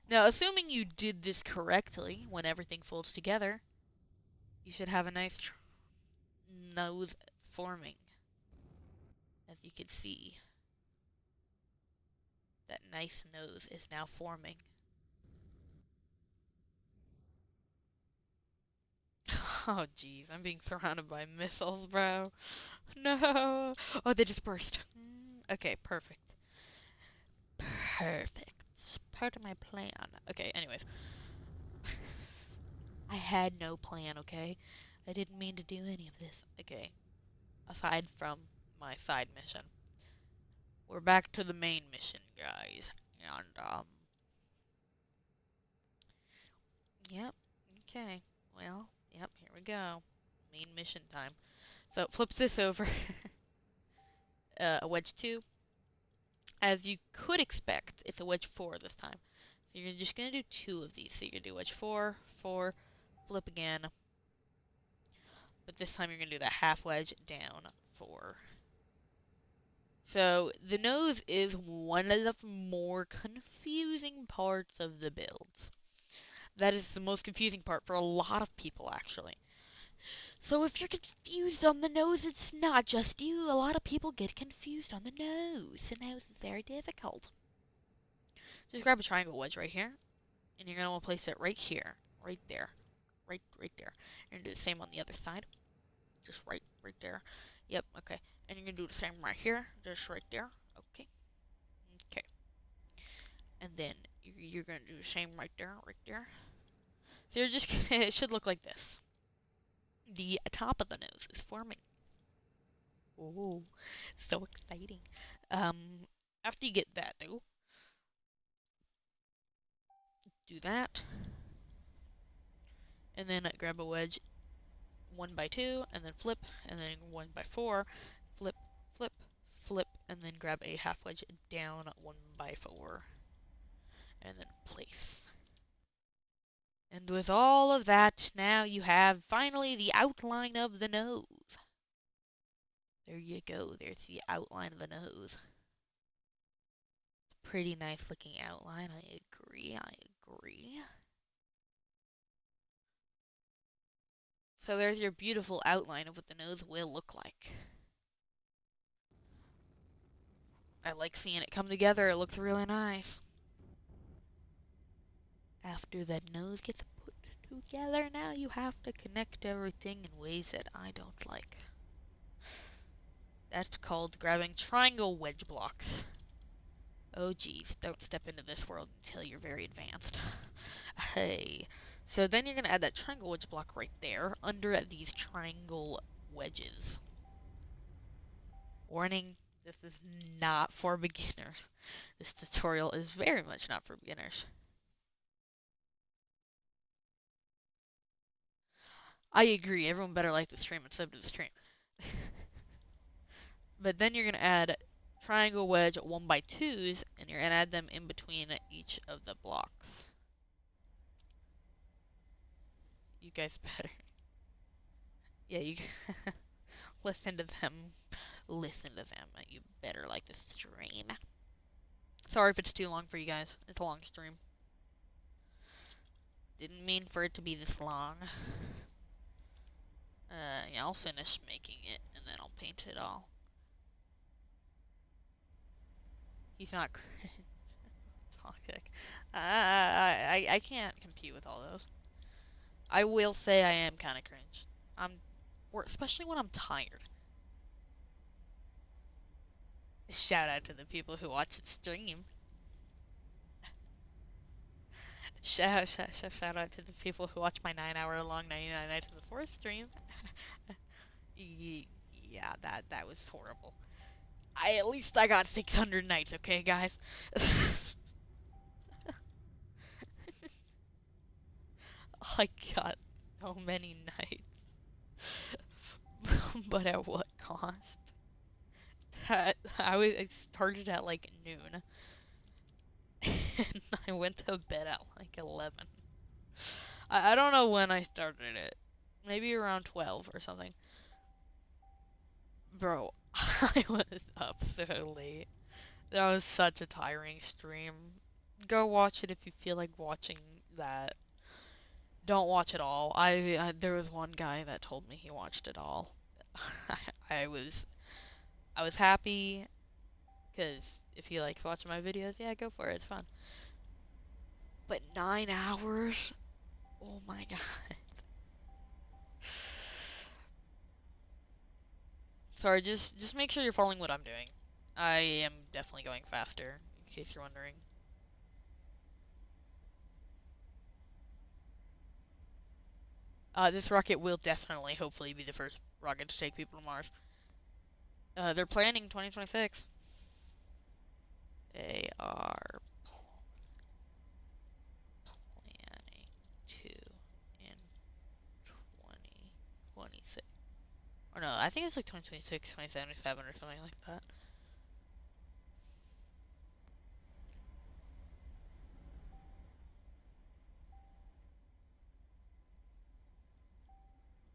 Now, assuming you did this correctly, when everything folds together, you should have a nice nose forming. As you can see, that nice nose is now forming. Oh, jeez. I'm being surrounded by missiles, bro. No. Oh, they just burst. Okay, perfect. Perfect. It's part of my plan. Okay, anyways. I had no plan, okay? I didn't mean to do any of this. Okay, aside from my side mission. We're back to the main mission, guys. And, yep, okay. Well, yep, here we go. Main mission time. So, flips this over. A wedge 2. As you could expect, it's a wedge 4 this time. So you're just going to do 2 of these. So you're going to do wedge 4, 4, flip again. But this time you're going to do that half wedge down 4. So the nose is one of the more confusing parts of the builds. That is the most confusing part for a lot of people, actually. So if you're confused on the nose, it's not just you. A lot of people get confused on the nose. The nose is very difficult. Just grab a triangle wedge right here, and you're going to want to place it right here, right there, right there. You're going to do the same on the other side, just right there. Yep, okay. And you're going to do the same right here, just right there. Okay, okay. And then you're going to do the same right there, right there. So you're just, it should look like this. The top of the nose is forming. Oh, so exciting. After you get that, though, do that. And then grab a wedge 1 by 2, and then flip, and then 1 by 4, flip, flip, flip, and then grab a half wedge down 1 by 4, and then place. And with all of that, now you have finally the outline of the nose. There you go, there's the outline of the nose. Pretty nice looking outline, I agree, I agree. So there's your beautiful outline of what the nose will look like. I like seeing it come together, it looks really nice. After that nose gets put together, now you have to connect everything in ways that I don't like. That's called grabbing triangle wedge blocks. Oh geez, don't step into this world until you're very advanced. Hey. So then you're going to add that triangle wedge block right there, under these triangle wedges. Warning, this is not for beginners. This tutorial is very much not for beginners. I agree, everyone better like the stream and sub to the stream. But then you're going to add triangle wedge 1 by 2s, and you're going to add them in between each of the blocks. You guys better. Yeah, you listen to them. Listen to them. You better like the stream. Sorry if it's too long for you guys. It's a long stream. Didn't mean for it to be this long. Yeah, I'll finish making it, and then I'll paint it all. He's not toxic. I can't compete with all those. I will say I am kind of cringe. Especially when I'm tired. Shout out to the people who watch the stream. Shout out to the people who watch my 9-hour long 99 Nights in the Forest stream. Yeah, that was horrible. At least I got 600 nights, okay, guys? Oh my god. so many nights. But at what cost? I started at like noon, and I went to bed at like 11. I don't know when I started it. Maybe around 12 or something. Bro, I was up so late. That was such a tiring stream. Go watch it if you feel like watching that. Don't watch it all. There was one guy that told me he watched it all. I was I was happy because if he likes watching my videos, yeah, go for it. It's fun. But 9 hours? Oh my god. Sorry, just make sure you're following what I'm doing. I am definitely going faster, in case you're wondering. This rocket will definitely, hopefully, be the first rocket to take people to Mars. They're planning 2026. They are planning to in 2026. Or no, I think it's like 2026, 2077 or something like that.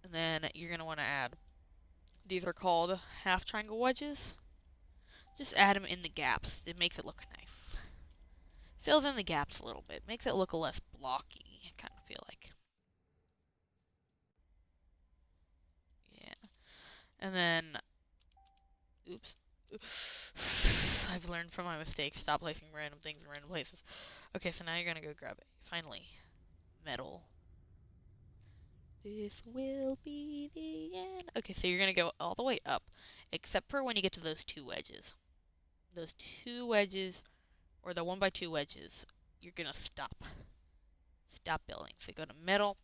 And then you're going to want to add, these are called half triangle wedges. Just add them in the gaps. It makes it look nice. Fills in the gaps a little bit. Makes it look less blocky, I kind of feel like. Yeah. And then, oops. I've learned from my mistakes. Stop placing random things in random places. Okay, so now you're gonna go grab it. Finally, metal. This will be the end. Okay, so you're gonna go all the way up, except for when you get to those two wedges. Those two wedges, or the 1x2 wedges, you're gonna stop. Stop building. So go to metal,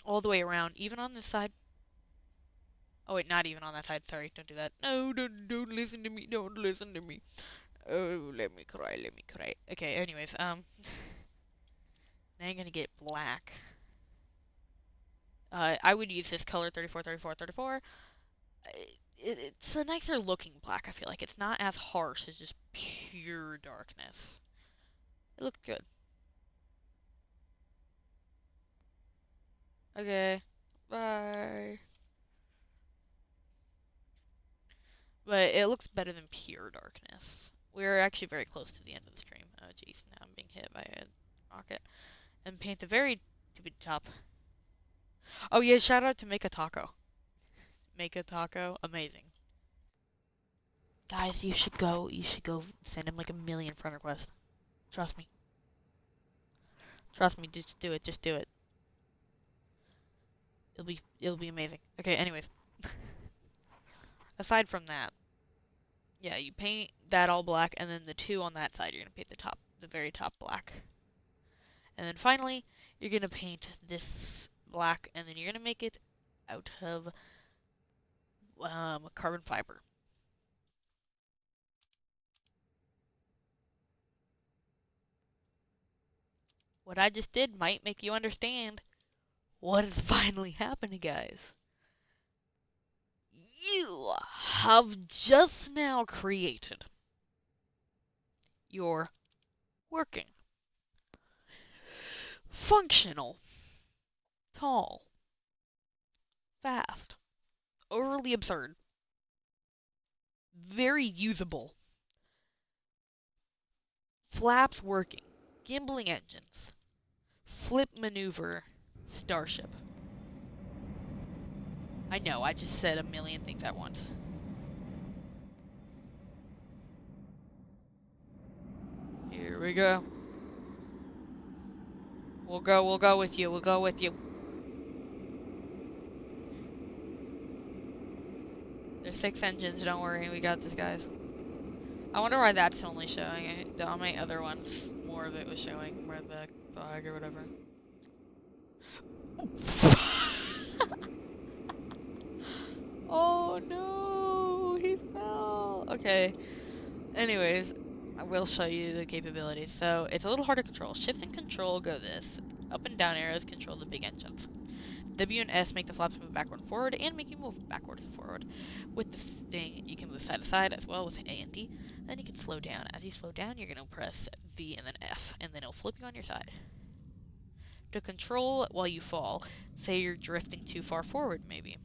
all the way around, even on this side. Oh wait, not even on that side. Sorry, don't do that. No, don't listen to me. Don't listen to me. Oh, let me cry. Let me cry. Okay. Anyways, now you're gonna get black. I would use this color 34, 34, 34. It's a nicer looking black. I feel like it's not as harsh as just pure darkness. It looks good. Okay. Bye. But it looks better than pure darkness. We're actually very close to the end of the stream. Oh jeez, now I'm being hit by a rocket. And paint the very tippy top. Oh yeah, shout out to Make a Taco. Make a Taco, amazing. Guys, you should go send him like a million friend requests. Trust me. Trust me, just do it, just do it. It'll be amazing. Okay, anyways. Aside from that, yeah, you paint that all black, and then the two on that side, you're gonna paint the very top black. And then finally, you're gonna paint this black, and then you're gonna make it out of carbon fiber. What I just did might make you understand what is finally happening, guys. You have just now created your working, functional, tall, fast, overly absurd, very usable, flaps working, gimbling engines, flip maneuver, starship. I know, I just said a million things at once. Here we go. We'll go with you, we'll go with you. There's 6 engines, don't worry, we got this, guys. I wonder why that's only showing it. On my other ones, more of it was showing, where the fog or whatever. Oh no, he fell. Okay. Anyways, I will show you the capabilities. So it's a little hard to control. Shift and control go this. Up and down arrows control the big engines. W and S make the flaps move backward and forward, and make you move backwards and forward. With this thing, you can move side to side as well with A and D. Then you can slow down. As you slow down, you're going to press V and then F, and then it'll flip you on your side. To control while you fall, say you're drifting too far forward maybe,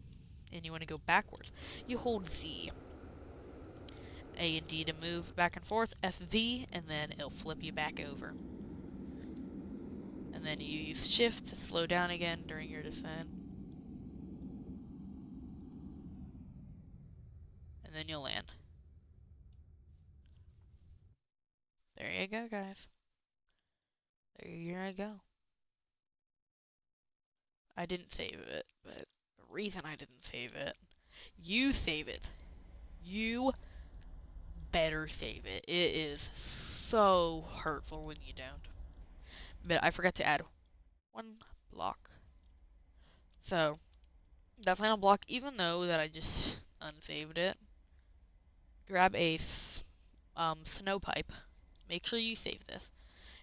and you want to go backwards, you hold Z. A and D to move back and forth, FV, and then it'll flip you back over. And then you use shift to slow down again during your descent. And then you'll land. There you go, guys. There you go. I didn't save it, but the reason I didn't save it, you save it. You better save it. It is so hurtful when you don't. But I forgot to add one block. So, that final block, even though that I just unsaved it, grab a snow pipe. Make sure you save this.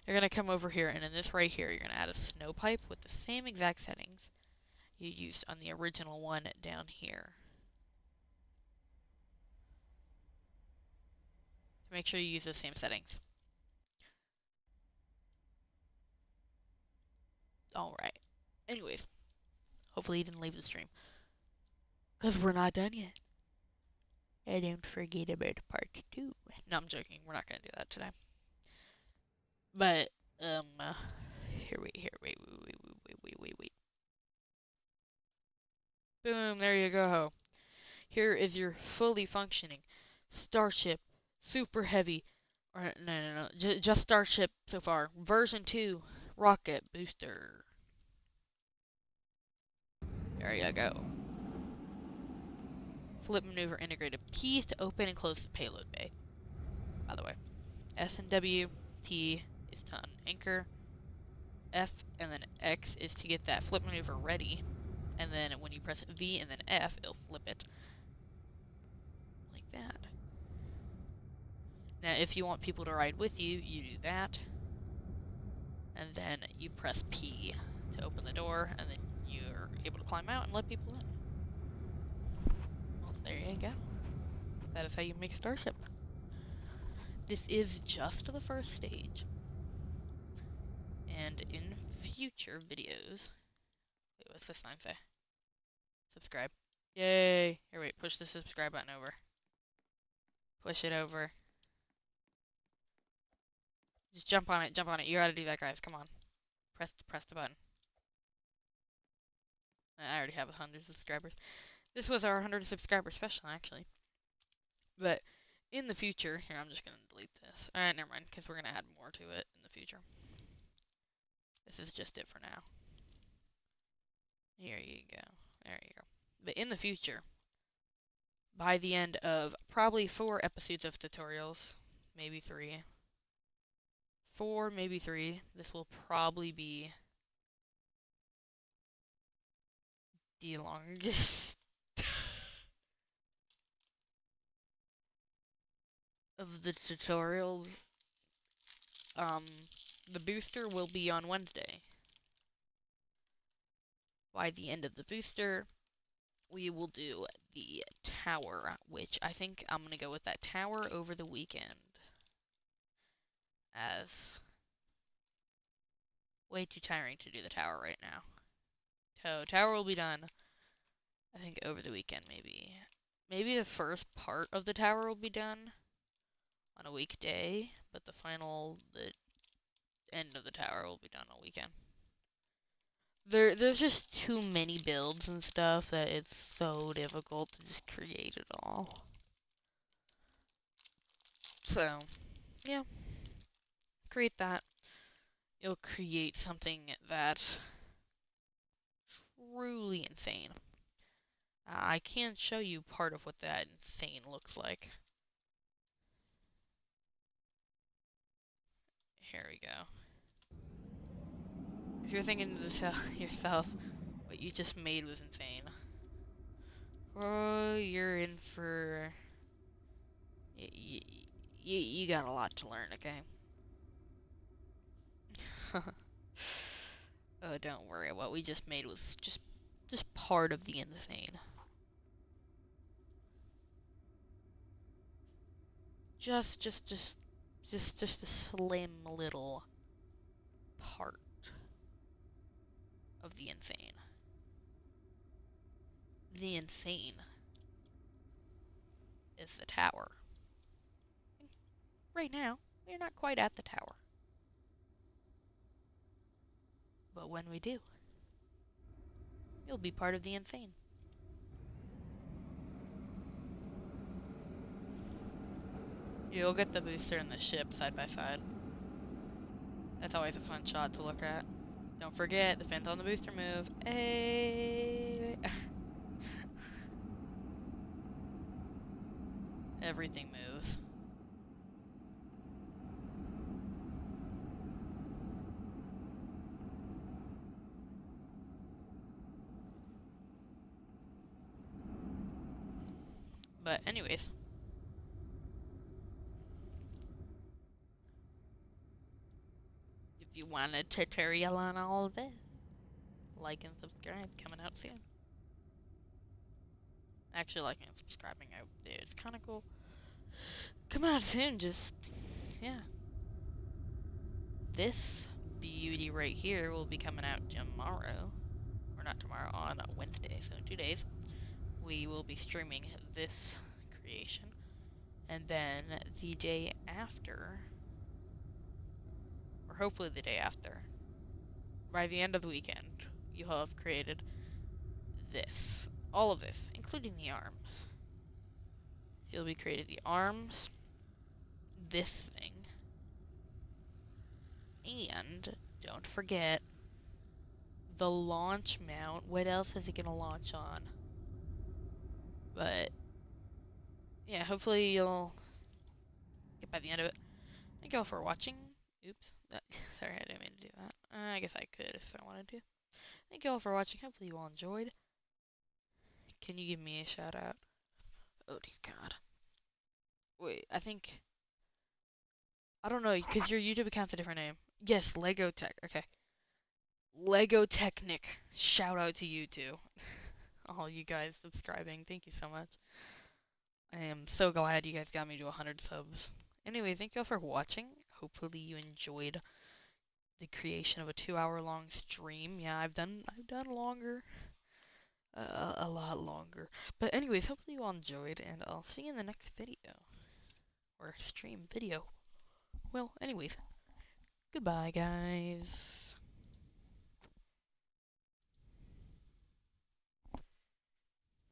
You're going to come over here, and in this right here, you're going to add a snow pipe with the same exact settings you used on the original one down here. Make sure you use the same settings. Alright. Anyways, hopefully you didn't leave the stream. Because we're not done yet. And don't forget about part 2. No, I'm joking. We're not going to do that today. But, wait. Boom, there you go. Here is your fully functioning Starship Super Heavy. Or, no. Just Starship so far. Version 2 Rocket Booster. There you go. Flip maneuver integrated. Keys to open and close the payload bay. By the way, S and W, T is to unanchor, F and then X is to get that flip maneuver ready, and then when you press V and then F, it'll flip it like that. Now, if you want people to ride with you, you do that, and then you press P to open the door, and then you're able to climb out and let people in. Well, there you go. That is how you make Starship. This is just the first stage. And in future videos... Wait, what's this sign say? Subscribe. Yay! Here, wait, push the subscribe button over. Push it over. Just jump on it, You gotta do that, guys, come on. Press the button. I already have 100 subscribers. This was our 100 subscriber special, actually. But in the future, here, I'm just gonna delete this. Alright, never mind, because we're gonna add more to it in the future. This is just it for now. Here you go. There you go. But in the future, by the end of probably 4 episodes of tutorials, maybe 3. 4, maybe 3. This will probably be the longest of the tutorials. The booster will be on Wednesday. By the end of the booster, we will do the tower, which I think I'm gonna go with that tower over the weekend. As way too tiring to do the tower right now. So, tower will be done, I think, over the weekend, maybe. Maybe the first part of the tower will be done on a weekday, but the end of the tower will be done on a weekend. There's just too many builds and stuff that it's so difficult to just create it all. So, yeah. Create that. You'll create something that's truly insane. I can show you part of what that insane looks like. Here we go. If you're thinking to yourself, what you just made was insane. Oh, you're in for... You got a lot to learn, okay? Oh, don't worry. What we just made was just Just part of the insane. Just a slim little part of the insane. The insane is the tower. Right now, we're not quite at the tower. But when we do, you'll be part of the insane. You'll get the booster and the ship side by side. That's always a fun shot to look at. Don't forget, the fins on the booster move. Hey! Everything moves. But anyways, if you want a tutorial on all of this, like and subscribe, coming out soon. Actually, liking and subscribing, it's kind of cool. Coming out soon, just, yeah. This beauty right here will be coming out tomorrow. Or not tomorrow, on Wednesday, so in 2 days. We will be streaming this creation. And then the day after, or hopefully the day after, by the end of the weekend, you'll have created this. All of this, including the arms. So you'll be created the arms, this thing, and don't forget the launch mount. What else is it going to launch on? But yeah, hopefully you'll get by the end of it. Thank you all for watching. Oops. Sorry, I didn't mean to do that. I guess I could if I wanted to. Thank you all for watching. Hopefully you all enjoyed. Can you give me a shout out? Oh dear God. Wait, I don't know, because your YouTube account's a different name. Yes, Lego Tech. Okay. Lego Technic. Shout out to you too. All you guys subscribing. Thank you so much. I am so glad you guys got me to 100 subs. Anyway, thank you all for watching. Hopefully you enjoyed the creation of a 2-hour long stream. Yeah, I've done longer. A lot longer. But anyways, hopefully you all enjoyed, and I'll see you in the next video. Or stream video. Well, anyways, goodbye guys.